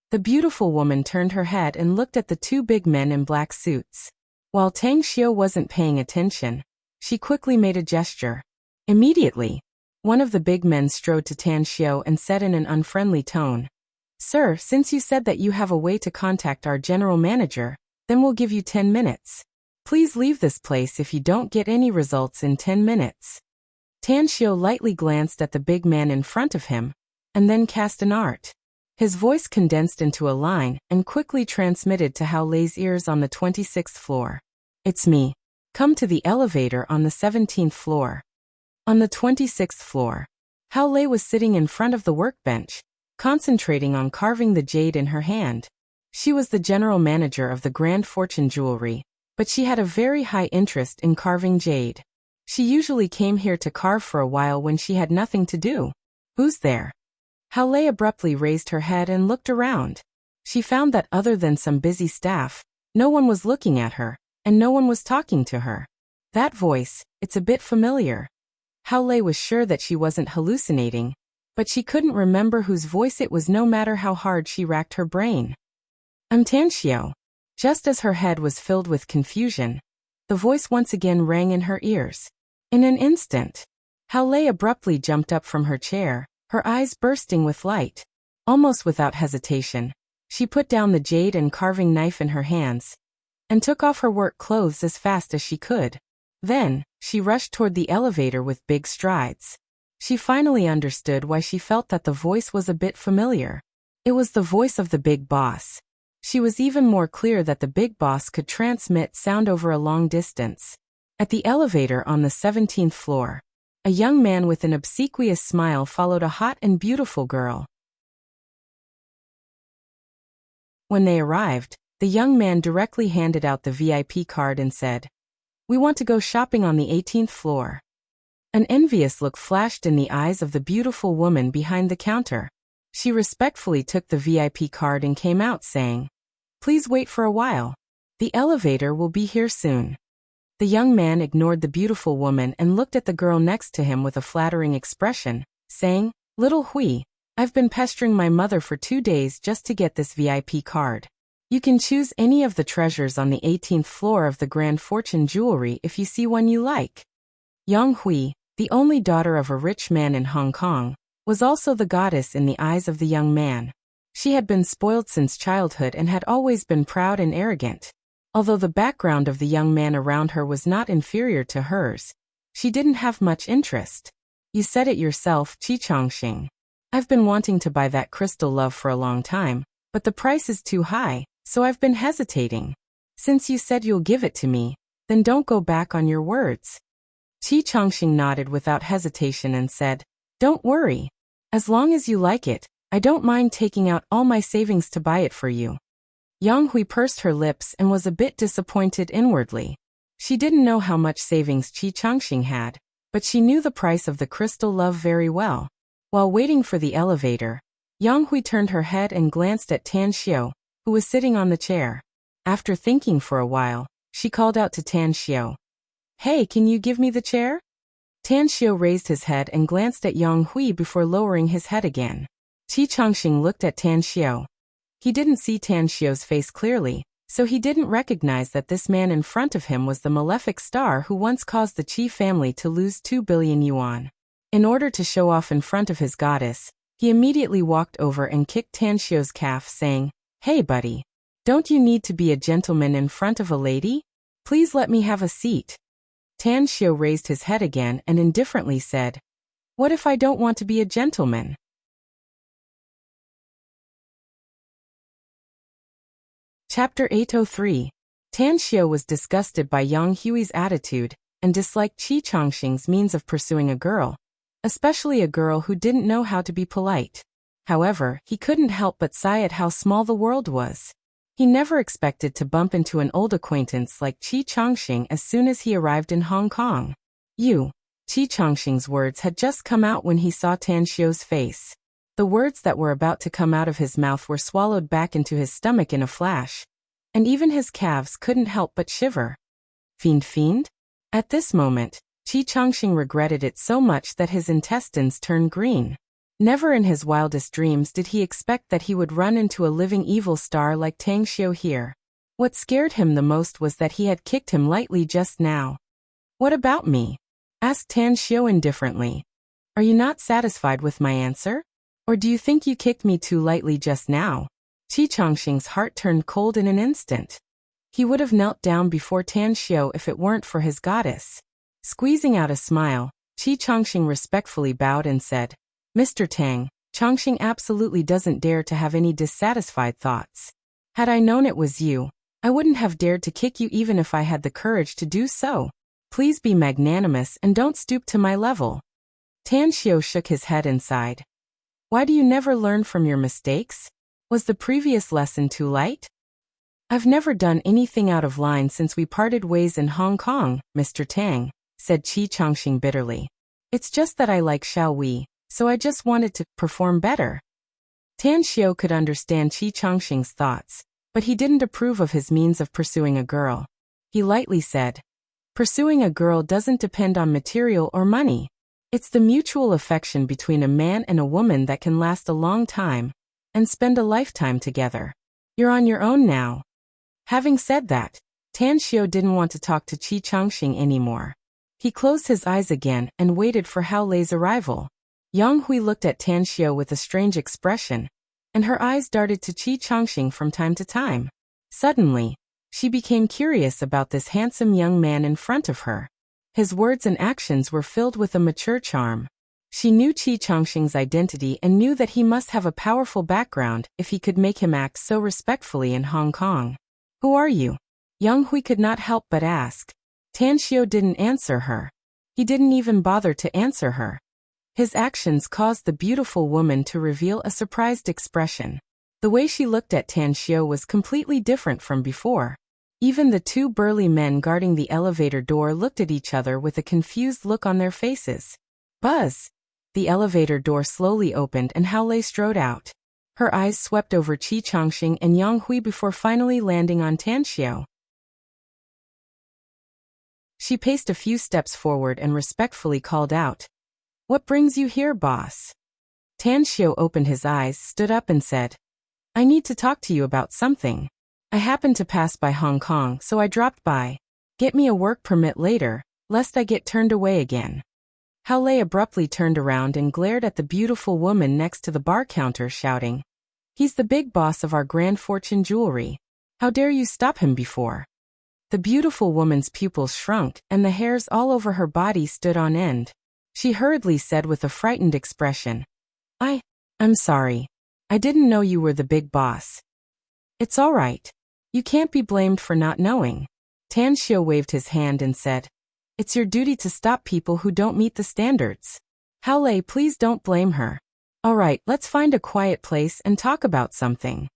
The beautiful woman turned her head and looked at the 2 big men in black suits. While Tanxiu wasn't paying attention, she quickly made a gesture. Immediately, one of the big men strode to Tanxiu and said in an unfriendly tone, Sir, since you said that you have a way to contact our general manager, then we'll give you 10 minutes. Please leave this place if you don't get any results in 10 minutes. Tanxiu lightly glanced at the big man in front of him, and then cast an art. His voice condensed into a line and quickly transmitted to Hao Lei's ears on the 26th floor. It's me. Come to the elevator on the 17th floor. On the 26th floor, Hao Lei was sitting in front of the workbench, concentrating on carving the jade in her hand. She was the general manager of the Grand Fortune Jewelry, but she had a very high interest in carving jade. She usually came here to carve for a while when she had nothing to do. Who's there? Hao Lei abruptly raised her head and looked around. She found that other than some busy staff, no one was looking at her, and no one was talking to her. That voice, it's a bit familiar. Hao Lei was sure that she wasn't hallucinating, but she couldn't remember whose voice it was no matter how hard she racked her brain. I'm Tanxiu. Just as her head was filled with confusion, the voice once again rang in her ears. In an instant, Hao Lei abruptly jumped up from her chair, her eyes bursting with light. Almost without hesitation, she put down the jade and carving knife in her hands, and took off her work clothes as fast as she could. Then, she rushed toward the elevator with big strides. She finally understood why she felt that the voice was a bit familiar. It was the voice of the big boss. She was even more clear that the big boss could transmit sound over a long distance. At the elevator on the 17th floor, a young man with an obsequious smile followed a hot and beautiful girl. When they arrived, the young man directly handed out the VIP card and said, We want to go shopping on the 18th floor. An envious look flashed in the eyes of the beautiful woman behind the counter. She respectfully took the VIP card and came out saying, Please wait for a while. The elevator will be here soon. The young man ignored the beautiful woman and looked at the girl next to him with a flattering expression, saying, "Little Hui, I've been pestering my mother for 2 days just to get this VIP card. You can choose any of the treasures on the 18th floor of the Grand Fortune Jewelry if you see one you like." Yang Hui, the only daughter of a rich man in Hong Kong, was also the goddess in the eyes of the young man. She had been spoiled since childhood and had always been proud and arrogant. Although the background of the young man around her was not inferior to hers, she didn't have much interest. "You said it yourself, Chi Chongqing. I've been wanting to buy that crystal love for a long time, but the price is too high, so I've been hesitating. Since you said you'll give it to me, then don't go back on your words." Chi Chongqing nodded without hesitation and said, "Don't worry. As long as you like it, I don't mind taking out all my savings to buy it for you." Yang Hui pursed her lips and was a bit disappointed inwardly. She didn't know how much savings Chi Chongqing had, but she knew the price of the crystal love very well. While waiting for the elevator, Yang Hui turned her head and glanced at Tan Xiao, who was sitting on the chair. After thinking for a while, she called out to Tan Xiao, "Hey, can you give me the chair?" Tan Xiao raised his head and glanced at Yang Hui before lowering his head again. Chi Chongqing looked at Tan Xiao. He didn't see Tan Xiao's face clearly, so he didn't recognize that this man in front of him was the malefic star who once caused the Qi family to lose 2 billion yuan. In order to show off in front of his goddess, he immediately walked over and kicked Tan Xiao's calf, saying, "Hey buddy, don't you need to be a gentleman in front of a lady? Please let me have a seat." Tan Xiao raised his head again and indifferently said, "What if I don't want to be a gentleman?" Chapter 803. Tan Xiao was disgusted by Yang Hui's attitude and disliked Chi Chongqing's means of pursuing a girl, especially a girl who didn't know how to be polite. However, he couldn't help but sigh at how small the world was. He never expected to bump into an old acquaintance like Chi Chongqing as soon as he arrived in Hong Kong. Chi Chongqing's words had just come out when he saw Tan Xiao's face. The words that were about to come out of his mouth were swallowed back into his stomach in a flash, and even his calves couldn't help but shiver. Fiend? At this moment, Chi Chongqing regretted it so much that his intestines turned green. Never in his wildest dreams did he expect that he would run into a living evil star like Tang Xiao here. What scared him the most was that he had kicked him lightly just now. "What about me?" asked Tan Xiao indifferently. "Are you not satisfied with my answer? Or do you think you kicked me too lightly just now?" Chi Chongqing's heart turned cold in an instant. He would have knelt down before Tan Xiao if it weren't for his goddess. Squeezing out a smile, Chi Chongqing respectfully bowed and said, "Mr. Tang, Chongqing absolutely doesn't dare to have any dissatisfied thoughts. Had I known it was you, I wouldn't have dared to kick you even if I had the courage to do so. Please be magnanimous and don't stoop to my level." Tan Xiao shook his head and sighed. "Why do you never learn from your mistakes? Was the previous lesson too light?" "I've never done anything out of line since we parted ways in Hong Kong, Mr. Tang," said Chi Chongqing bitterly. "It's just that I like Xiao Wei, so I just wanted to perform better." Tan Xiao could understand Chi Chongqing's thoughts, but he didn't approve of his means of pursuing a girl. He lightly said, "Pursuing a girl doesn't depend on material or money. It's the mutual affection between a man and a woman that can last a long time and spend a lifetime together. You're on your own now." Having said that, Tan Xiao didn't want to talk to Chi Chongqing anymore. He closed his eyes again and waited for Hao Lei's arrival. Yang Hui looked at Tan Xiao with a strange expression, and her eyes darted to Chi Chongqing from time to time. Suddenly, she became curious about this handsome young man in front of her. His words and actions were filled with a mature charm. She knew Chi Chongqing's identity and knew that he must have a powerful background if he could make him act so respectfully in Hong Kong. "Who are you?" Yang Hui could not help but ask. Tan Xiao didn't answer her. He didn't even bother to answer her. His actions caused the beautiful woman to reveal a surprised expression. The way she looked at Tan Xiao was completely different from before. Even the two burly men guarding the elevator door looked at each other with a confused look on their faces. Buzz! The elevator door slowly opened and Hao Lei strode out. Her eyes swept over Chi Chongqing and Yang Hui before finally landing on Tan Xiao. She paced a few steps forward and respectfully called out, "What brings you here, boss?" Tan Xiu opened his eyes, stood up and said, "I need to talk to you about something. I happened to pass by Hong Kong, so I dropped by. Get me a work permit later, lest I get turned away again." Hao Lei abruptly turned around and glared at the beautiful woman next to the bar counter, shouting, "He's the big boss of our Grand Fortune Jewelry. How dare you stop him before?" The beautiful woman's pupils shrunk, and the hairs all over her body stood on end. She hurriedly said with a frightened expression, I'm sorry. I didn't know you were the big boss." "It's all right. You can't be blamed for not knowing." Tan Xiu waved his hand and said, "It's your duty to stop people who don't meet the standards. Hao Lei, please don't blame her. All right, let's find a quiet place and talk about something."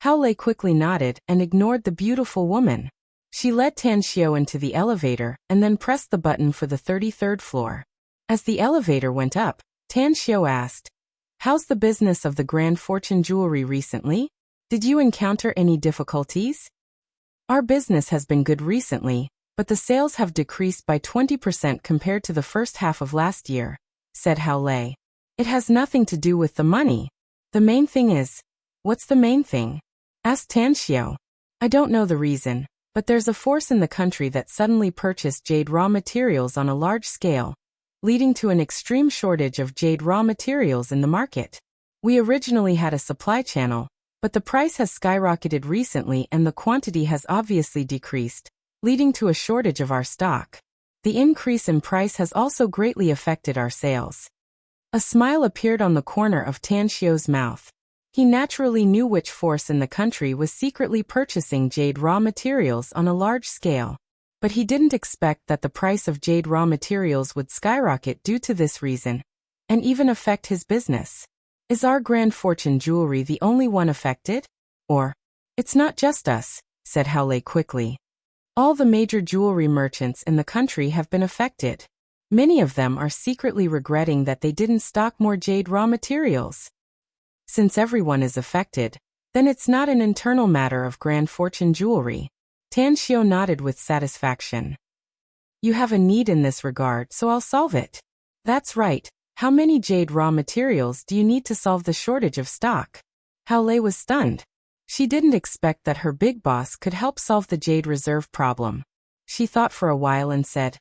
Hao Lei quickly nodded and ignored the beautiful woman. She led Tan Xiu into the elevator and then pressed the button for the 33rd floor. As the elevator went up, Tan Xiu asked, "How's the business of the Grand Fortune Jewelry recently? Did you encounter any difficulties?" "Our business has been good recently, but the sales have decreased by 20% compared to the first half of last year," said Hao Lei. "It has nothing to do with the money. The main thing is..." "What's the main thing?" asked Tan Xiu. "I don't know the reason, but there's a force in the country that suddenly purchased jade raw materials on a large scale, leading to an extreme shortage of jade raw materials in the market. We originally had a supply channel, but the price has skyrocketed recently and the quantity has obviously decreased, leading to a shortage of our stock. The increase in price has also greatly affected our sales." A smile appeared on the corner of Tan Xiu's mouth. He naturally knew which force in the country was secretly purchasing jade raw materials on a large scale. But he didn't expect that the price of jade raw materials would skyrocket due to this reason, and even affect his business. "Is our Grand Fortune Jewelry the only one affected? Or..." "It's not just us," said Hao Lei quickly. "All the major jewelry merchants in the country have been affected. Many of them are secretly regretting that they didn't stock more jade raw materials. Since everyone is affected, then it's not an internal matter of Grand Fortune Jewelry." Tan Xiu nodded with satisfaction. "You have a need in this regard, so I'll solve it." "That's right. How many jade raw materials do you need to solve the shortage of stock?" Hao Lei was stunned. She didn't expect that her big boss could help solve the jade reserve problem. She thought for a while and said,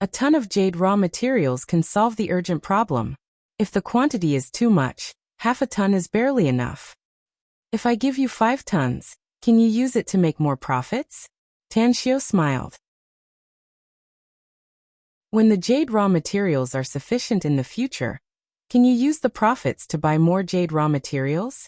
"A ton of jade raw materials can solve the urgent problem. If the quantity is too much, half a ton is barely enough. If I give you 5 tons, can you use it to make more profits?" Tan Xiu smiled. "When the jade raw materials are sufficient in the future, can you use the profits to buy more jade raw materials?"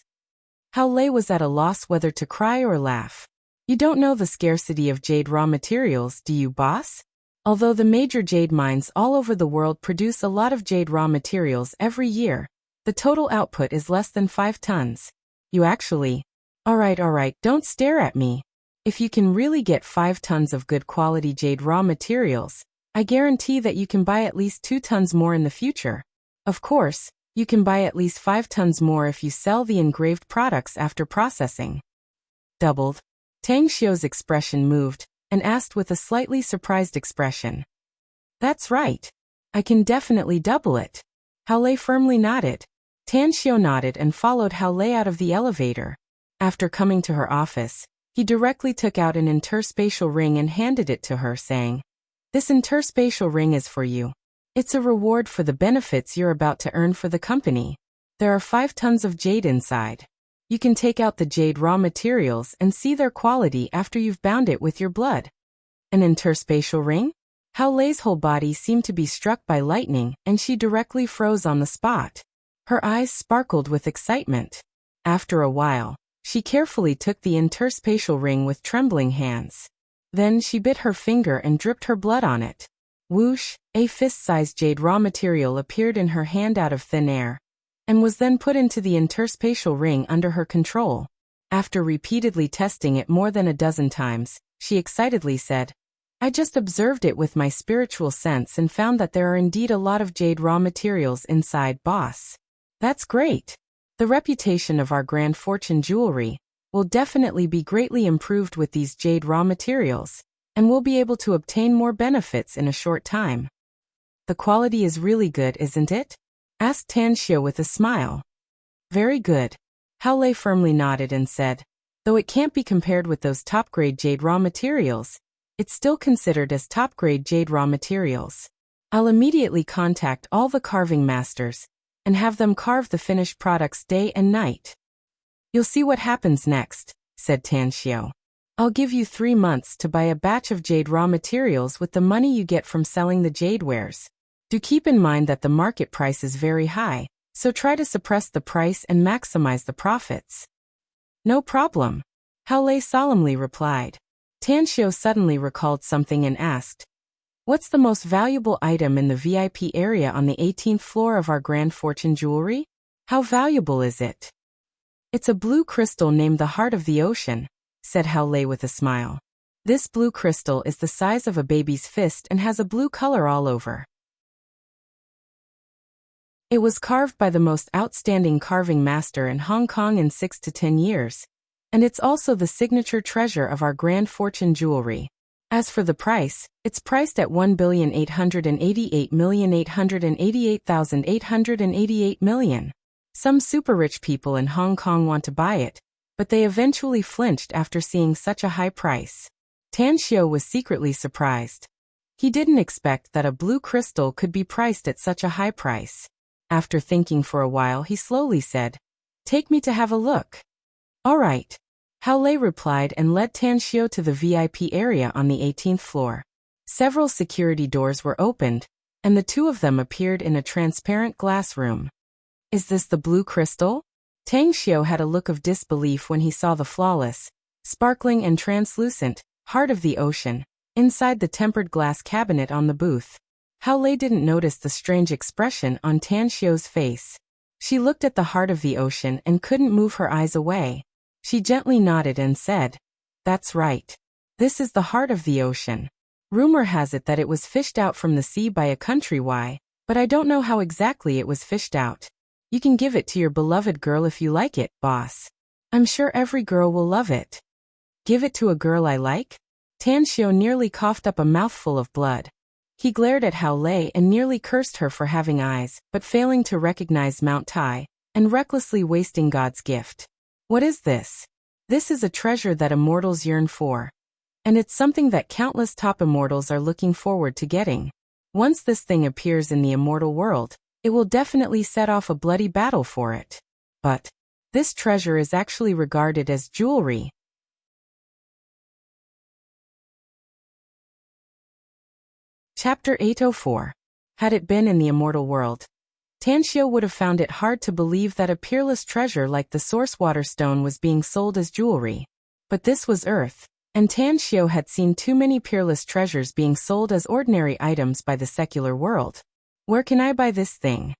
Hao Lei was at a loss whether to cry or laugh. "You don't know the scarcity of jade raw materials, do you, boss? Although the major jade mines all over the world produce a lot of jade raw materials every year, the total output is less than 5 tons. You actually..." All right, don't stare at me. If you can really get 5 tons of good quality jade raw materials, I guarantee that you can buy at least 2 tons more in the future. Of course, you can buy at least 5 tons more if you sell the engraved products after processing." "Doubled?" Tan Xiu's expression moved, and asked with a slightly surprised expression. "That's right. I can definitely double it." Hao Lei firmly nodded. Tan Xiu nodded and followed Hao Lei out of the elevator. After coming to her office, he directly took out an interspatial ring and handed it to her, saying, "This interspatial ring is for you. It's a reward for the benefits you're about to earn for the company. There are 5 tons of jade inside. You can take out the jade raw materials and see their quality after you've bound it with your blood." "An interspatial ring?" Hao Lei's whole body seemed to be struck by lightning, and she directly froze on the spot. Her eyes sparkled with excitement. After a while, she carefully took the interspatial ring with trembling hands. Then she bit her finger and dripped her blood on it. Whoosh, a fist-sized jade raw material appeared in her hand out of thin air, and was then put into the interspatial ring under her control. After repeatedly testing it more than a dozen times, she excitedly said, "I just observed it with my spiritual sense and found that there are indeed a lot of jade raw materials inside, boss. That's great. The reputation of our Grand Fortune Jewelry will definitely be greatly improved with these jade raw materials. and we'll be able to obtain more benefits in a short time. The quality is really good, isn't it? Asked Tan Xiu with a smile. Very good. Hao Lei firmly nodded and said, though it can't be compared with those top-grade jade raw materials, it's still considered as top-grade jade raw materials. I'll immediately contact all the carving masters and have them carve the finished products day and night. You'll see what happens next, said Tan Xiu. I'll give you 3 months to buy a batch of jade raw materials with the money you get from selling the jade wares. Do keep in mind that the market price is very high, so try to suppress the price and maximize the profits. No problem, Hao Lei solemnly replied. Tan Xiu suddenly recalled something and asked, what's the most valuable item in the VIP area on the 18th floor of our Grand Fortune jewelry? How valuable is it? It's a blue crystal named the Heart of the Ocean, said Hao Lei with a smile. This blue crystal is the size of a baby's fist and has a blue color all over. It was carved by the most outstanding carving master in Hong Kong in 6 to 10 years, and it's also the signature treasure of our Grand Fortune jewelry. As for the price, it's priced at 1,888,888,888 million. Some super rich people in Hong Kong want to buy it, but they eventually flinched after seeing such a high price. Tan Xiu was secretly surprised. He didn't expect that a blue crystal could be priced at such a high price. After thinking for a while, he slowly said, take me to have a look. All right, Hao Lei replied and led Tan Xiu to the VIP area on the 18th floor. Several security doors were opened, and the two of them appeared in a transparent glass room. Is this the blue crystal? Tan Xiu had a look of disbelief when he saw the flawless, sparkling and translucent Heart of the Ocean inside the tempered glass cabinet on the booth. Hao Lei didn't notice the strange expression on Tan Xiu's face. She looked at the Heart of the Ocean and couldn't move her eyes away. She gently nodded and said, that's right. This is the Heart of the Ocean. Rumor has it that it was fished out from the sea by a country Y, but I don't know how exactly it was fished out. You can give it to your beloved girl if you like it, boss. I'm sure every girl will love it. Give it to a girl I like? Tan Xiu nearly coughed up a mouthful of blood. He glared at Hao Lei and nearly cursed her for having eyes, but failing to recognize Mount Tai, and recklessly wasting God's gift. What is this? This is a treasure that immortals yearn for. And it's something that countless top immortals are looking forward to getting. Once this thing appears in the immortal world, it will definitely set off a bloody battle for it. But this treasure is actually regarded as jewelry. Chapter 804. Had it been in the immortal world, Tan Xiu would have found it hard to believe that a peerless treasure like the source water stone was being sold as jewelry. But this was Earth, and Tan Xiu had seen too many peerless treasures being sold as ordinary items by the secular world. Where can I buy this thing?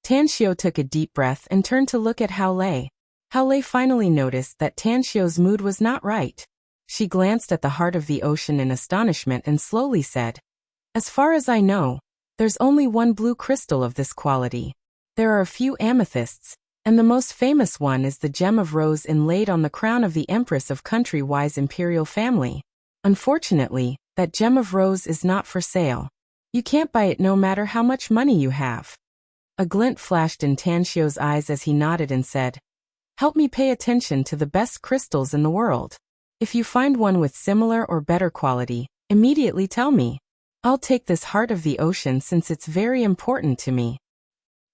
Tan Xiu took a deep breath and turned to look at Hao Lei. Hao Lei finally noticed that Tan Xiu's mood was not right. She glanced at the Heart of the Ocean in astonishment and slowly said, as far as I know, there's only one blue crystal of this quality. There are a few amethysts, and the most famous one is the gem of rose inlaid on the crown of the Empress of Country Y's imperial family. Unfortunately, that gem of rose is not for sale. You can't buy it no matter how much money you have. A glint flashed in Tan Xiu's eyes as he nodded and said, help me pay attention to the best crystals in the world. If you find one with similar or better quality, immediately tell me. I'll take this Heart of the Ocean since it's very important to me.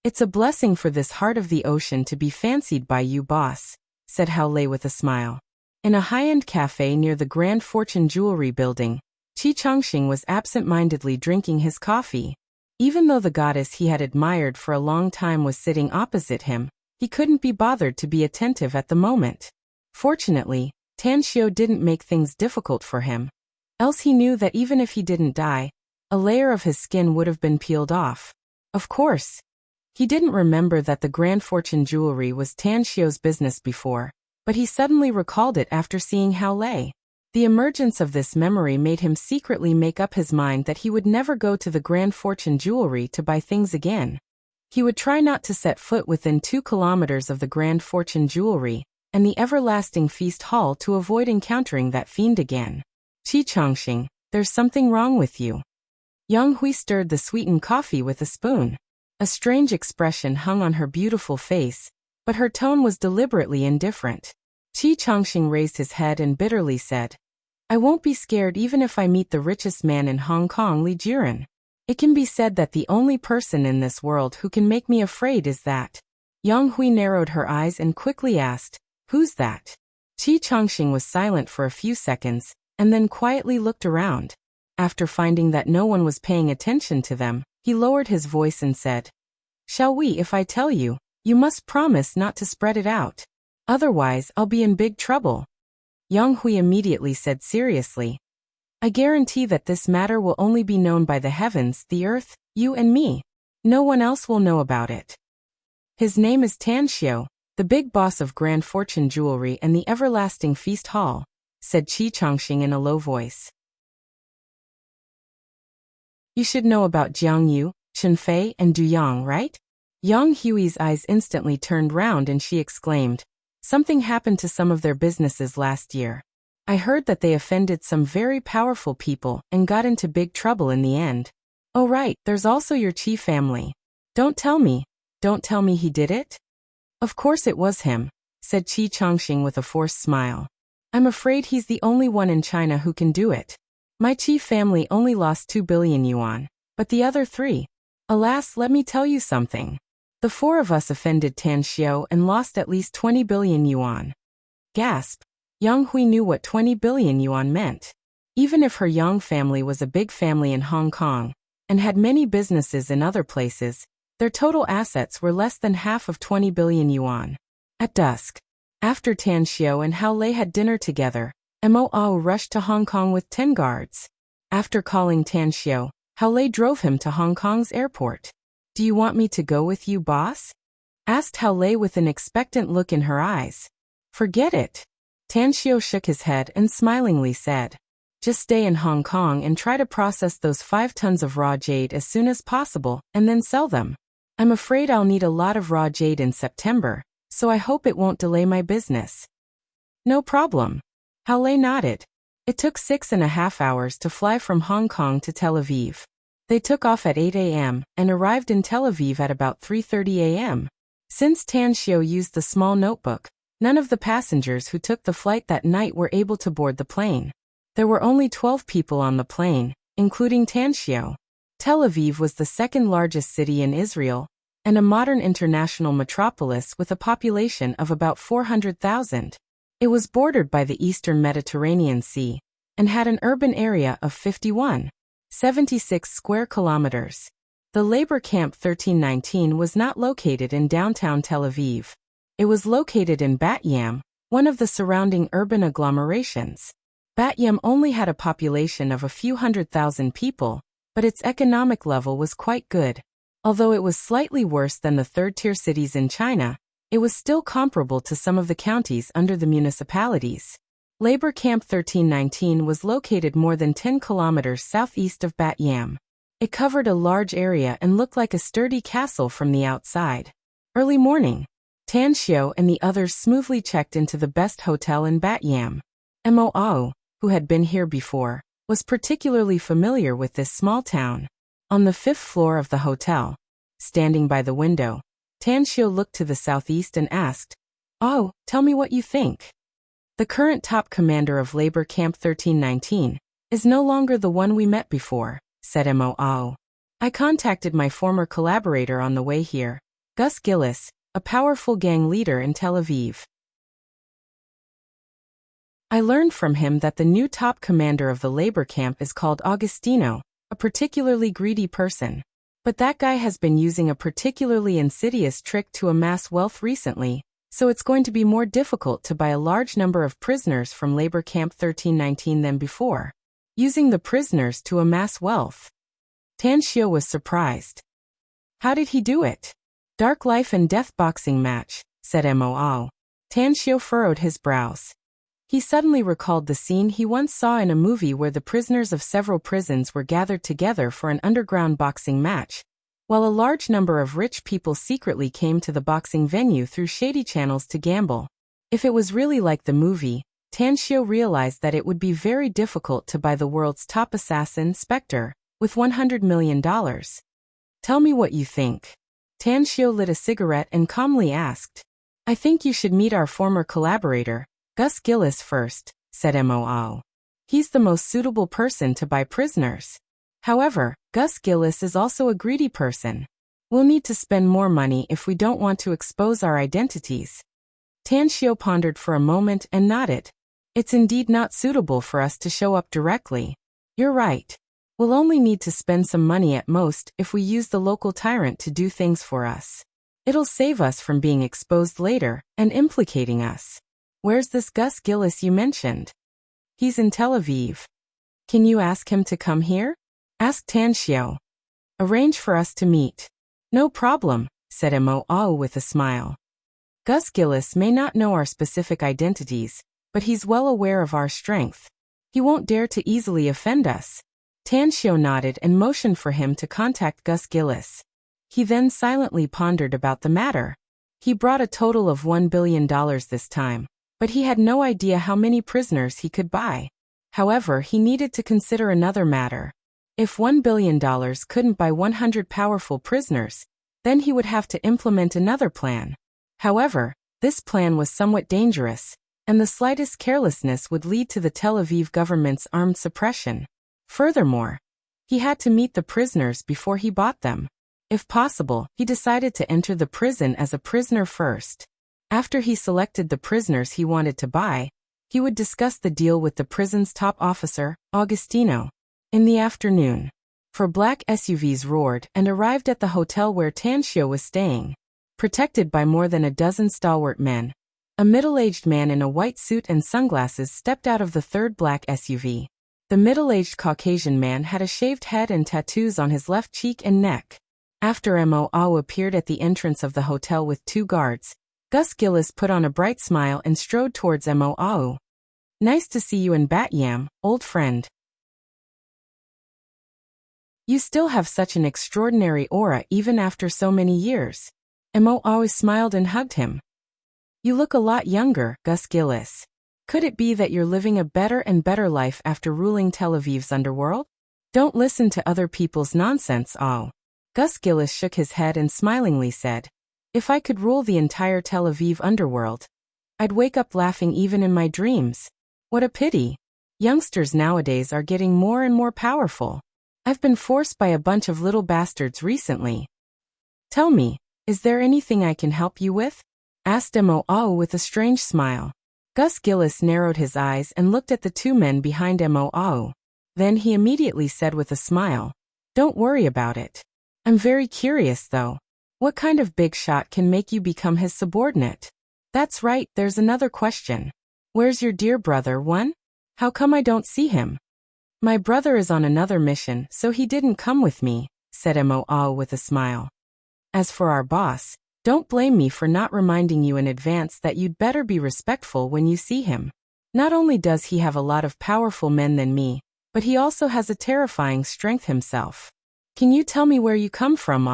It's a blessing for this Heart of the Ocean to be fancied by you, boss, said Hao Lei with a smile. In a high-end cafe near the Grand Fortune Jewelry Building, Qi Changxing was absent-mindedly drinking his coffee. Even though the goddess he had admired for a long time was sitting opposite him, he couldn't be bothered to be attentive at the moment. Fortunately, Tan Xiu didn't make things difficult for him. Else he knew that even if he didn't die, a layer of his skin would have been peeled off. Of course, he didn't remember that the Grand Fortune jewelry was Tan Xiu's business before, but he suddenly recalled it after seeing Hao Lei. The emergence of this memory made him secretly make up his mind that he would never go to the Grand Fortune jewelry to buy things again. He would try not to set foot within 2 kilometers of the Grand Fortune jewelry and the everlasting feast hall to avoid encountering that fiend again. Qi Chongqing, there's something wrong with you. Yang Hui stirred the sweetened coffee with a spoon. A strange expression hung on her beautiful face, but her tone was deliberately indifferent. Qi Chongqing raised his head and bitterly said, I won't be scared even if I meet the richest man in Hong Kong, Li Jiren. It can be said that the only person in this world who can make me afraid is that. Yang Hui narrowed her eyes and quickly asked, Who's that? Qi Chongqing was silent for a few seconds, and then quietly looked around. After finding that no one was paying attention to them, he lowered his voice and said, Shall we? If I tell you, you must promise not to spread it out. Otherwise, I'll be in big trouble. Yang Hui immediately said seriously, I guarantee that this matter will only be known by the heavens, the earth, you and me. No one else will know about it. His name is Tan Xiao, the big boss of Grand Fortune Jewelry and the Everlasting Feast Hall, said Qi Chongqing in a low voice. You should know about Jiang Yu, Chen Fei, and Du Yang, right? Yang Hui's eyes instantly turned round and she exclaimed, Something happened to some of their businesses last year. I heard that they offended some very powerful people and got into big trouble in the end. Oh right, there's also your Qi family. Don't tell me he did it? Of course it was him, said Qi Chongqing with a forced smile. I'm afraid he's the only one in China who can do it. My Qi family only lost 2 billion yuan, but the other 3. Alas, let me tell you something. The 4 of us offended Tan Xiao and lost at least 20 billion yuan. Gasp. Yang Hui knew what 20 billion yuan meant. Even if her Yang family was a big family in Hong Kong, and had many businesses in other places, their total assets were less than half of 20 billion yuan. At dusk, after Tan Xiao and Hao Lei had dinner together, Mo Ao rushed to Hong Kong with 10 guards. After calling Tan Xiao, Hao Lei drove him to Hong Kong's airport. Do you want me to go with you, boss? Asked Hao Lei with an expectant look in her eyes. Forget it. Tan Xiao shook his head and smilingly said, Just stay in Hong Kong and try to process those 5 tons of raw jade as soon as possible and then sell them. I'm afraid I'll need a lot of raw jade in September, so I hope it won't delay my business. No problem. Hao Lei nodded. It took 6.5 hours to fly from Hong Kong to Tel Aviv. They took off at 8 a.m. and arrived in Tel Aviv at about 3:30 a.m. Since Tan Xiao used the small notebook, none of the passengers who took the flight that night were able to board the plane. There were only 12 people on the plane, including Tan Xiao. Tel Aviv was the second largest city in Israel, and a modern international metropolis with a population of about 400,000. It was bordered by the eastern Mediterranean Sea, and had an urban area of 51.76 square kilometers. The labor camp 1319 was not located in downtown Tel Aviv. It was located in Bat Yam, one of the surrounding urban agglomerations. Bat Yam only had a population of a few 100,000 people, but its economic level was quite good. Although it was slightly worse than the third-tier cities in China, it was still comparable to some of the counties under the municipalities. Labor Camp 1319 was located more than 10 kilometers southeast of Bat Yam. It covered a large area and looked like a sturdy castle from the outside. Early morning, Tan Xiao and the others smoothly checked into the best hotel in Bat Yam. Mo Ao, who had been here before, was particularly familiar with this small town. On the 5th floor of the hotel, standing by the window, Tan Xiao looked to the southeast and asked, Oh, tell me what you think. The current top commander of Labor Camp 1319 is no longer the one we met before, said Mo Ao. I contacted my former collaborator on the way here, Gus Gillis, a powerful gang leader in Tel Aviv. I learned from him that the new top commander of the labor camp is called Agostino, a particularly greedy person. But that guy has been using a particularly insidious trick to amass wealth recently, so it's going to be more difficult to buy a large number of prisoners from Labor Camp 1319 than before. Using the prisoners to amass wealth. Tan Xiao was surprised. How did he do it? Dark life and death boxing match, said Mo Ao. Tan Xiao furrowed his brows. He suddenly recalled the scene he once saw in a movie where the prisoners of several prisons were gathered together for an underground boxing match, while a large number of rich people secretly came to the boxing venue through shady channels to gamble. If it was really like the movie, Tanxio realized that it would be very difficult to buy the world's top assassin, Spectre, with $100 million. Tell me what you think. Tanxio lit a cigarette and calmly asked. I think you should meet our former collaborator, Gus Gillis, first, said Moo. He's the most suitable person to buy prisoners. However, Gus Gillis is also a greedy person. We'll need to spend more money if we don't want to expose our identities. Tanxio pondered for a moment and nodded. It's indeed not suitable for us to show up directly. You're right. We'll only need to spend some money at most if we use the local tyrant to do things for us. It'll save us from being exposed later and implicating us. Where's this Gus Gillis you mentioned? He's in Tel Aviv. Can you ask him to come here? Asked Tanxio. Arrange for us to meet. No problem, said Moo with a smile. Gus Gillis may not know our specific identities, but he's well aware of our strength. He won't dare to easily offend us. Tanxio nodded and motioned for him to contact Gus Gillis. He then silently pondered about the matter. He brought a total of $1 billion this time, but he had no idea how many prisoners he could buy. However, he needed to consider another matter. If $1 billion couldn't buy 100 powerful prisoners, then he would have to implement another plan. However, this plan was somewhat dangerous, and the slightest carelessness would lead to the Tel Aviv government's armed suppression. Furthermore, he had to meet the prisoners before he bought them. If possible, he decided to enter the prison as a prisoner first. After he selected the prisoners he wanted to buy, he would discuss the deal with the prison's top officer, Augustino. In the afternoon, four black SUVs roared and arrived at the hotel where Tanxio was staying. Protected by more than a dozen stalwart men, a middle-aged man in a white suit and sunglasses stepped out of the third black SUV. The middle-aged Caucasian man had a shaved head and tattoos on his left cheek and neck. After Moo appeared at the entrance of the hotel with two guards, Gus Gillis put on a bright smile and strode towards Moo. Nice to see you in Bat Yam, old friend. You still have such an extraordinary aura even after so many years. Moo always smiled and hugged him. You look a lot younger, Gus Gillis. Could it be that you're living a better and better life after ruling Tel Aviv's underworld? Don't listen to other people's nonsense, Gus Gillis shook his head and smilingly said, if I could rule the entire Tel Aviv underworld, I'd wake up laughing even in my dreams. What a pity. Youngsters nowadays are getting more and more powerful. I've been forced by a bunch of little bastards recently. Tell me, is there anything I can help you with? Asked Moo with a strange smile. Gus Gillis narrowed his eyes and looked at the two men behind Moo. Then he immediately said with a smile, don't worry about it. I'm very curious though. What kind of big shot can make you become his subordinate? That's right, there's another question. Where's your dear brother, one? How come I don't see him? My brother is on another mission, so he didn't come with me, said Moo with a smile. As for our boss, don't blame me for not reminding you in advance that you'd better be respectful when you see him. Not only does he have a lot of powerful men than me, but he also has a terrifying strength himself. Can you tell me where you come from,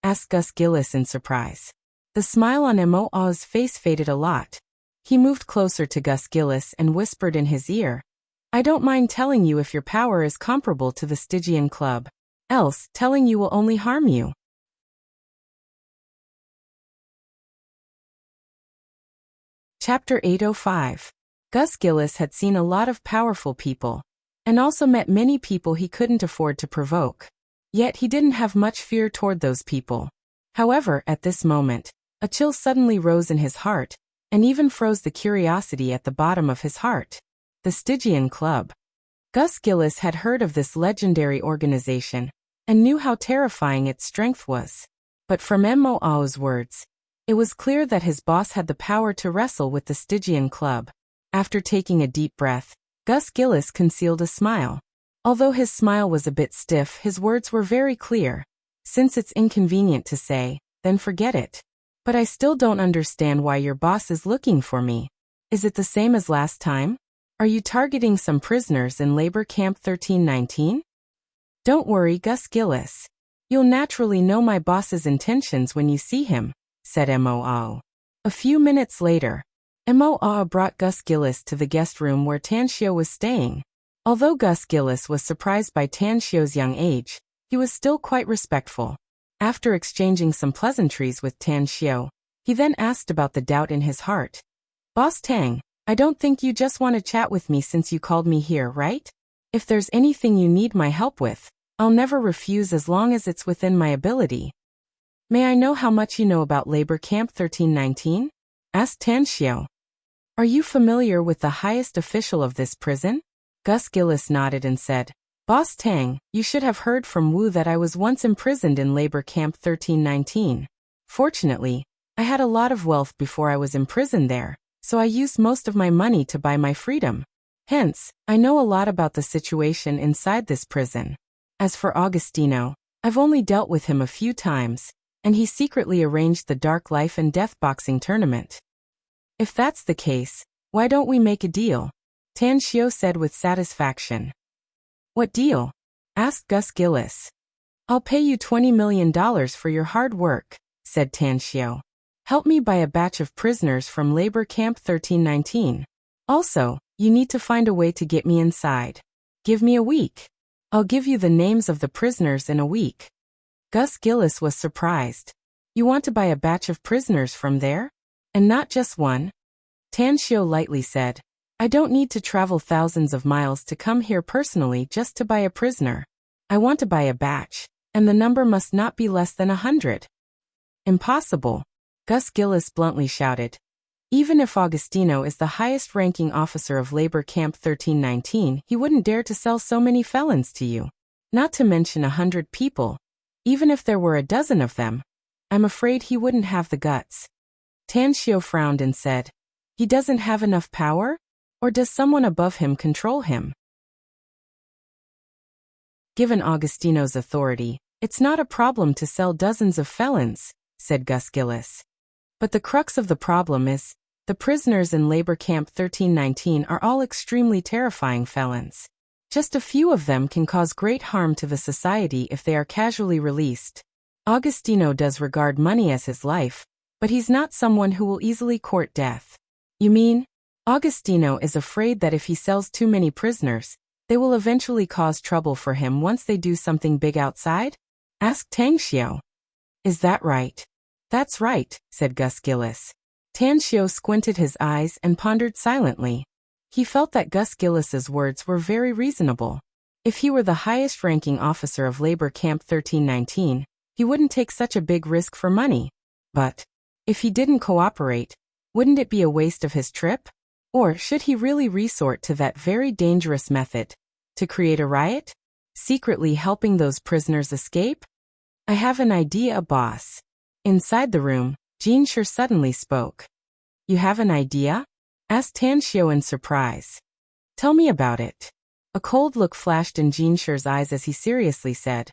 asked Gus Gillis in surprise. The smile on Moo's face faded a lot. He moved closer to Gus Gillis and whispered in his ear, I don't mind telling you if your power is comparable to the Stygian Club. Else, telling you will only harm you. Chapter 805. Gus Gillis had seen a lot of powerful people, and also met many people he couldn't afford to provoke. Yet he didn't have much fear toward those people. However, at this moment, a chill suddenly rose in his heart, and even froze the curiosity at the bottom of his heart. The Stygian Club. Gus Gillis had heard of this legendary organization, and knew how terrifying its strength was. But from Moo's words, it was clear that his boss had the power to wrestle with the Stygian Club. After taking a deep breath, Gus Gillis concealed a smile. Although his smile was a bit stiff, his words were very clear. Since it's inconvenient to say, then forget it. But I still don't understand why your boss is looking for me. Is it the same as last time? Are you targeting some prisoners in Labor Camp 1319? Don't worry, Gus Gillis. You'll naturally know my boss's intentions when you see him, said Moo. A few minutes later, Moa brought Gus Gillis to the guest room where Tan Xiao was staying. Although Gus Gillis was surprised by Tan Xiao's young age, he was still quite respectful. After exchanging some pleasantries with Tan Xiao, he then asked about the doubt in his heart. Boss Tang, I don't think you just want to chat with me since you called me here, right? If there's anything you need my help with, I'll never refuse as long as it's within my ability. May I know how much you know about Labor Camp 1319? Asked Tan Xiao. Are you familiar with the highest official of this prison? Gus Gillis nodded and said, Boss Tang, you should have heard from Wu that I was once imprisoned in Labor Camp 1319. Fortunately, I had a lot of wealth before I was imprisoned there, so I used most of my money to buy my freedom. Hence, I know a lot about the situation inside this prison. As for Augustino, I've only dealt with him a few times, and he secretly arranged the Dark Life and Death boxing tournament. If that's the case, why don't we make a deal? Tan Xiao said with satisfaction. What deal? Asked Gus Gillis. I'll pay you $20 million for your hard work, said Tan Xiao. Help me buy a batch of prisoners from Labor Camp 1319. Also, you need to find a way to get me inside. Give me a week. I'll give you the names of the prisoners in a week. Gus Gillis was surprised. You want to buy a batch of prisoners from there? And not just one? Tan Xiao lightly said, I don't need to travel thousands of miles to come here personally just to buy a prisoner. I want to buy a batch, and the number must not be less than 100. Impossible, Gus Gillis bluntly shouted. Even if Augustino is the highest-ranking officer of Labor Camp 1319, he wouldn't dare to sell so many felons to you. Not to mention 100 people. Even if there were a dozen of them, I'm afraid he wouldn't have the guts. Tan Xiao frowned and said, He doesn't have enough power? Or does someone above him control him? Given Augustino's authority, it's not a problem to sell dozens of felons, said Gus Gillis. But the crux of the problem is, the prisoners in Labor Camp 1319 are all extremely terrifying felons. Just a few of them can cause great harm to the society if they are casually released. Augustino does regard money as his life, but he's not someone who will easily court death. You mean, Augustino is afraid that if he sells too many prisoners, they will eventually cause trouble for him once they do something big outside? Asked Tan Xiao. Is that right? That's right, said Gus Gillis. Tan Xiao squinted his eyes and pondered silently. He felt that Gus Gillis's words were very reasonable. If he were the highest-ranking officer of Labor Camp 1319, he wouldn't take such a big risk for money. But if he didn't cooperate, wouldn't it be a waste of his trip? Or should he really resort to that very dangerous method, to create a riot? Secretly helping those prisoners escape? I have an idea, boss. Inside the room, Jean Sher suddenly spoke. You have an idea? Asked Tan Xiao in surprise. Tell me about it. A cold look flashed in Jean Sher's eyes as he seriously said,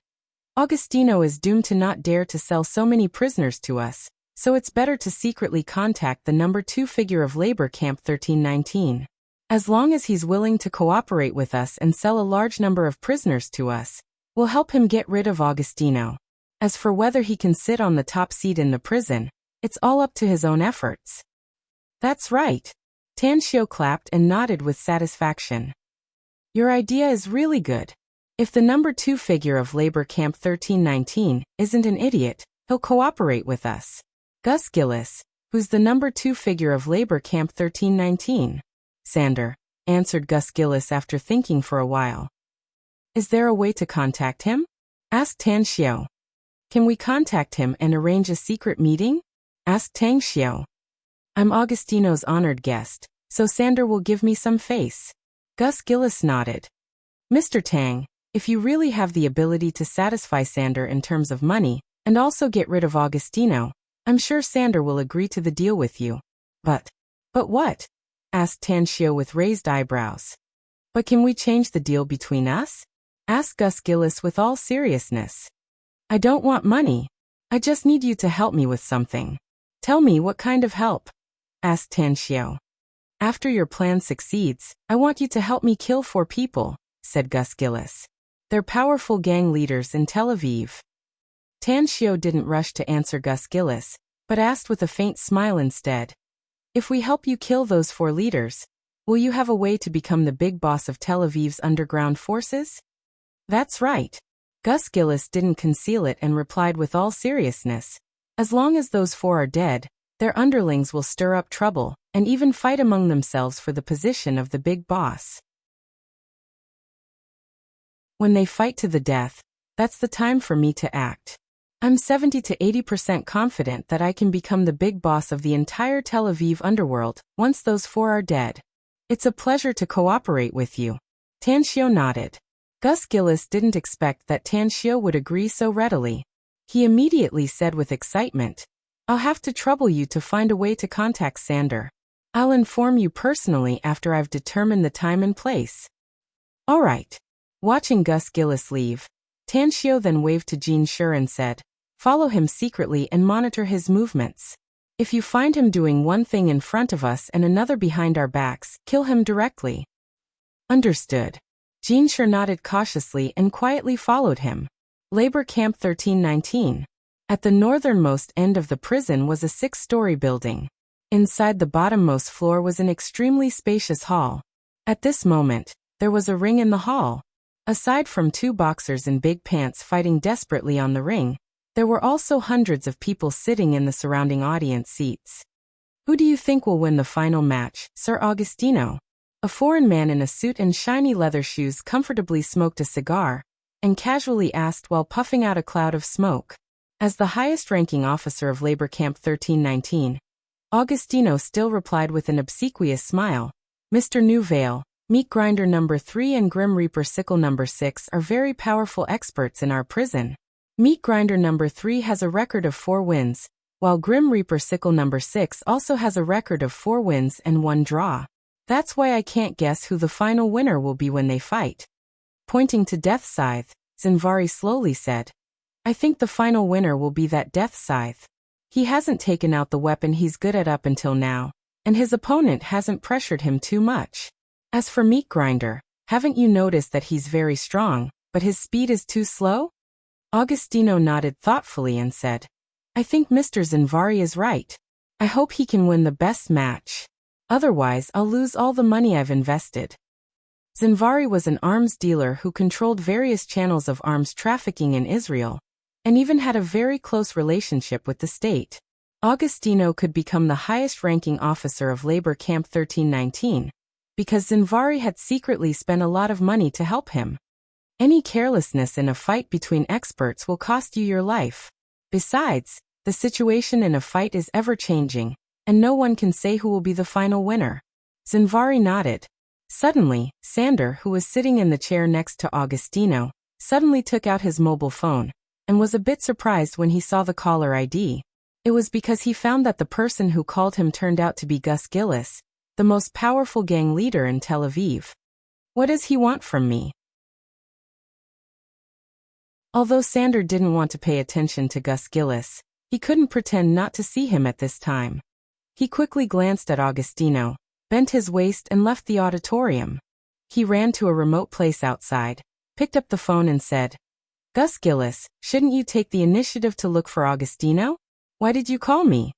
Augustino is doomed to not dare to sell so many prisoners to us, so it's better to secretly contact the number 2 figure of Labor Camp 1319. As long as he's willing to cooperate with us and sell a large number of prisoners to us, we'll help him get rid of Augustino. As for whether he can sit on the top seat in the prison, it's all up to his own efforts. That's right. Tan Xiao clapped and nodded with satisfaction. Your idea is really good. If the number 2 figure of Labor Camp 1319 isn't an idiot, he'll cooperate with us. Gus Gillis, who's the number 2 figure of Labor Camp 1319? Sander, answered Gus Gillis after thinking for a while. Is there a way to contact him? Asked Tan Xiao. Can we contact him and arrange a secret meeting? Asked Tang Xiao. I'm Augustino's honored guest, so Sander will give me some face. Gus Gillis nodded. Mr. Tang, if you really have the ability to satisfy Sander in terms of money, and also get rid of Augustino, I'm sure Sander will agree to the deal with you. But what? Asked Tan Xiao with raised eyebrows. But can we change the deal between us? Asked Gus Gillis with all seriousness. I don't want money. I just need you to help me with something. Tell me what kind of help? Asked Tan Xiao. After your plan succeeds, I want you to help me kill 4 people, said Gus Gillis. They're powerful gang leaders in Tel Aviv. Tan Xiao didn't rush to answer Gus Gillis, but asked with a faint smile instead. If we help you kill those 4 leaders, will you have a way to become the big boss of Tel Aviv's underground forces? That's right. Gus Gillis didn't conceal it and replied with all seriousness. As long as those 4 are dead, their underlings will stir up trouble, and even fight among themselves for the position of the big boss. When they fight to the death, that's the time for me to act. I'm 70 to 80% confident that I can become the big boss of the entire Tel Aviv underworld once those 4 are dead. It's a pleasure to cooperate with you. Tanshio nodded. Gus Gillis didn't expect that Tanshio would agree so readily. He immediately said with excitement, I'll have to trouble you to find a way to contact Sander. I'll inform you personally after I've determined the time and place. All right. Watching Gus Gillis leave, Tanshio then waved to Jean Shur and said, follow him secretly and monitor his movements. If you find him doing one thing in front of us and another behind our backs, kill him directly. Understood. Jean Shur nodded cautiously and quietly followed him. Labor Camp 1319. At the northernmost end of the prison was a 6-story building. Inside the bottommost floor was an extremely spacious hall. At this moment, there was a ring in the hall. Aside from 2 boxers in big pants fighting desperately on the ring, there were also hundreds of people sitting in the surrounding audience seats. Who do you think will win the final match, Sir Augustino? A foreign man in a suit and shiny leather shoes comfortably smoked a cigar, and casually asked while puffing out a cloud of smoke. As the highest-ranking officer of Labor Camp 1319, Augustino still replied with an obsequious smile, Mr. Newvale, Meat Grinder No. 3 and Grim Reaper Sickle No. 6 are very powerful experts in our prison. Meat Grinder No. 3 has a record of 4 wins, while Grim Reaper Sickle No. 6 also has a record of 4 wins and 1 draw. That's why I can't guess who the final winner will be when they fight. Pointing to Death Scythe, Zinvari slowly said, I think the final winner will be that Death Scythe. He hasn't taken out the weapon he's good at up until now, and his opponent hasn't pressured him too much. As for Meat Grinder, haven't you noticed that he's very strong, but his speed is too slow? Augustino nodded thoughtfully and said, I think Mr. Zinvari is right. I hope he can win the best match. Otherwise, I'll lose all the money I've invested. Zinvari was an arms dealer who controlled various channels of arms trafficking in Israel, and even had a very close relationship with the state. Augustino could become the highest-ranking officer of Labor Camp 1319, because Zinvari had secretly spent a lot of money to help him. Any carelessness in a fight between experts will cost you your life. Besides, the situation in a fight is ever-changing, and no one can say who will be the final winner. Zinvari nodded. Suddenly, Sander, who was sitting in the chair next to Augustino, suddenly took out his mobile phone, and was a bit surprised when he saw the caller ID. It was because he found that the person who called him turned out to be Gus Gillis, the most powerful gang leader in Tel Aviv. What does he want from me? Although Sander didn't want to pay attention to Gus Gillis, he couldn't pretend not to see him at this time. He quickly glanced at Augustino, bent his waist and left the auditorium. He ran to a remote place outside, picked up the phone and said, Gus Gillis, shouldn't you take the initiative to look for Augustino? Why did you call me?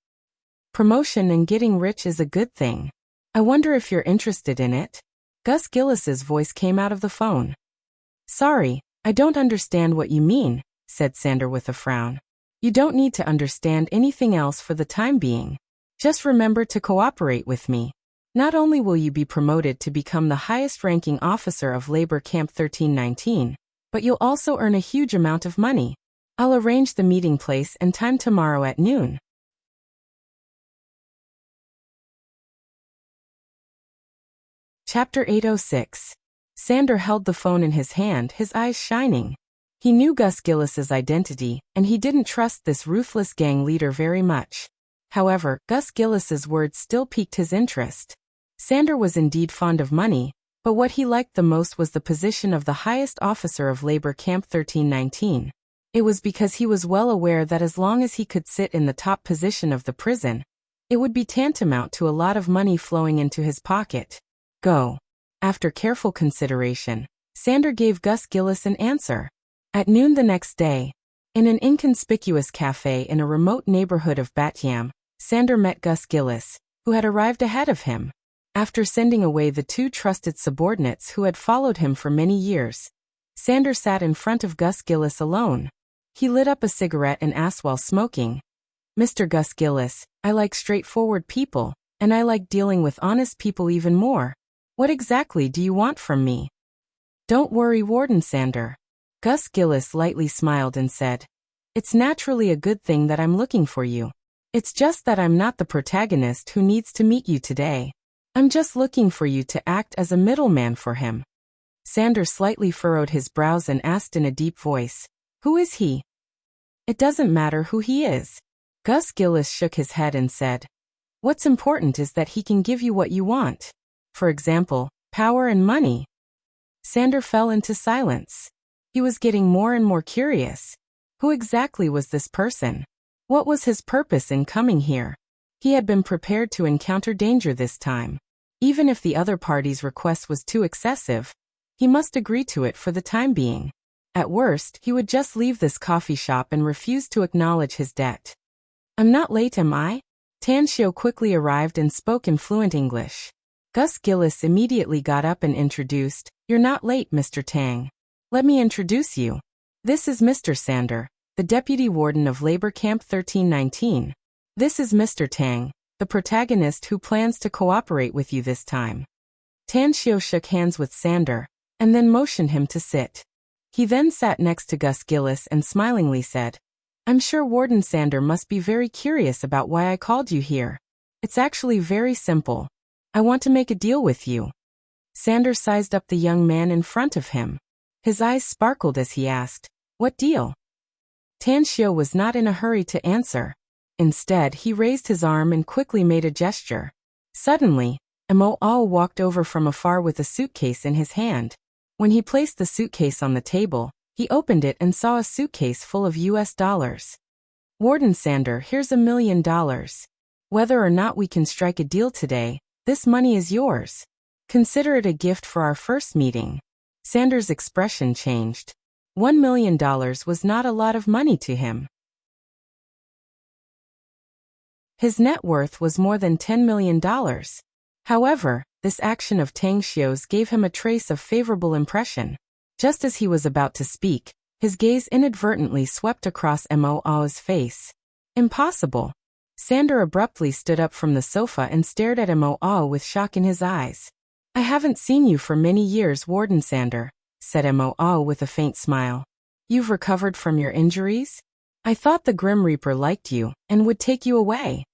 Promotion and getting rich is a good thing. I wonder if you're interested in it. Gus Gillis's voice came out of the phone. Sorry, I don't understand what you mean, said Sander with a frown. You don't need to understand anything else for the time being. Just remember to cooperate with me. Not only will you be promoted to become the highest-ranking officer of Labor Camp 1319, but you'll also earn a huge amount of money. I'll arrange the meeting place and time tomorrow at noon. Chapter 806. Sander held the phone in his hand, his eyes shining. He knew Gus Gillis's identity, and he didn't trust this ruthless gang leader very much. However, Gus Gillis's words still piqued his interest. Sander was indeed fond of money, but what he liked the most was the position of the highest officer of Labor Camp 1319. It was because he was well aware that as long as he could sit in the top position of the prison, it would be tantamount to a lot of money flowing into his pocket. Go. After careful consideration, Sander gave Gus Gillis an answer. At noon the next day, in an inconspicuous cafe in a remote neighborhood of Bat Yam, Sander met Gus Gillis, who had arrived ahead of him. After sending away the two trusted subordinates who had followed him for many years, Sander sat in front of Gus Gillis alone. He lit up a cigarette and asked while smoking, "Mr. Gus Gillis, I like straightforward people, and I like dealing with honest people even more. What exactly do you want from me?" "Don't worry, Warden Sander." Gus Gillis lightly smiled and said, "It's naturally a good thing that I'm looking for you. It's just that I'm not the protagonist who needs to meet you today. I'm just looking for you to act as a middleman for him." Sander slightly furrowed his brows and asked in a deep voice, "Who is he?" "It doesn't matter who he is." Gus Gillis shook his head and said, "What's important is that he can give you what you want. For example, power and money." Sander fell into silence. He was getting more and more curious. Who exactly was this person? What was his purpose in coming here? He had been prepared to encounter danger this time. Even if the other party's request was too excessive, he must agree to it for the time being. At worst, he would just leave this coffee shop and refuse to acknowledge his debt. "I'm not late, am I?" Tan Xiao quickly arrived and spoke in fluent English. Gus Gillis immediately got up and introduced, "You're not late, Mr. Tang. Let me introduce you. This is Mr. Sander, the Deputy Warden of Labor Camp 1319. This is Mr. Tang, the protagonist who plans to cooperate with you this time." Tan Xiao shook hands with Sander, and then motioned him to sit. He then sat next to Gus Gillis and smilingly said, "I'm sure Warden Sander must be very curious about why I called you here. It's actually very simple. I want to make a deal with you." Sander sized up the young man in front of him. His eyes sparkled as he asked, "What deal?" Tan Xiao was not in a hurry to answer. Instead, he raised his arm and quickly made a gesture. Suddenly, Immortal walked over from afar with a suitcase in his hand. When he placed the suitcase on the table, he opened it and saw a suitcase full of US dollars. "Warden Sander, here's $1 million. Whether or not we can strike a deal today, this money is yours. Consider it a gift for our first meeting." Sander's expression changed. $1 million was not a lot of money to him. His net worth was more than $10 million. However, this action of Tang Xiao's gave him a trace of favorable impression. Just as he was about to speak, his gaze inadvertently swept across Mo's face. "Impossible." Sander abruptly stood up from the sofa and stared at Mo with shock in his eyes. "I haven't seen you for many years, Warden Sander," said Mo with a faint smile. "You've recovered from your injuries? I thought the Grim Reaper liked you and would take you away."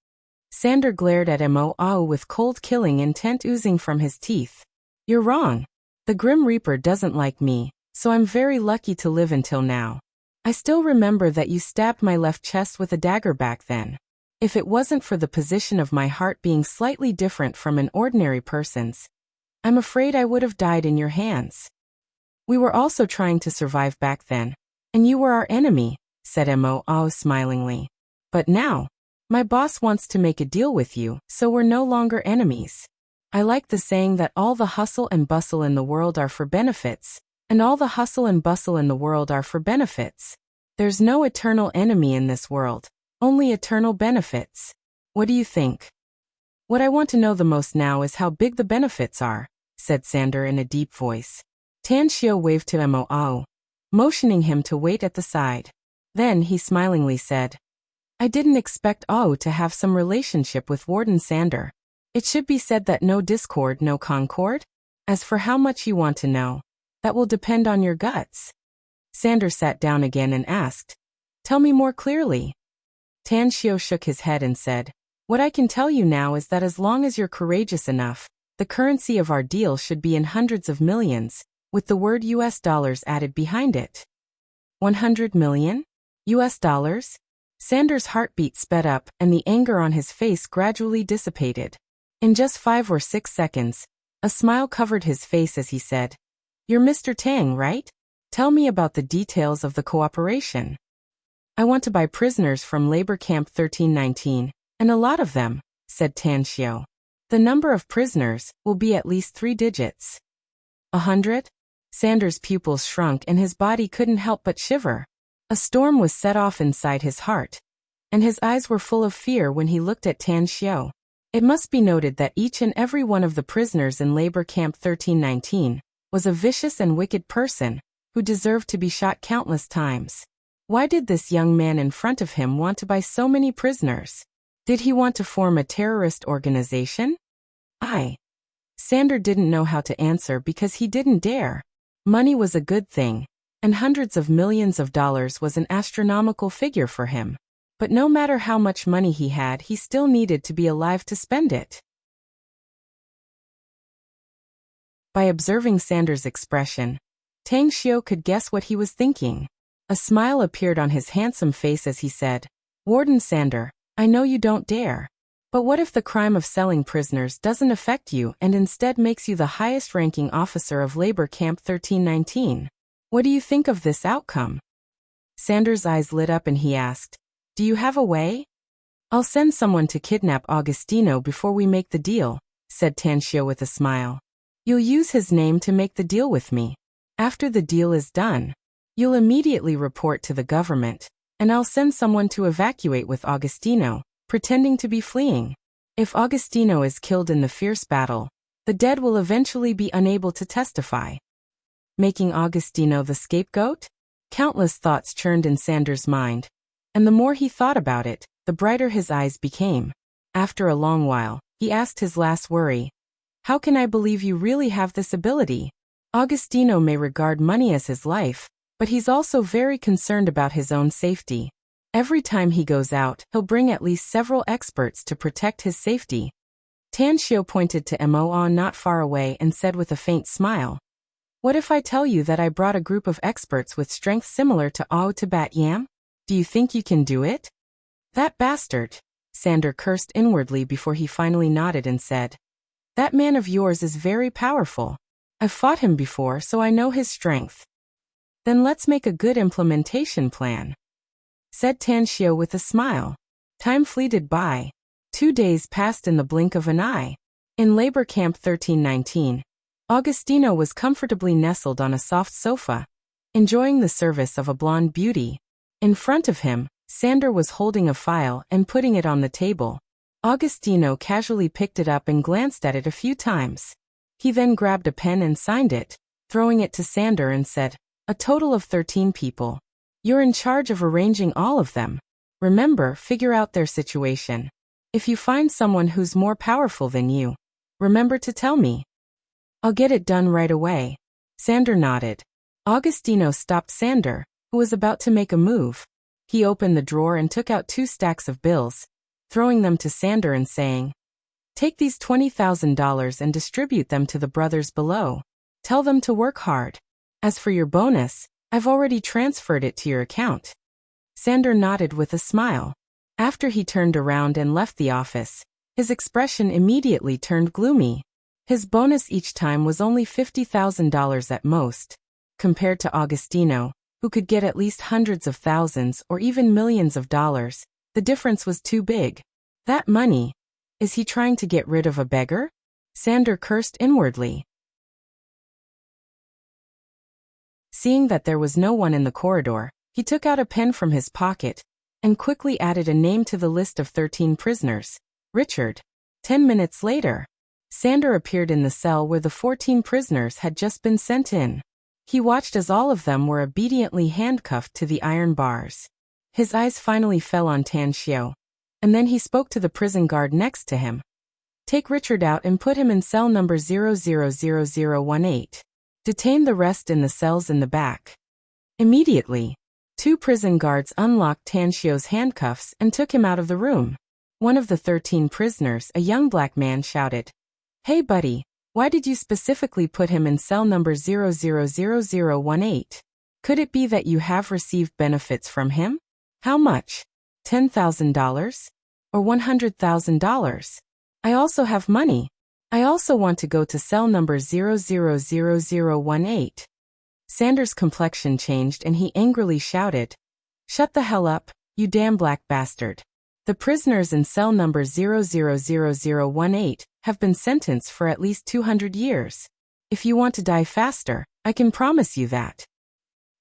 Sander glared at Mo with cold killing intent oozing from his teeth. "You're wrong. The Grim Reaper doesn't like me, so I'm very lucky to live until now. I still remember that you stabbed my left chest with a dagger back then. If it wasn't for the position of my heart being slightly different from an ordinary person's, I'm afraid I would have died in your hands. We were also trying to survive back then, and you were our enemy," said Mo smilingly. "But now, my boss wants to make a deal with you, so we're no longer enemies. I like the saying that all the hustle and bustle in the world are for benefits, and all the hustle and bustle in the world are for benefits. There's no eternal enemy in this world, only eternal benefits. What do you think?" "What I want to know the most now is how big the benefits are," said Sander in a deep voice. Tan Xiao waved to Mo, motioning him to wait at the side. Then he smilingly said, "I didn't expect to have some relationship with Warden Sander. It should be said that no discord, no concord? As for how much you want to know, that will depend on your guts." Sander sat down again and asked, "Tell me more clearly." Tan Xiao shook his head and said, "What I can tell you now is that as long as you're courageous enough, the currency of our deal should be in hundreds of millions, with the word US dollars added behind it." 100 million? US dollars? Sander's heartbeat sped up and the anger on his face gradually dissipated. In just 5 or 6 seconds, a smile covered his face as he said, "You're Mr. Tang, right? Tell me about the details of the cooperation." "I want to buy prisoners from Labor Camp 1319, and a lot of them," said Tan Xiao. "The number of prisoners will be at least 3 digits. 100? Sander's pupils shrunk and his body couldn't help but shiver. A storm was set off inside his heart, and his eyes were full of fear when he looked at Tan Xiao. It must be noted that each and every one of the prisoners in Labor Camp 1319 was a vicious and wicked person who deserved to be shot countless times. Why did this young man in front of him want to buy so many prisoners? Did he want to form a terrorist organization? Sander didn't know how to answer because he didn't dare. Money was a good thing, and hundreds of millions of dollars was an astronomical figure for him. But no matter how much money he had, he still needed to be alive to spend it. By observing Sander's expression, Tang Xiu could guess what he was thinking. A smile appeared on his handsome face as he said, "Warden Sander, I know you don't dare. But what if the crime of selling prisoners doesn't affect you and instead makes you the highest-ranking officer of Labor Camp 1319? What do you think of this outcome?" Sander's eyes lit up and he asked, "Do you have a way?" "I'll send someone to kidnap Augustino before we make the deal," said Tang Xiu with a smile. "You'll use his name to make the deal with me. After the deal is done, you'll immediately report to the government, and I'll send someone to evacuate with Augustino, pretending to be fleeing. If Augustino is killed in the fierce battle, the dead will eventually be unable to testify." Making Augustino the scapegoat? Countless thoughts churned in Sander's mind, and the more he thought about it, the brighter his eyes became. After a long while, he asked his last worry, "How can I believe you really have this ability? Augustino may regard money as his life, but he's also very concerned about his own safety. Every time he goes out, he'll bring at least several experts to protect his safety." Tang Xiu pointed to Mo not far away and said with a faint smile, "What if I tell you that I brought a group of experts with strength similar to Ao to Bat Yam? Do you think you can do it?" "That bastard," Sander cursed inwardly before he finally nodded and said, "That man of yours is very powerful. I've fought him before, so I know his strength." "Then let's make a good implementation plan," said Tang Xiu with a smile. Time fleeted by. 2 days passed in the blink of an eye. In Labor Camp 1319, Augustino was comfortably nestled on a soft sofa, enjoying the service of a blonde beauty. In front of him, Sander was holding a file and putting it on the table. Augustino casually picked it up and glanced at it a few times. He then grabbed a pen and signed it, throwing it to Sander and said, "A total of 13 people. You're in charge of arranging all of them. Remember, figure out their situation. If you find someone who's more powerful than you, remember to tell me." "I'll get it done right away." Sander nodded. Augustino stopped Sander, who was about to make a move. He opened the drawer and took out 2 stacks of bills, throwing them to Sander and saying, "Take these $20,000 and distribute them to the brothers below. Tell them to work hard. As for your bonus, I've already transferred it to your account." Sander nodded with a smile. After he turned around and left the office, his expression immediately turned gloomy. His bonus each time was only $50,000 at most. Compared to Augustino, who could get at least hundreds of thousands or even millions of dollars, the difference was too big. That money? Is he trying to get rid of a beggar? Sander cursed inwardly. Seeing that there was no one in the corridor, he took out a pen from his pocket and quickly added a name to the list of 13 prisoners, Richard. 10 minutes later, Sander appeared in the cell where the 14 prisoners had just been sent in. He watched as all of them were obediently handcuffed to the iron bars. His eyes finally fell on Tang Xiu, and then he spoke to the prison guard next to him. "Take Richard out and put him in cell number 000018. Detain the rest in the cells in the back." Immediately, 2 prison guards unlocked Tang Xiu's handcuffs and took him out of the room. One of the 13 prisoners, a young black man, shouted, "Hey buddy, why did you specifically put him in cell number 000018? Could it be that you have received benefits from him? How much? $10,000? Or $100,000? I also have money. I also want to go to cell number 000018. Sander's complexion changed and he angrily shouted, "Shut the hell up, you damn black bastard. The prisoners in cell number 000018 have been sentenced for at least 200 years. If you want to die faster, I can promise you that."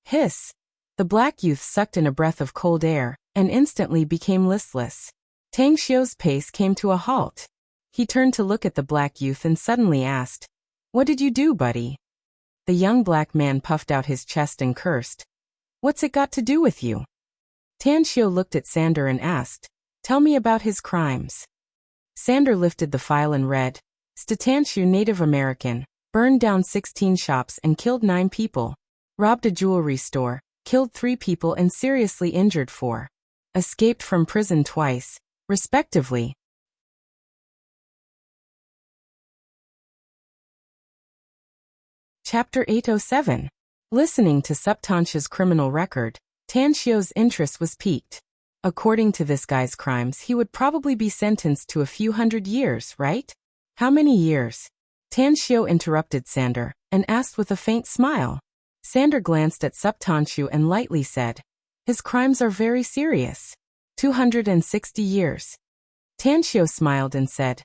Hiss. The black youth sucked in a breath of cold air and instantly became listless. Tang Xiu's pace came to a halt. He turned to look at the black youth and suddenly asked, "What did you do, buddy?" The young black man puffed out his chest and cursed, "What's it got to do with you?" Tan Xiu looked at Sander and asked, "Tell me about his crimes." Sander lifted the file and read, Tan Xiu, Native American, burned down 16 shops and killed 9 people, robbed a jewelry store, killed 3 people and seriously injured 4. Escaped from prison twice, respectively. Chapter 807. Listening to Subtantia's criminal record, Tan Xiu's interest was piqued. According to this guy's crimes, he would probably be sentenced to a few hundred years, right? How many years? Tan Xiu interrupted Sander and asked with a faint smile. Sander glanced at Subtantia and lightly said, "His crimes are very serious. 260 years. Tan Xiu smiled and said,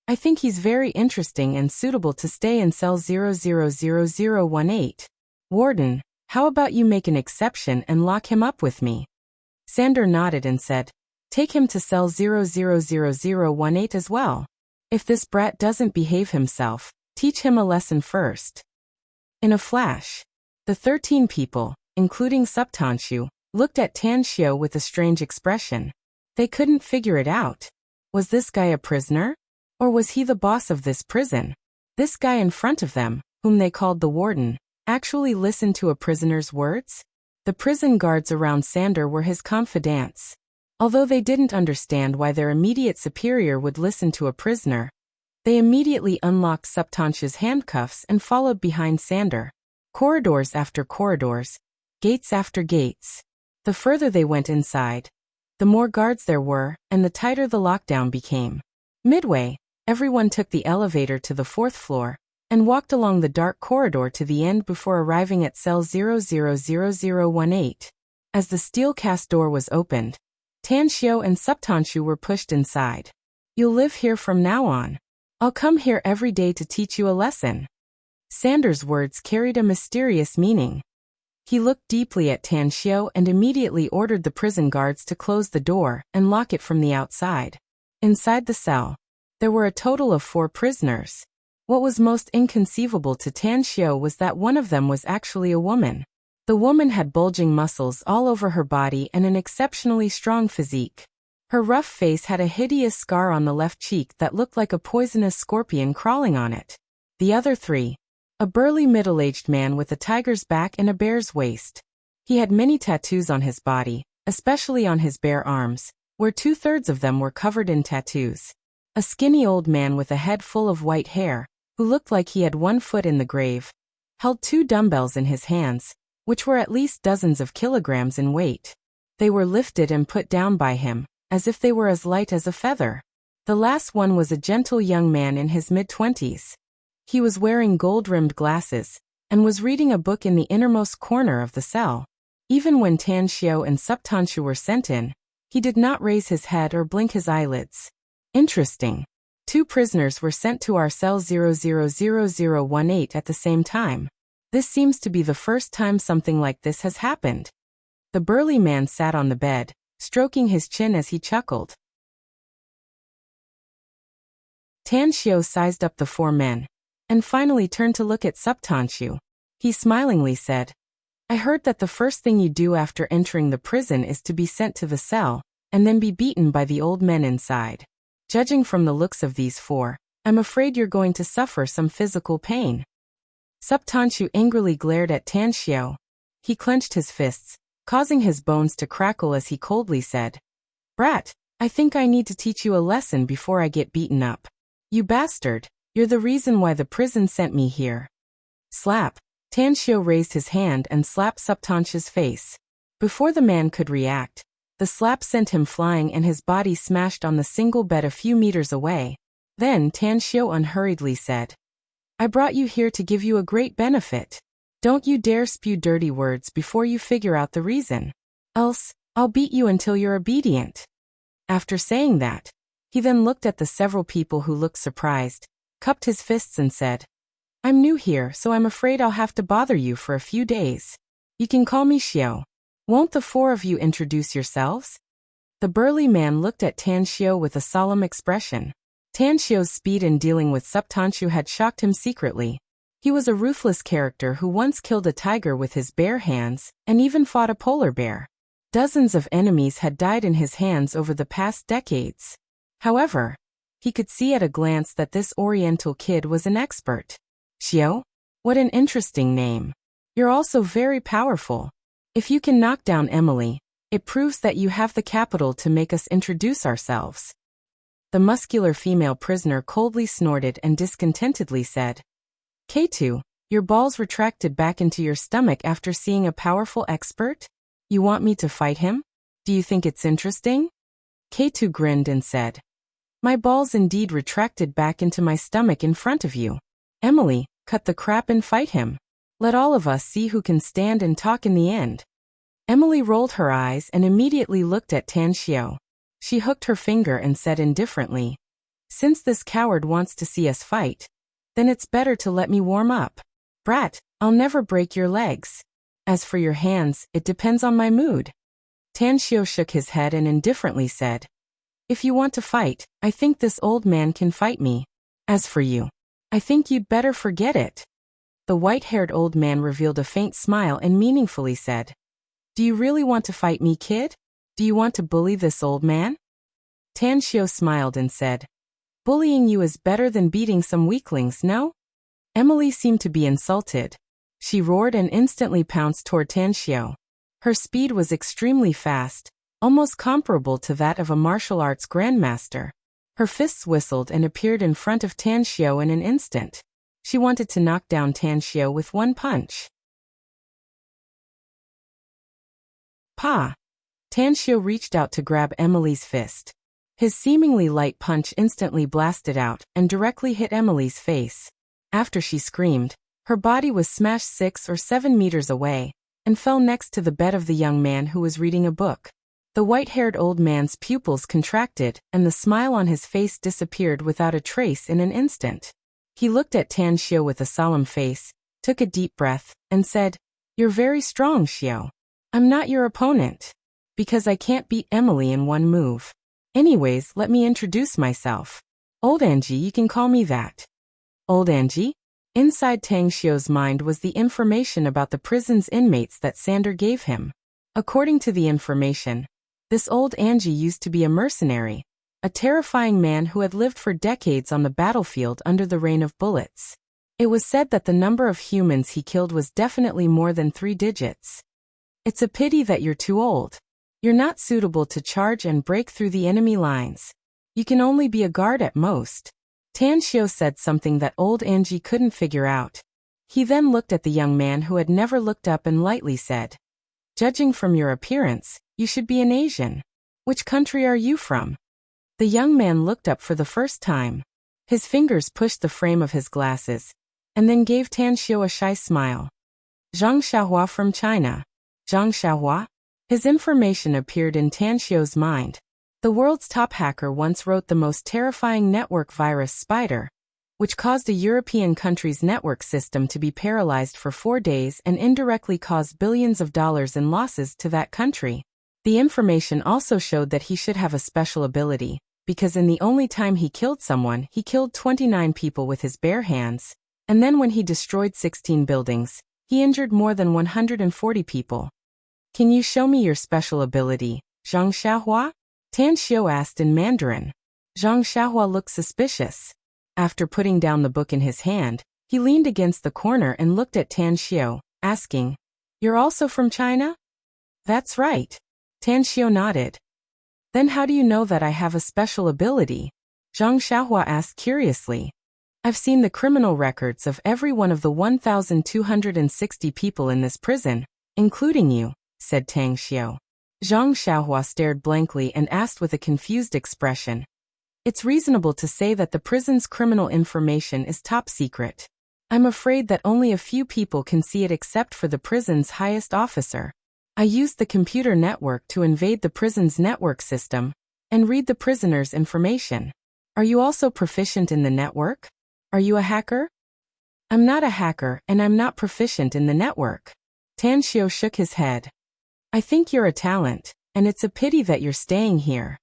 "I think he's very interesting and suitable to stay in cell 000018. Warden, how about you make an exception and lock him up with me?" Sander nodded and said, "Take him to cell 000018 as well. If this brat doesn't behave himself, teach him a lesson first." In a flash, the 13 people, including Subtantia, looked at Tan Xiu with a strange expression. They couldn't figure it out. Was this guy a prisoner? Or was he the boss of this prison? This guy in front of them, whom they called the warden, actually listened to a prisoner's words? The prison guards around Sander were his confidants. Although they didn't understand why their immediate superior would listen to a prisoner, they immediately unlocked Subtantia's handcuffs and followed behind Sander. Corridors after corridors, gates after gates. The further they went inside, the more guards there were, and the tighter the lockdown became. Midway, everyone took the elevator to the 4th floor and walked along the dark corridor to the end before arriving at cell 000018. As the steel cast door was opened, Tan Xiu and Subtantia were pushed inside. "You'll live here from now on. I'll come here every day to teach you a lesson." Sander's words carried a mysterious meaning. He looked deeply at Tan Xiu and immediately ordered the prison guards to close the door and lock it from the outside. Inside the cell, there were a total of 4 prisoners. What was most inconceivable to Tan Xiu was that one of them was actually a woman. The woman had bulging muscles all over her body and an exceptionally strong physique. Her rough face had a hideous scar on the left cheek that looked like a poisonous scorpion crawling on it. The other 3. A burly middle-aged man with a tiger's back and a bear's waist. He had many tattoos on his body, especially on his bare arms, where 2/3 of them were covered in tattoos. A skinny old man with a head full of white hair, who looked like he had 1 foot in the grave, held 2 dumbbells in his hands, which were at least dozens of kilograms in weight. They were lifted and put down by him, as if they were as light as a feather. The last one was a gentle young man in his mid-20s. He was wearing gold-rimmed glasses, and was reading a book in the innermost corner of the cell. Even when Tan Xiu and Subtantia were sent in, he did not raise his head or blink his eyelids. Interesting. 2 prisoners were sent to our cell 000018 at the same time. This seems to be the first time something like this has happened. The burly man sat on the bed, stroking his chin as he chuckled. Tan Xiu sized up the 4 men, and finally turned to look at Subtantia. He smilingly said, "I heard that the first thing you do after entering the prison is to be sent to the cell, and then be beaten by the old men inside. Judging from the looks of these 4, I'm afraid you're going to suffer some physical pain." Subtantia angrily glared at Tan Xiu. He clenched his fists, causing his bones to crackle as he coldly said, "Brat, I think I need to teach you a lesson before I get beaten up. You bastard, you're the reason why the prison sent me here." Slap. Tan Xiu raised his hand and slapped Subtantia's face. Before the man could react, the slap sent him flying and his body smashed on the single bed a few meters away. Then Tan Xiu unhurriedly said, "I brought you here to give you a great benefit. Don't you dare spew dirty words before you figure out the reason. Else, I'll beat you until you're obedient." After saying that, he then looked at the several people who looked surprised, cupped his fists and said, "I'm new here, so I'm afraid I'll have to bother you for a few days. You can call me Xiu. Won't the 4 of you introduce yourselves?" The burly man looked at Tan Xiu with a solemn expression. Tan Xiu's speed in dealing with Subtanshu had shocked him secretly. He was a ruthless character who once killed a tiger with his bare hands, and even fought a polar bear. Dozens of enemies had died in his hands over the past decades. However, he could see at a glance that this Oriental kid was an expert. Xiu? What an interesting name. You're also very powerful. If you can knock down Emily, it proves that you have the capital to make us introduce ourselves. The muscular female prisoner coldly snorted and discontentedly said, K2, your balls retracted back into your stomach after seeing a powerful expert? You want me to fight him? Do you think it's interesting? K2 grinned and said, My balls indeed retracted back into my stomach in front of you. Emily, cut the crap and fight him. Let all of us see who can stand and talk in the end. Emily rolled her eyes and immediately looked at Tan Xiu. She hooked her finger and said indifferently, Since this coward wants to see us fight, then it's better to let me warm up. Brat, I'll never break your legs. As for your hands, it depends on my mood. Tan Xiu shook his head and indifferently said, If you want to fight, I think this old man can fight me. As for you, I think you'd better forget it. The white-haired old man revealed a faint smile and meaningfully said, Do you really want to fight me, kid? Do you want to bully this old man? Tan Xiu smiled and said, Bullying you is better than beating some weaklings, no? Emily seemed to be insulted. She roared and instantly pounced toward Tan Xiu. Her speed was extremely fast, almost comparable to that of a martial arts grandmaster. Her fists whistled and appeared in front of Tan Xiu in an instant. She wanted to knock down Tan Xiu with one punch. Pa! Tan Xiu reached out to grab Emily's fist. His seemingly light punch instantly blasted out and directly hit Emily's face. After she screamed, her body was smashed 6 or 7 meters away and fell next to the bed of the young man who was reading a book. The white-haired old man's pupils contracted and the smile on his face disappeared without a trace in an instant. He looked at Tan Xiu with a solemn face, took a deep breath, and said, You're very strong, Xiu. I'm not your opponent. Because I can't beat Emily in one move. Anyways, let me introduce myself. Old Angie, you can call me that. Old Angie? Inside Tang Xiu's mind was the information about the prison's inmates that Sander gave him. According to the information, this old Angie used to be a mercenary, a terrifying man who had lived for decades on the battlefield under the rain of bullets. It was said that the number of humans he killed was definitely more than 3 digits. It's a pity that you're too old. You're not suitable to charge and break through the enemy lines. You can only be a guard at most. Tan Xiu said something that old Angie couldn't figure out. He then looked at the young man who had never looked up and lightly said, Judging from your appearance, you should be an Asian. Which country are you from? The young man looked up for the first time. His fingers pushed the frame of his glasses, and then gave Tan Xiu a shy smile. Zhang Xiaohua from China. Zhang Xiaohua? His information appeared in Tan Xiu's mind. The world's top hacker once wrote the most terrifying network virus Spider, which caused a European country's network system to be paralyzed for 4 days and indirectly caused billions of dollars in losses to that country. The information also showed that he should have a special ability, because in the only time he killed someone, he killed 29 people with his bare hands, and then when he destroyed 16 buildings, he injured more than 140 people. Can you show me your special ability, Zhang Xiaohua? Tan Xiu asked in Mandarin. Zhang Xiaohua looked suspicious. After putting down the book in his hand, he leaned against the corner and looked at Tan Xiu, asking, You're also from China? That's right. Tan Xiu nodded. Then how do you know that I have a special ability? Zhang Xiaohua asked curiously. I've seen the criminal records of every one of the 1,260 people in this prison, including you, said Tang Xiu. Zhang Xiaohua stared blankly and asked with a confused expression. It's reasonable to say that the prison's criminal information is top secret. I'm afraid that only a few people can see it except for the prison's highest officer. I used the computer network to invade the prison's network system and read the prisoner's information. Are you also proficient in the network? Are you a hacker? I'm not a hacker and I'm not proficient in the network. Tan Xiu shook his head. I think you're a talent, and it's a pity that you're staying here.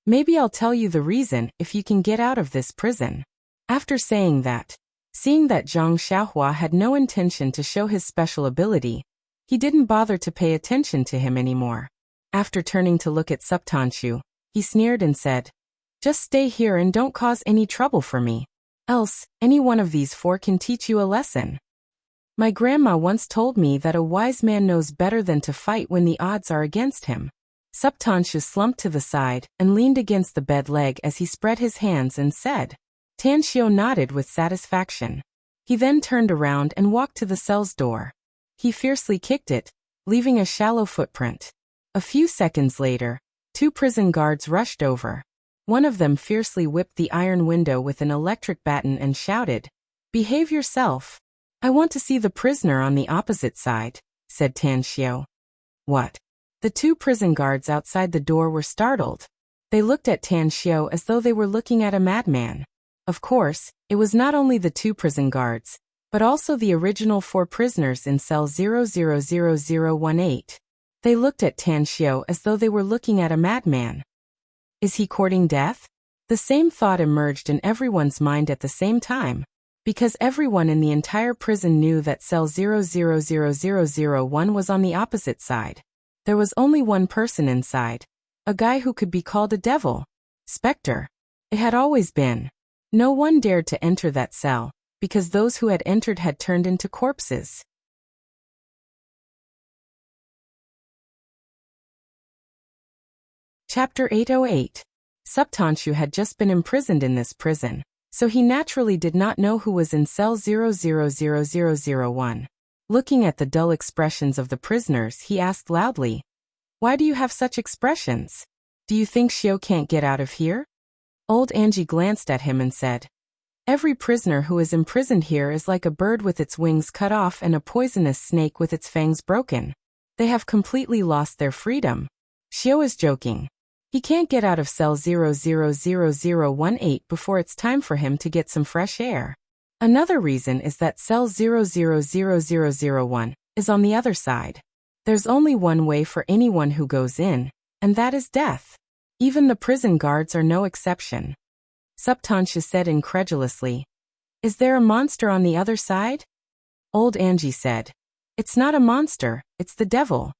Maybe I'll tell you the reason if you can get out of this prison. After saying that, seeing that Zhang Xiaohua had no intention to show his special ability, he didn't bother to pay attention to him anymore. After turning to look at Subtanshu, he sneered and said, "Just stay here and don't cause any trouble for me. Else, any one of these four can teach you a lesson." My grandma once told me that a wise man knows better than to fight when the odds are against him. Subtanshu slumped to the side and leaned against the bed leg as he spread his hands and said. Tanxiu nodded with satisfaction. He then turned around and walked to the cell's door. He fiercely kicked it, leaving a shallow footprint. A few seconds later, 2 prison guards rushed over. One of them fiercely whipped the iron window with an electric baton and shouted, "Behave yourself. I want to see the prisoner on the opposite side," said Tanxiu. What? The 2 prison guards outside the door were startled. They looked at Tanxiu as though they were looking at a madman. Of course, it was not only the 2 prison guards, but also the original 4 prisoners in cell 000018. They looked at Tanxiu as though they were looking at a madman. Is he courting death? The same thought emerged in everyone's mind at the same time, because everyone in the entire prison knew that cell 000001 was on the opposite side. There was only one person inside, a guy who could be called a devil. Spectre. It had always been. No one dared to enter that cell, because those who had entered had turned into corpses. Chapter 808. Subtanshu had just been imprisoned in this prison, so he naturally did not know who was in cell 000001. Looking at the dull expressions of the prisoners, he asked loudly, "Why do you have such expressions? Do you think Xiu can't get out of here?" Old Angie glanced at him and said, "Every prisoner who is imprisoned here is like a bird with its wings cut off and a poisonous snake with its fangs broken. They have completely lost their freedom. Xiu is joking. He can't get out of cell 000018 before it's time for him to get some fresh air." Another reason is that cell 000001 is on the other side. There's only one way for anyone who goes in, and that is death. Even the prison guards are no exception. Subtanshu said incredulously, "Is there a monster on the other side?" Old Angie said, "It's not a monster, it's the devil."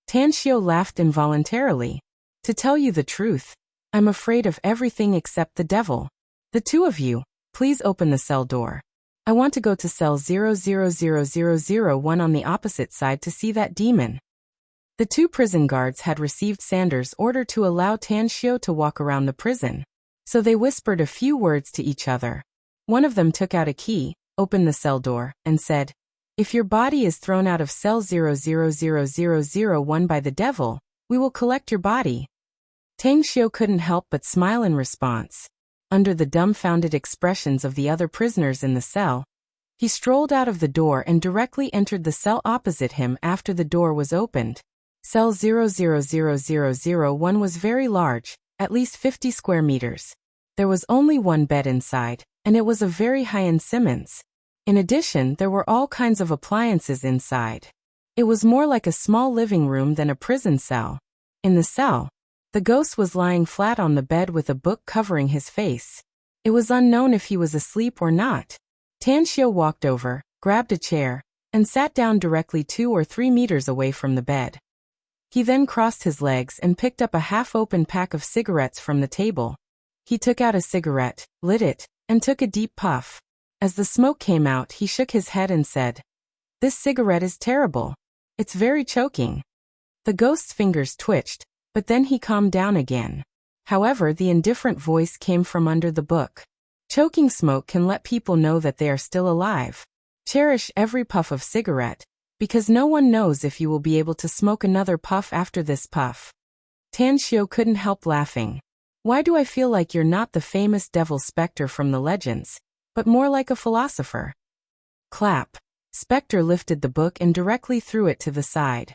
Tanxiu laughed involuntarily. "To tell you the truth, I'm afraid of everything except the devil. The 2 of you, please open the cell door. I want to go to cell 000001 on the opposite side to see that demon." The 2 prison guards had received Sanders' order to allow Tanxiu to walk around the prison, so they whispered a few words to each other. One of them took out a key, opened the cell door, and said, "If your body is thrown out of cell 000001 by the devil, we will collect your body." Tanxiu couldn't help but smile in response. Under the dumbfounded expressions of the other prisoners in the cell, he strolled out of the door and directly entered the cell opposite him after the door was opened. Cell 000001 was very large, at least 50 square meters. There was only one bed inside, and it was of very high-end Siemens. In addition, there were all kinds of appliances inside. It was more like a small living room than a prison cell. In the cell, the ghost was lying flat on the bed with a book covering his face. It was unknown if he was asleep or not. Tanxiu walked over, grabbed a chair, and sat down directly 2 or 3 meters away from the bed. He then crossed his legs and picked up a half-open pack of cigarettes from the table. He took out a cigarette, lit it, and took a deep puff. As the smoke came out, he shook his head and said, "This cigarette is terrible. It's very choking." The ghost's fingers twitched, but then he calmed down again. However, the indifferent voice came from under the book. "Choking smoke can let people know that they are still alive. Cherish every puff of cigarette, because no one knows if you will be able to smoke another puff after this puff." Tanxiu couldn't help laughing. "Why do I feel like you're not the famous devil Spectre from the legends, but more like a philosopher?" Clap. Spectre lifted the book and directly threw it to the side.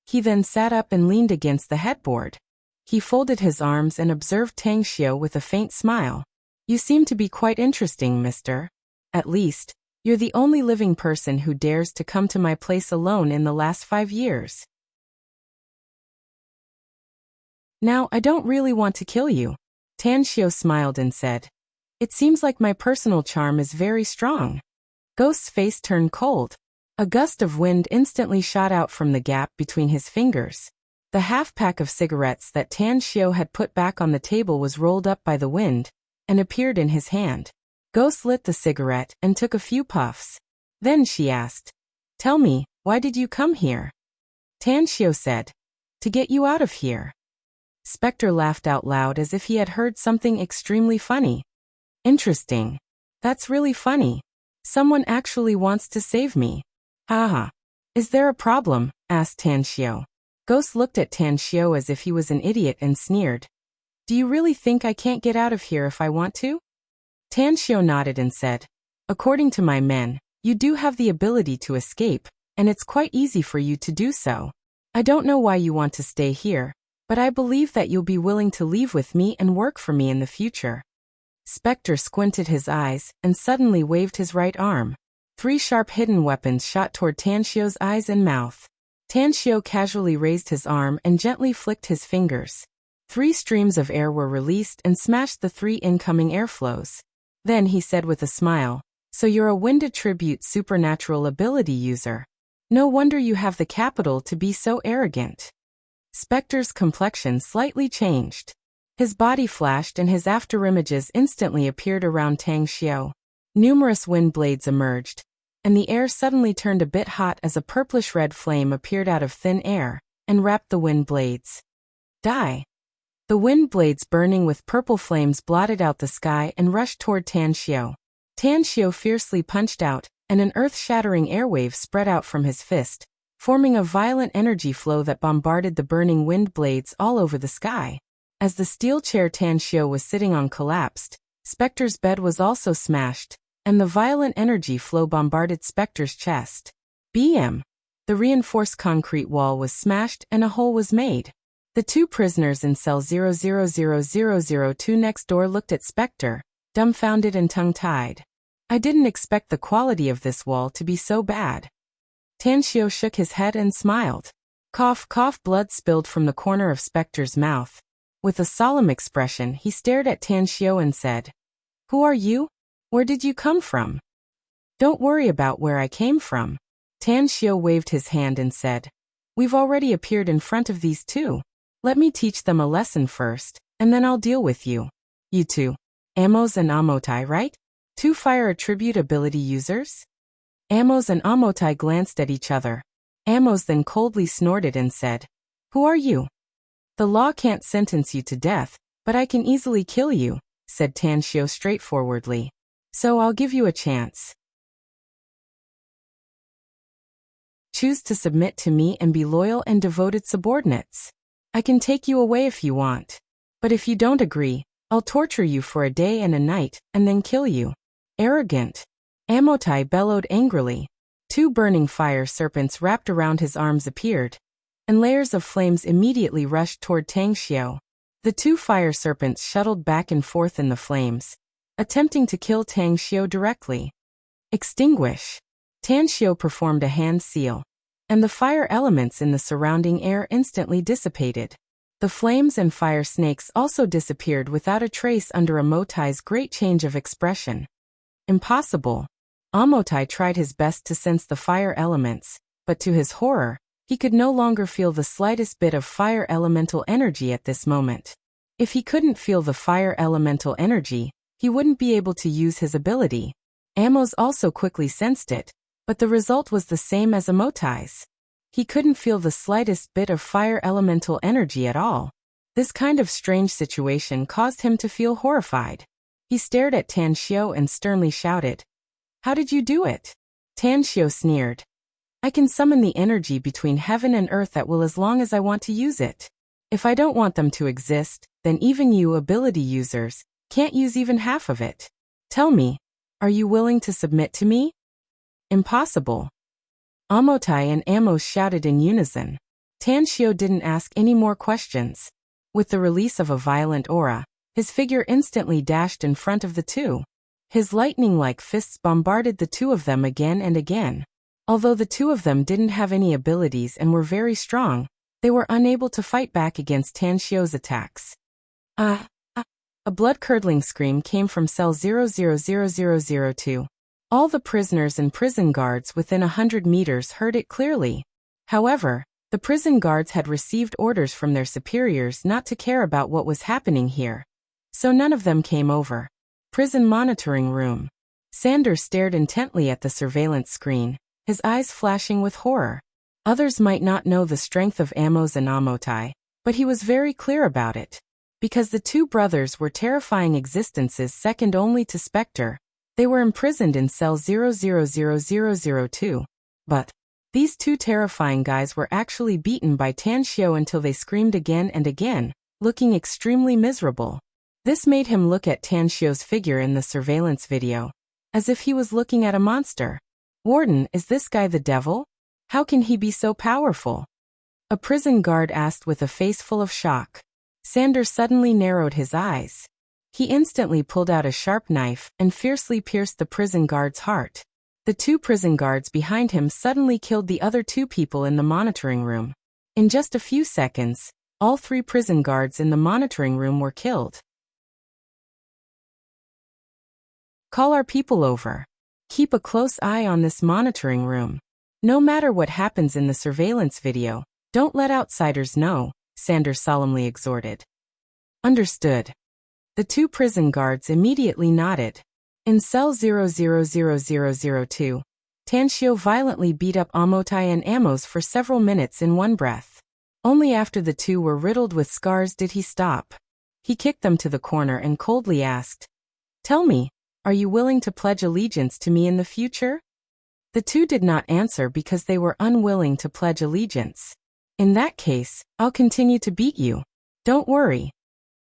He then sat up and leaned against the headboard. He folded his arms and observed Tanxiu with a faint smile. "You seem to be quite interesting, mister. At least, you're the only living person who dares to come to my place alone in the last 5 years." Now, I don't really want to kill you. Tan Xiao smiled and said, it seems like my personal charm is very strong. Ghost's face turned cold. A gust of wind instantly shot out from the gap between his fingers. The half-pack of cigarettes that Tan Xiao had put back on the table was rolled up by the wind and appeared in his hand. Ghost lit the cigarette and took a few puffs. Then she asked, tell me, why did you come here? Tan Xiao said, to get you out of here. Spectre laughed out loud as if he had heard something extremely funny. Interesting. That's really funny. Someone actually wants to save me. Haha. Is there a problem? Asked Tan Xiao. Ghost looked at Tan Xiao as if he was an idiot and sneered. Do you really think I can't get out of here if I want to? Tan Xiao nodded and said, according to my men, you do have the ability to escape, and it's quite easy for you to do so. I don't know why you want to stay here, but I believe that you'll be willing to leave with me and work for me in the future. Spectre squinted his eyes and suddenly waved his right arm. 3 sharp hidden weapons shot toward Tan Xiao's eyes and mouth. Tan Xiao casually raised his arm and gently flicked his fingers. 3 streams of air were released and smashed the 3 incoming airflows. Then he said with a smile, so you're a wind attribute supernatural ability user. No wonder you have the capital to be so arrogant. Spectre's complexion slightly changed. His body flashed and his afterimages instantly appeared around Tan Xiao. Numerous wind blades emerged, and the air suddenly turned a bit hot as a purplish-red flame appeared out of thin air and wrapped the wind blades. Die! The wind blades burning with purple flames blotted out the sky and rushed toward Tan Xiao. Tan Xiao fiercely punched out, and an earth-shattering airwave spread out from his fist, forming a violent energy flow that bombarded the burning wind blades all over the sky. As the steel chair Tan Xiao was sitting on collapsed, Spectre's bed was also smashed, and the violent energy flow bombarded Spectre's chest. BM. The reinforced concrete wall was smashed and a hole was made. The 2 prisoners in cell 000002 next door looked at Spectre, dumbfounded and tongue-tied. I didn't expect the quality of this wall to be so bad. Tan Xiao shook his head and smiled. Cough, cough, blood spilled from the corner of Spectre's mouth. With a solemn expression, he stared at Tan Xiao and said, who are you? Where did you come from? Don't worry about where I came from. Tan Xiao waved his hand and said, we've already appeared in front of these 2. Let me teach them a lesson first, and then I'll deal with you. You 2. Amos and Amotai, right? 2 fire attribute ability users? Amos and Amotai glanced at each other. Amos then coldly snorted and said, who are you? The law can't sentence you to death, but I can easily kill you, said Tan Xiao straightforwardly. So I'll give you a chance. Choose to submit to me and be loyal and devoted subordinates. I can take you away if you want. But if you don't agree, I'll torture you for a day and a night, and then kill you. Arrogant. Amotai bellowed angrily. 2 burning fire serpents wrapped around his arms appeared, and layers of flames immediately rushed toward Tan Xiao. The 2 fire serpents shuttled back and forth in the flames, attempting to kill Tan Xiao directly. Extinguish. Tan Xiao performed a hand seal, and the fire elements in the surrounding air instantly dissipated. The flames and fire snakes also disappeared without a trace under Amotai's great change of expression. Impossible. Amotai tried his best to sense the fire elements, but to his horror, he could no longer feel the slightest bit of fire elemental energy at this moment. If he couldn't feel the fire elemental energy, he wouldn't be able to use his ability. Amos also quickly sensed it, but the result was the same as Amotai's. He couldn't feel the slightest bit of fire elemental energy at all. This kind of strange situation caused him to feel horrified. He stared at Tan Xiao and sternly shouted, how did you do it? Tan Xiao sneered. I can summon the energy between heaven and earth at will as long as I want to use it. If I don't want them to exist, then even you ability users can't use even half of it. Tell me, are you willing to submit to me? Impossible. Amotai and Amos shouted in unison. Tan Xiao didn't ask any more questions. With the release of a violent aura, his figure instantly dashed in front of the 2. His lightning-like fists bombarded the 2 of them again and again. Although the 2 of them didn't have any abilities and were very strong, They were unable to fight back against Tan Xiu's attacks. Ah! A blood-curdling scream came from cell 000002. All the prisoners and prison guards within 100 meters heard it clearly. However, the prison guards had received orders from their superiors not to care about what was happening here. So none of them came over. Prison monitoring room. Sanders stared intently at the surveillance screen, his eyes flashing with horror. Others might not know the strength of Amos and Amotai, but he was very clear about it. Because the two brothers were terrifying existences second only to Spectre, they were imprisoned in cell 000002. But these two terrifying guys were actually beaten by Tan Xiu until they screamed again and again, looking extremely miserable. This made him look at Tan Xiu's figure in the surveillance video, as if he was looking at a monster. Warden, is this guy the devil? How can he be so powerful? A prison guard asked with a face full of shock. Sanders suddenly narrowed his eyes. He instantly pulled out a sharp knife and fiercely pierced the prison guard's heart. The two prison guards behind him suddenly killed the other two people in the monitoring room. In just a few seconds, all three prison guards in the monitoring room were killed. Call our people over. Keep a close eye on this monitoring room. No matter what happens in the surveillance video, don't let outsiders know, Sanders solemnly exhorted. Understood. The two prison guards immediately nodded. In cell 000002, Tan Xiu violently beat up Amotai and Amos for several minutes in one breath. Only after the two were riddled with scars did he stop. He kicked them to the corner and coldly asked, "Tell me, are you willing to pledge allegiance to me in the future?" The two did not answer because they were unwilling to pledge allegiance. "In that case, I'll continue to beat you. Don't worry,"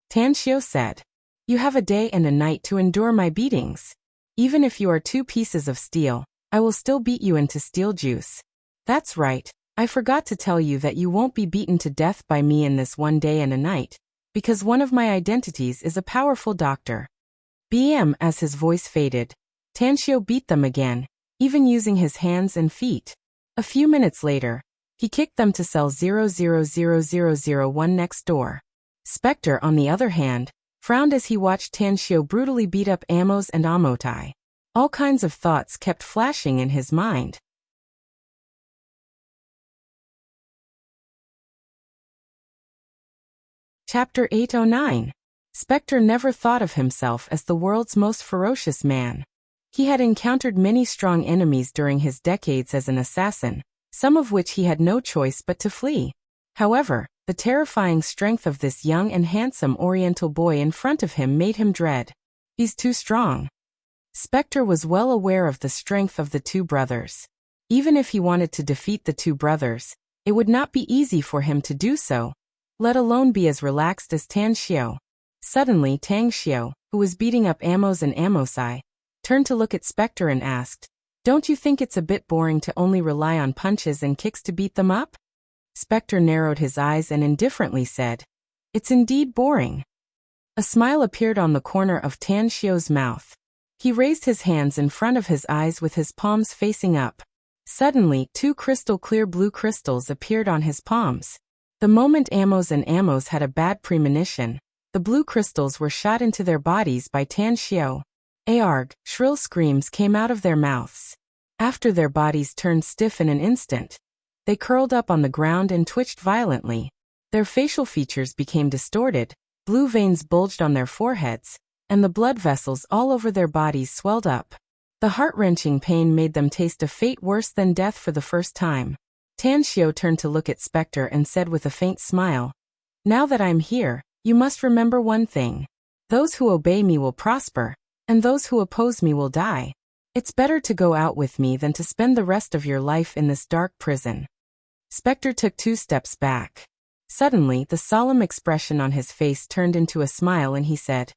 Tan Xiu said. "You have a day and a night to endure my beatings. Even if you are two pieces of steel, I will still beat you into steel juice." "That's right, I forgot to tell you that you won't be beaten to death by me in this one day and a night, because one of my identities is a powerful doctor." As his voice faded, Tan Xiu beat them again, even using his hands and feet. A few minutes later, he kicked them to cell 000001 next door. Spectre, on the other hand, frowned as he watched Tan Xiu brutally beat up Amos and Amotai. All kinds of thoughts kept flashing in his mind. Chapter 809. Spectre never thought of himself as the world's most ferocious man. He had encountered many strong enemies during his decades as an assassin, some of which he had no choice but to flee. However, the terrifying strength of this young and handsome Oriental boy in front of him made him dread. He's too strong. Spectre was well aware of the strength of the two brothers. Even if he wanted to defeat the two brothers, it would not be easy for him to do so, let alone be as relaxed as Tan Xiu. Suddenly Tan Xiu, who was beating up Amos and Amosai, turned to look at Spectre and asked, "Don't you think it's a bit boring to only rely on punches and kicks to beat them up?" Spectre narrowed his eyes and indifferently said, "It's indeed boring." A smile appeared on the corner of Tan Xiu's mouth. He raised his hands in front of his eyes with his palms facing up. Suddenly, two crystal-clear blue crystals appeared on his palms. The moment Amos and Amos had a bad premonition, the blue crystals were shot into their bodies by Tan Xiu. Arg! Shrill screams came out of their mouths. After their bodies turned stiff in an instant, they curled up on the ground and twitched violently. Their facial features became distorted, blue veins bulged on their foreheads, and the blood vessels all over their bodies swelled up. The heart-wrenching pain made them taste a fate worse than death for the first time. Tan Xiu turned to look at Spectre and said with a faint smile, "Now that I'm here, you must remember one thing. Those who obey me will prosper, and those who oppose me will die. It's better to go out with me than to spend the rest of your life in this dark prison." Spectre took 2 steps back. Suddenly, the solemn expression on his face turned into a smile and he said,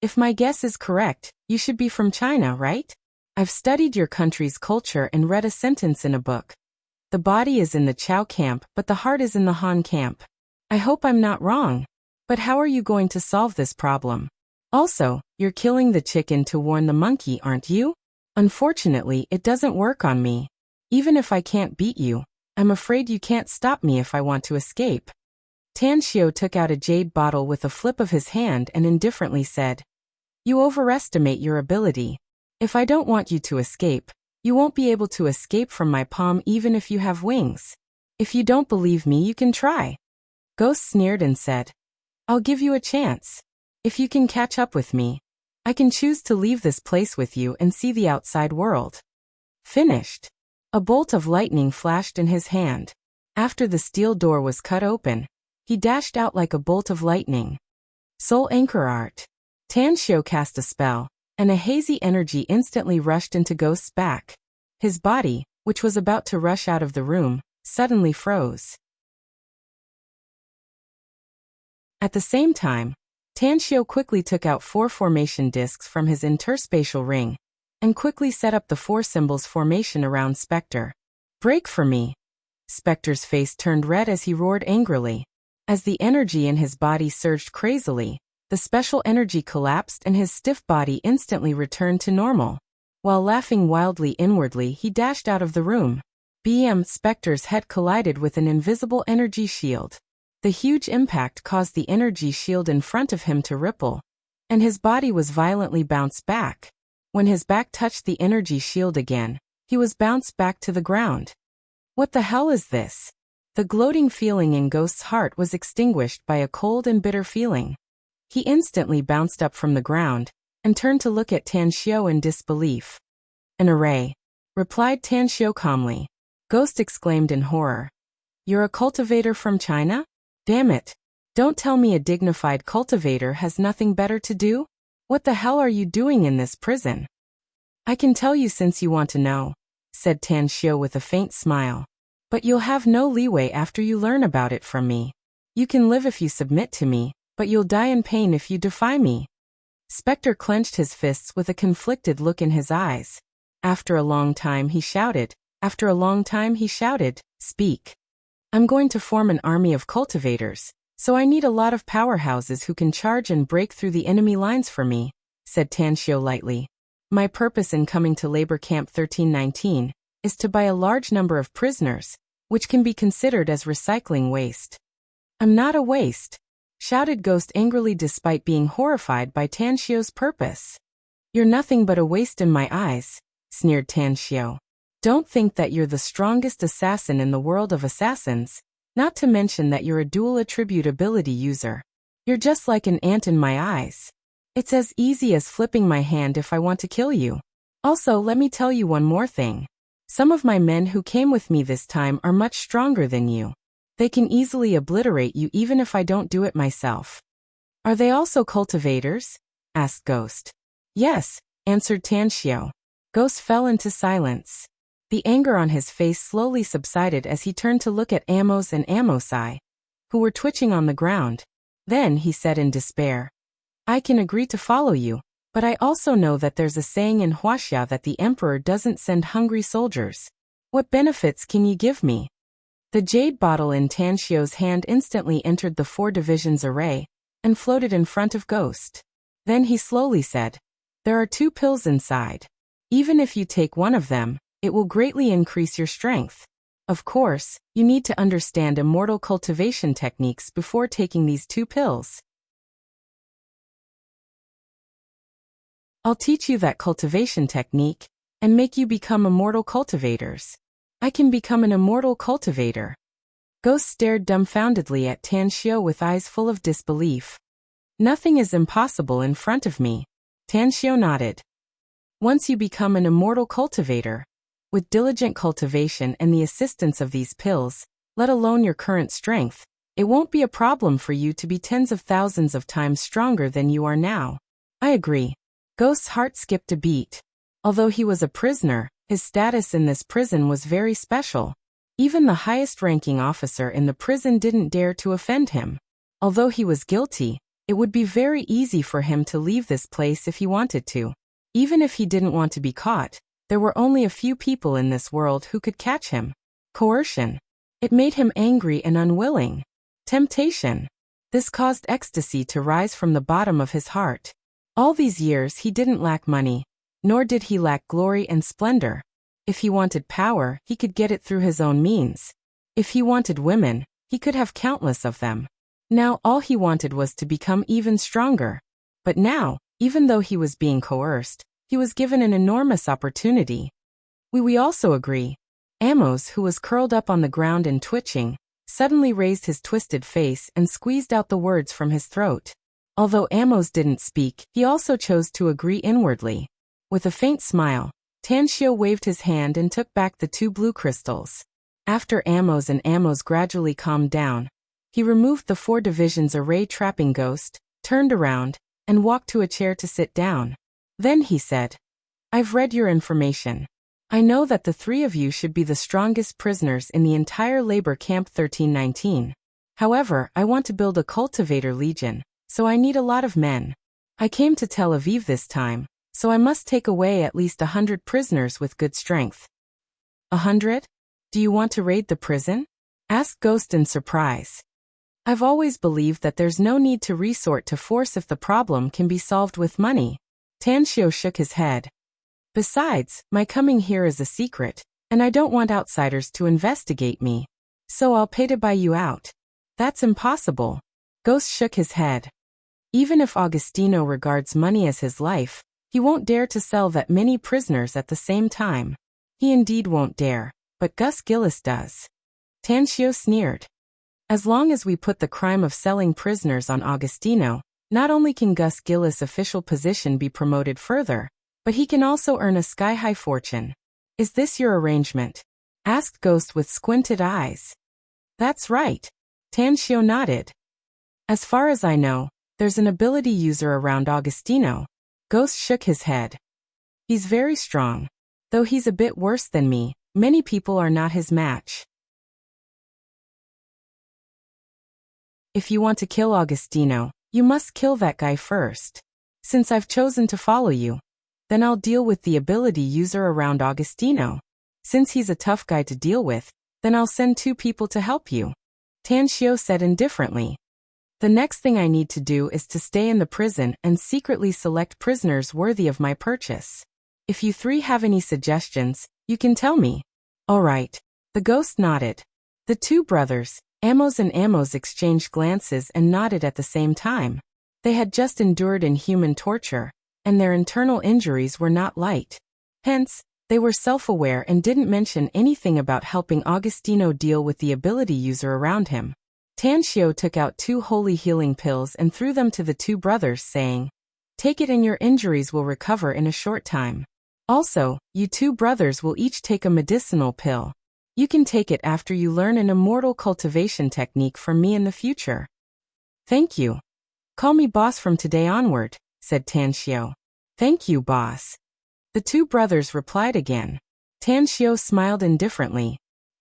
"If my guess is correct, you should be from China, right? I've studied your country's culture and read a sentence in a book. The body is in the Chow camp, but the heart is in the Han camp. I hope I'm not wrong. But how are you going to solve this problem? Also, you're killing the chicken to warn the monkey, aren't you? Unfortunately, it doesn't work on me. Even if I can't beat you, I'm afraid you can't stop me if I want to escape. Tan Xiao took out a jade bottle with a flip of his hand and indifferently said, You overestimate your ability. If I don't want you to escape, you won't be able to escape from my palm even if you have wings. If you don't believe me, you can try. Ghost sneered and said, I'll give you a chance. If you can catch up with me, I can choose to leave this place with you and see the outside world. Finished. A bolt of lightning flashed in his hand. After the steel door was cut open, he dashed out like a bolt of lightning. Soul Anchor Art. Tan Xiao cast a spell, and a hazy energy instantly rushed into Ghost's back. His body, which was about to rush out of the room, suddenly froze. At the same time, Tan Xiao quickly took out 4 formation discs from his interspatial ring, and quickly set up the 4 symbols formation around Spectre. Break for me! Spectre's face turned red as he roared angrily. As the energy in his body surged crazily, the special energy collapsed and his stiff body instantly returned to normal. While laughing wildly inwardly, he dashed out of the room. Spectre's head collided with an invisible energy shield. The huge impact caused the energy shield in front of him to ripple, and his body was violently bounced back. When his back touched the energy shield again, he was bounced back to the ground. What the hell is this? The gloating feeling in Ghost's heart was extinguished by a cold and bitter feeling. He instantly bounced up from the ground, and turned to look at Tan Xiao in disbelief. An array, replied Tan Xiao calmly. Ghost exclaimed in horror. You're a cultivator from China? Damn it. Don't tell me a dignified cultivator has nothing better to do? What the hell are you doing in this prison? I can tell you since you want to know, said Tan Xiao with a faint smile. But you'll have no leeway after you learn about it from me. You can live if you submit to me, but you'll die in pain if you defy me. Spectre clenched his fists with a conflicted look in his eyes. After a long time he shouted, Speak. I'm going to form an army of cultivators, so I need a lot of powerhouses who can charge and break through the enemy lines for me, said Tan Xiao lightly. My purpose in coming to Labor Camp 1319 is to buy a large number of prisoners, which can be considered as recycling waste. I'm not a waste, shouted Ghost angrily despite being horrified by Tan Xiao's purpose. You're nothing but a waste in my eyes, sneered Tan Xiao. Don't think that you're the strongest assassin in the world of assassins, not to mention that you're a dual attribute ability user. You're just like an ant in my eyes. It's as easy as flipping my hand if I want to kill you. Also, let me tell you one more thing. Some of my men who came with me this time are much stronger than you. They can easily obliterate you even if I don't do it myself. Are they also cultivators? Asked Ghost. Yes, answered Tan Xiao. Ghost fell into silence. The anger on his face slowly subsided as he turned to look at Amos and Amosai, who were twitching on the ground. Then he said in despair, I can agree to follow you, but I also know that there's a saying in Wuxia that the emperor doesn't send hungry soldiers. What benefits can you give me? The jade bottle in Tan Xiao's hand instantly entered the 4 divisions array, and floated in front of Ghost. Then he slowly said, There are 2 pills inside. Even if you take one of them, it will greatly increase your strength. Of course, you need to understand immortal cultivation techniques before taking these 2 pills. I'll teach you that cultivation technique, and make you become immortal cultivators. I can become an immortal cultivator. Ghost stared dumbfoundedly at Tan Xiao with eyes full of disbelief. Nothing is impossible in front of me. Tan Xiao nodded. Once you become an immortal cultivator, with diligent cultivation and the assistance of these pills, let alone your current strength, it won't be a problem for you to be tens of thousands of times stronger than you are now. I agree. Ghost's heart skipped a beat. Although he was a prisoner, his status in this prison was very special. Even the highest-ranking officer in the prison didn't dare to offend him. Although he was guilty, it would be very easy for him to leave this place if he wanted to. Even if he didn't want to be caught, there were only a few people in this world who could catch him. Coercion. It made him angry and unwilling. Temptation. This caused ecstasy to rise from the bottom of his heart. All these years he didn't lack money, nor did he lack glory and splendor. If he wanted power, he could get it through his own means. If he wanted women, he could have countless of them. Now all he wanted was to become even stronger. But now, even though he was being coerced, he was given an enormous opportunity. We also agree. Amos, who was curled up on the ground and twitching, suddenly raised his twisted face and squeezed out the words from his throat. Although Amos didn't speak, he also chose to agree inwardly. With a faint smile, Tanshio waved his hand and took back the 2 blue crystals. After Amos gradually calmed down, he removed the 4 divisions array trapping ghost, turned around, and walked to a chair to sit down. Then he said, "I've read your information. I know that the 3 of you should be the strongest prisoners in the entire labor camp 1319. However, I want to build a cultivator legion, so I need a lot of men. I came to Tel Aviv this time, so I must take away at least 100 prisoners with good strength." 100? Do you want to raid the prison? Asked Ghost in surprise. I've always believed that there's no need to resort to force if the problem can be solved with money. Tanshio shook his head. Besides, my coming here is a secret, and I don't want outsiders to investigate me. So I'll pay to buy you out. That's impossible. Ghost shook his head. Even if Augustino regards money as his life, he won't dare to sell that many prisoners at the same time. He indeed won't dare, but Gus Gillis does. Tanshio sneered. As long as we put the crime of selling prisoners on Augustino, not only can Gus Gillis' official position be promoted further, but he can also earn a sky-high fortune. Is this your arrangement? Asked Ghost with squinted eyes. That's right. Tanshio nodded. As far as I know, there's an ability user around Augustino. Ghost shook his head. He's very strong. Though he's a bit worse than me, many people are not his match. If you want to kill Augustino, you must kill that guy first. Since I've chosen to follow you, then I'll deal with the ability user around Augustino. Since he's a tough guy to deal with, then I'll send 2 people to help you. Tanshio said indifferently. The next thing I need to do is to stay in the prison and secretly select prisoners worthy of my purchase. If you 3 have any suggestions, you can tell me. All right. The ghost nodded. The 2 brothers, Amos and Amos, exchanged glances and nodded at the same time. They had just endured inhuman torture, and their internal injuries were not light. Hence, they were self-aware and didn't mention anything about helping Augustino deal with the ability user around him. Tanshio took out 2 holy healing pills and threw them to the 2 brothers, saying, "Take it and your injuries will recover in a short time. Also, you 2 brothers will each take a medicinal pill. You can take it after you learn an immortal cultivation technique from me in the future." "Thank you. Call me boss from today onward," said Tanshio. "Thank you, boss." The 2 brothers replied again. Tanshio smiled indifferently.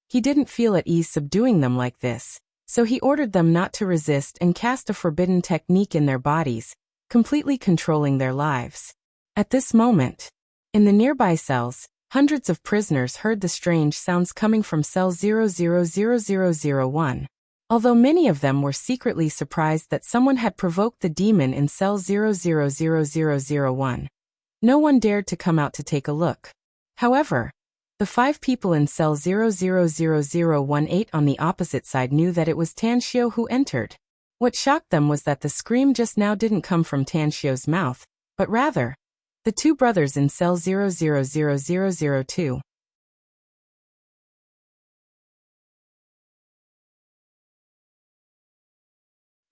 He didn't feel at ease subduing them like this, so he ordered them not to resist and cast a forbidden technique in their bodies, completely controlling their lives. At this moment, in the nearby cells, hundreds of prisoners heard the strange sounds coming from cell 000001. Although many of them were secretly surprised that someone had provoked the demon in cell 000001, no one dared to come out to take a look. However, the 5 people in cell 000018 on the opposite side knew that it was Tanshio who entered. What shocked them was that the scream just now didn't come from Tanshio's mouth, but rather, the 2 brothers in cell 000002.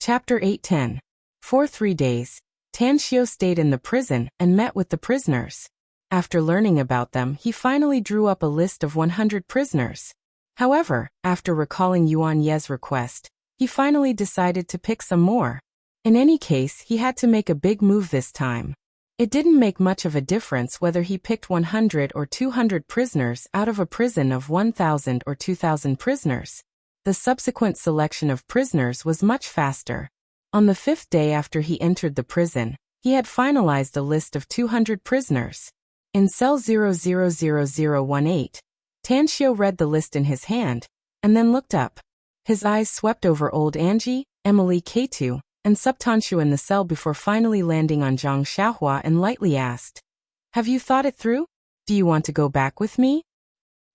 Chapter 810. For 3 days, Tanshio stayed in the prison and met with the prisoners. After learning about them, he finally drew up a list of 100 prisoners. However, after recalling Yuan Ye's request, he finally decided to pick some more. In any case, he had to make a big move this time. It didn't make much of a difference whether he picked 100 or 200 prisoners out of a prison of 1,000 or 2,000 prisoners. The subsequent selection of prisoners was much faster. On the 5th day after he entered the prison, he had finalized a list of 200 prisoners. In cell 000018, Tanshio read the list in his hand, and then looked up. His eyes swept over old Angie, Emily K2, and Subtanshu in the cell before finally landing on Zhang Xiaohua and lightly asked, "Have you thought it through? Do you want to go back with me?"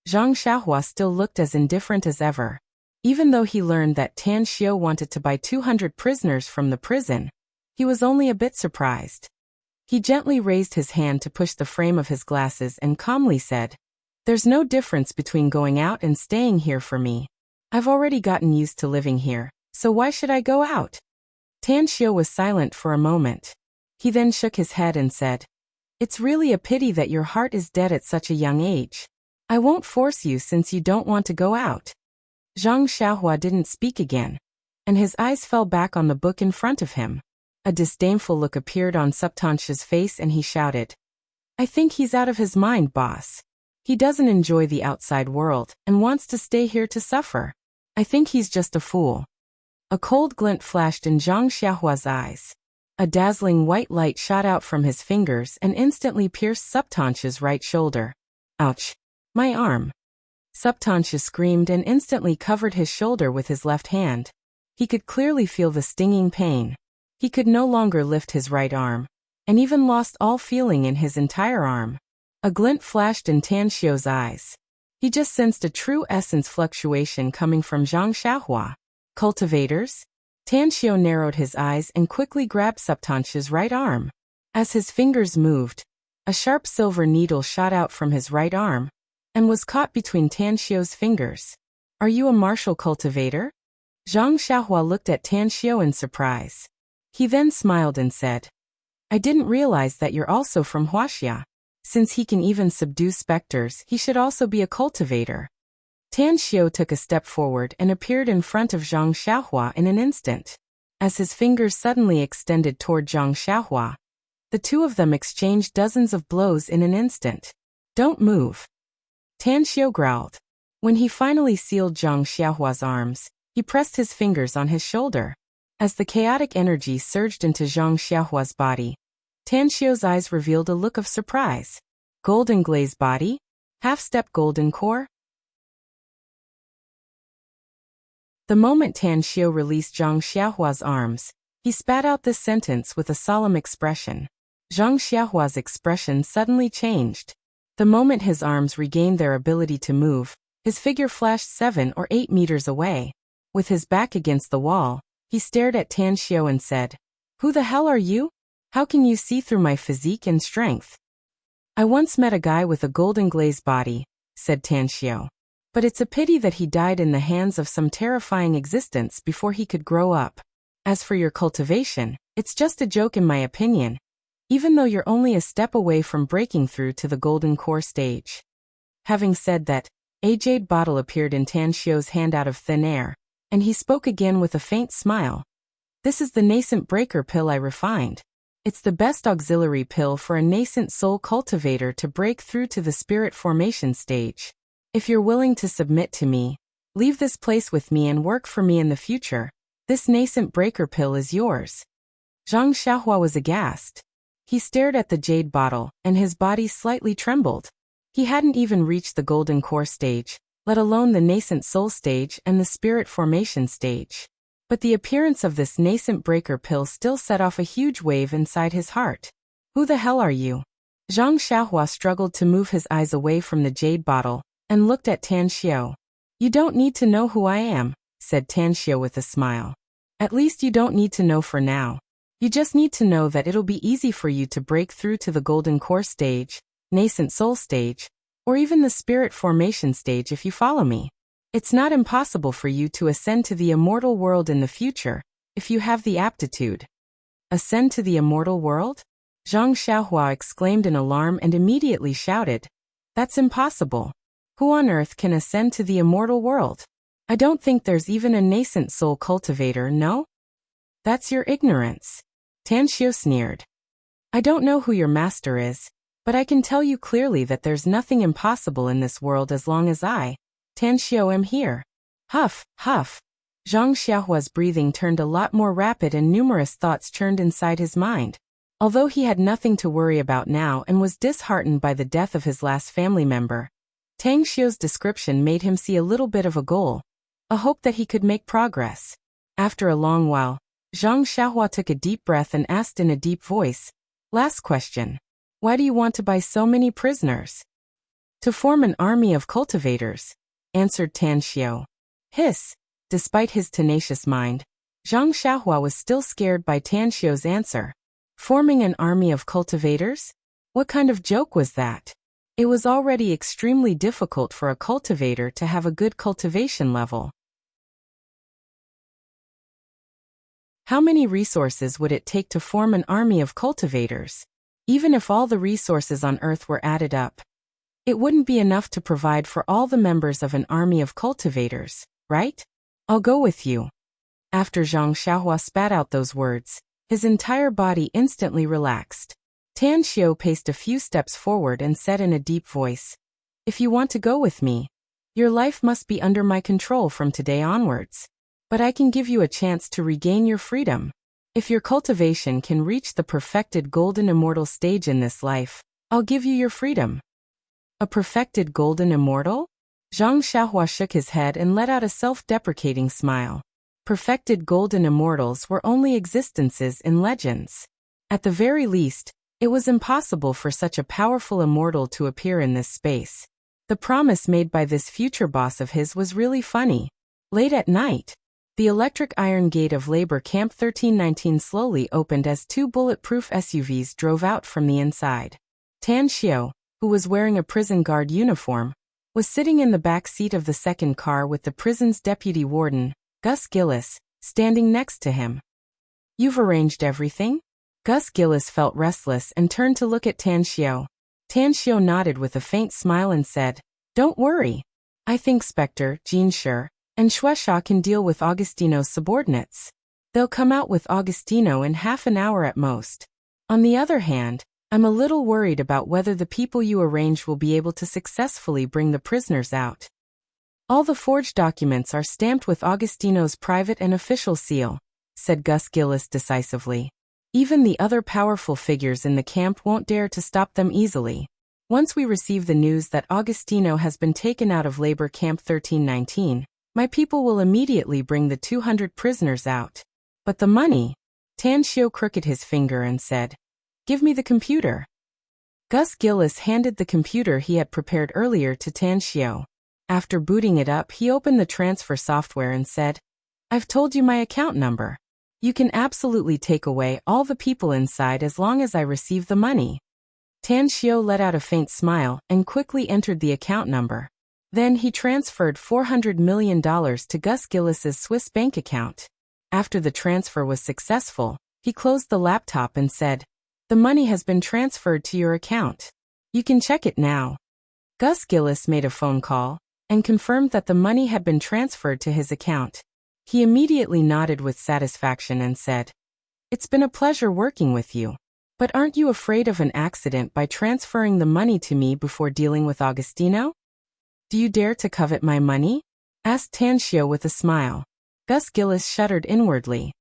Zhang Xiaohua still looked as indifferent as ever. Even though he learned that Tan Xiu wanted to buy 200 prisoners from the prison, he was only a bit surprised. He gently raised his hand to push the frame of his glasses and calmly said, "There's no difference between going out and staying here for me. I've already gotten used to living here, so why should I go out?" Tan Xiu was silent for a moment. He then shook his head and said, "It's really a pity that your heart is dead at such a young age. I won't force you since you don't want to go out." Zhang Xiaohua didn't speak again, and his eyes fell back on the book in front of him. A disdainful look appeared on Subtantia's face and he shouted, "I think he's out of his mind, boss. He doesn't enjoy the outside world and wants to stay here to suffer. I think he's just a fool." A cold glint flashed in Zhang Xiaohua's eyes. A dazzling white light shot out from his fingers and instantly pierced Subtantia's right shoulder. "Ouch! My arm!" Subtantia screamed and instantly covered his shoulder with his left hand. He could clearly feel the stinging pain. He could no longer lift his right arm, and even lost all feeling in his entire arm. A glint flashed in Tan Xiu's eyes. He just sensed a true essence fluctuation coming from Zhang Xiaohua. "Cultivators?" Tan Xiu narrowed his eyes and quickly grabbed Subtantia's right arm. As his fingers moved, a sharp silver needle shot out from his right arm and was caught between Tan Xiu's fingers. "Are you a martial cultivator?" Zhang Xiaohua looked at Tan Xiu in surprise. He then smiled and said, "I didn't realize that you're also from Wuxia. Since he can even subdue specters, he should also be a cultivator." Tan Xiu took a step forward and appeared in front of Zhang Xiaohua in an instant. As his fingers suddenly extended toward Zhang Xiaohua, the two of them exchanged dozens of blows in an instant. "Don't move," Tan Xiu growled. When he finally sealed Zhang Xiaohua's arms, he pressed his fingers on his shoulder. As the chaotic energy surged into Zhang Xiaohua's body, Tan Xiu's eyes revealed a look of surprise. "Golden glaze body? Half-step golden core?" The moment Tan Xiu released Zhang Xiaohua's arms, he spat out this sentence with a solemn expression. Zhang Xiaohua's expression suddenly changed. The moment his arms regained their ability to move, his figure flashed 7 or 8 meters away. With his back against the wall, he stared at Tan Xiu and said, "Who the hell are you? How can you see through my physique and strength?" "I once met a guy with a golden glazed body," said Tan Xiu. "But it's a pity that he died in the hands of some terrifying existence before he could grow up. As for your cultivation, it's just a joke in my opinion, even though you're only a step away from breaking through to the golden core stage." Having said that, a jade bottle appeared in Tan Xiu's hand out of thin air, and he spoke again with a faint smile. "This is the nascent breaker pill I refined. It's the best auxiliary pill for a nascent soul cultivator to break through to the spirit formation stage. If you're willing to submit to me, leave this place with me and work for me in the future, this nascent breaker pill is yours." Zhang Xiaohua was aghast. He stared at the jade bottle, and his body slightly trembled. He hadn't even reached the golden core stage, let alone the nascent soul stage and the spirit formation stage. But the appearance of this nascent breaker pill still set off a huge wave inside his heart. "Who the hell are you?" Zhang Xiaohua struggled to move his eyes away from the jade bottle and looked at Tan Xiu. "You don't need to know who I am," said Tan Xiu with a smile. "At least you don't need to know for now. You just need to know that it'll be easy for you to break through to the golden core stage, nascent soul stage, or even the spirit formation stage if you follow me. It's not impossible for you to ascend to the immortal world in the future, if you have the aptitude." "Ascend to the immortal world?" Zhang Xiaohua exclaimed in alarm and immediately shouted, "That's impossible. Who on earth can ascend to the immortal world? I don't think there's even a nascent soul cultivator, no?" "That's your ignorance," Tan Xiu sneered. "I don't know who your master is, but I can tell you clearly that there's nothing impossible in this world as long as I, Tan Xiu, am here." Huff, huff. Zhang Xiaohua's breathing turned a lot more rapid and numerous thoughts churned inside his mind. Although he had nothing to worry about now and was disheartened by the death of his last family member, Tang Xiu's description made him see a little bit of a goal, a hope that he could make progress. After a long while, Zhang Xiaohua took a deep breath and asked in a deep voice, "Last question. Why do you want to buy so many prisoners?" "To form an army of cultivators," answered Tan Xiu. "Hiss," Despite his tenacious mind, Zhang Xiaohua was still scared by Tan Xiu's answer. Forming an army of cultivators? What kind of joke was that? It was already extremely difficult for a cultivator to have a good cultivation level. How many resources would it take to form an army of cultivators? Even if all the resources on Earth were added up, it wouldn't be enough to provide for all the members of an army of cultivators, right? I'll go with you. After Zhang Xiaohua spat out those words, his entire body instantly relaxed. Tan Xiu paced a few steps forward and said in a deep voice, "If you want to go with me, your life must be under my control from today onwards. But I can give you a chance to regain your freedom. If your cultivation can reach the perfected golden immortal stage in this life, I'll give you your freedom." A perfected golden immortal? Zhang Xiaohua shook his head and let out a self-deprecating smile. Perfected golden immortals were only existences in legends. At the very least, it was impossible for such a powerful immortal to appear in this space. The promise made by this future boss of his was really funny. Late at night, the electric iron gate of Labor Camp 1319 slowly opened as two bulletproof SUVs drove out from the inside. Tan Xiu, who was wearing a prison guard uniform, was sitting in the back seat of the second car with the prison's deputy warden, Gus Gillis, standing next to him. "You've arranged everything?" Gus Gillis felt restless and turned to look at Tan Xiu. Tan Xiu nodded with a faint smile and said, "Don't worry. I think Spectre, Jin Shi, and Shueisha can deal with Augustino's subordinates. They'll come out with Augustino in half an hour at most. On the other hand, I'm a little worried about whether the people you arrange will be able to successfully bring the prisoners out. All the forged documents are stamped with Augustino's private and official seal," said Gus Gillis decisively. "Even the other powerful figures in the camp won't dare to stop them easily. Once we receive the news that Augustino has been taken out of Labor Camp 1319, my people will immediately bring the 200 prisoners out. But the money?" Tan Xiu crooked his finger and said, "Give me the computer." Gus Gillis handed the computer he had prepared earlier to Tan Xiu. After booting it up, he opened the transfer software and said, "I've told you my account number. You can absolutely take away all the people inside as long as I receive the money." Tan Xiu let out a faint smile and quickly entered the account number. Then he transferred $400 million to Gus Gillis's Swiss bank account. After the transfer was successful, he closed the laptop and said, "The money has been transferred to your account. You can check it now." Gus Gillis made a phone call and confirmed that the money had been transferred to his account. He immediately nodded with satisfaction and said, "It's been a pleasure working with you. But aren't you afraid of an accident by transferring the money to me before dealing with Augustino? Do you dare to covet my money?" asked Tan Xiu with a smile. Gus Gillis shuddered inwardly.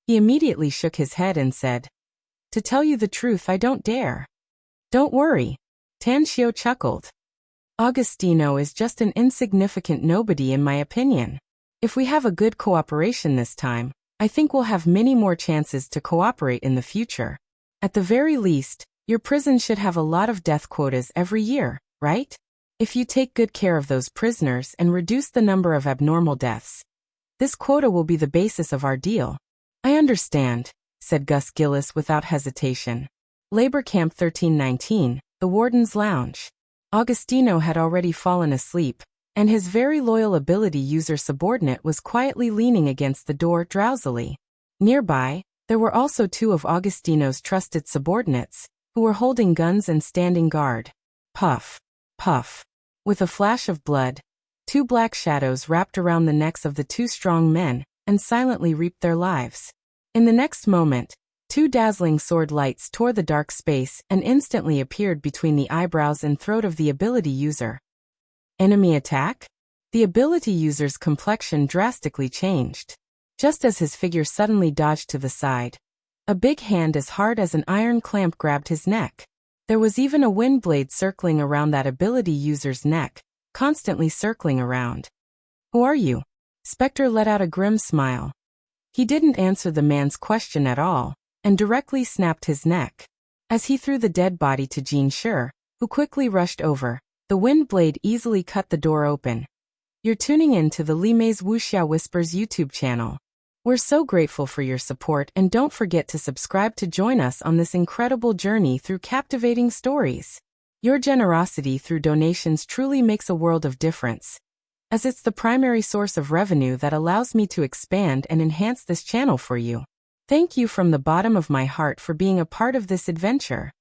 He immediately shook his head and said, "To tell you the truth, I don't dare." "Don't worry." Tan Xiu chuckled. "Augustino is just an insignificant nobody in my opinion. If we have a good cooperation this time, I think we'll have many more chances to cooperate in the future. At the very least, your prison should have a lot of death quotas every year, right? If you take good care of those prisoners and reduce the number of abnormal deaths, this quota will be the basis of our deal." "I understand," said Gus Gillis without hesitation. Labor Camp 1319, the warden's lounge. Augustino had already fallen asleep, and his very loyal ability user subordinate was quietly leaning against the door drowsily. Nearby, there were also two of Augustino's trusted subordinates, who were holding guns and standing guard. Puff, puff. With a flash of blood, two black shadows wrapped around the necks of the two strong men and silently reaped their lives. In the next moment, two dazzling sword lights tore the dark space and instantly appeared between the eyebrows and throat of the ability user. Enemy attack? The ability user's complexion drastically changed. Just as his figure suddenly dodged to the side, a big hand as hard as an iron clamp grabbed his neck. There was even a wind blade circling around that ability user's neck, constantly circling around. "Who are you?" Spectre let out a grim smile. He didn't answer the man's question at all, and directly snapped his neck. As he threw the dead body to Jin Shi, who quickly rushed over, the wind blade easily cut the door open. You're tuning in to the Li Mei's Wuxia Whispers YouTube channel. We're so grateful for your support, and don't forget to subscribe to join us on this incredible journey through captivating stories. Your generosity through donations truly makes a world of difference, as it's the primary source of revenue that allows me to expand and enhance this channel for you. Thank you from the bottom of my heart for being a part of this adventure.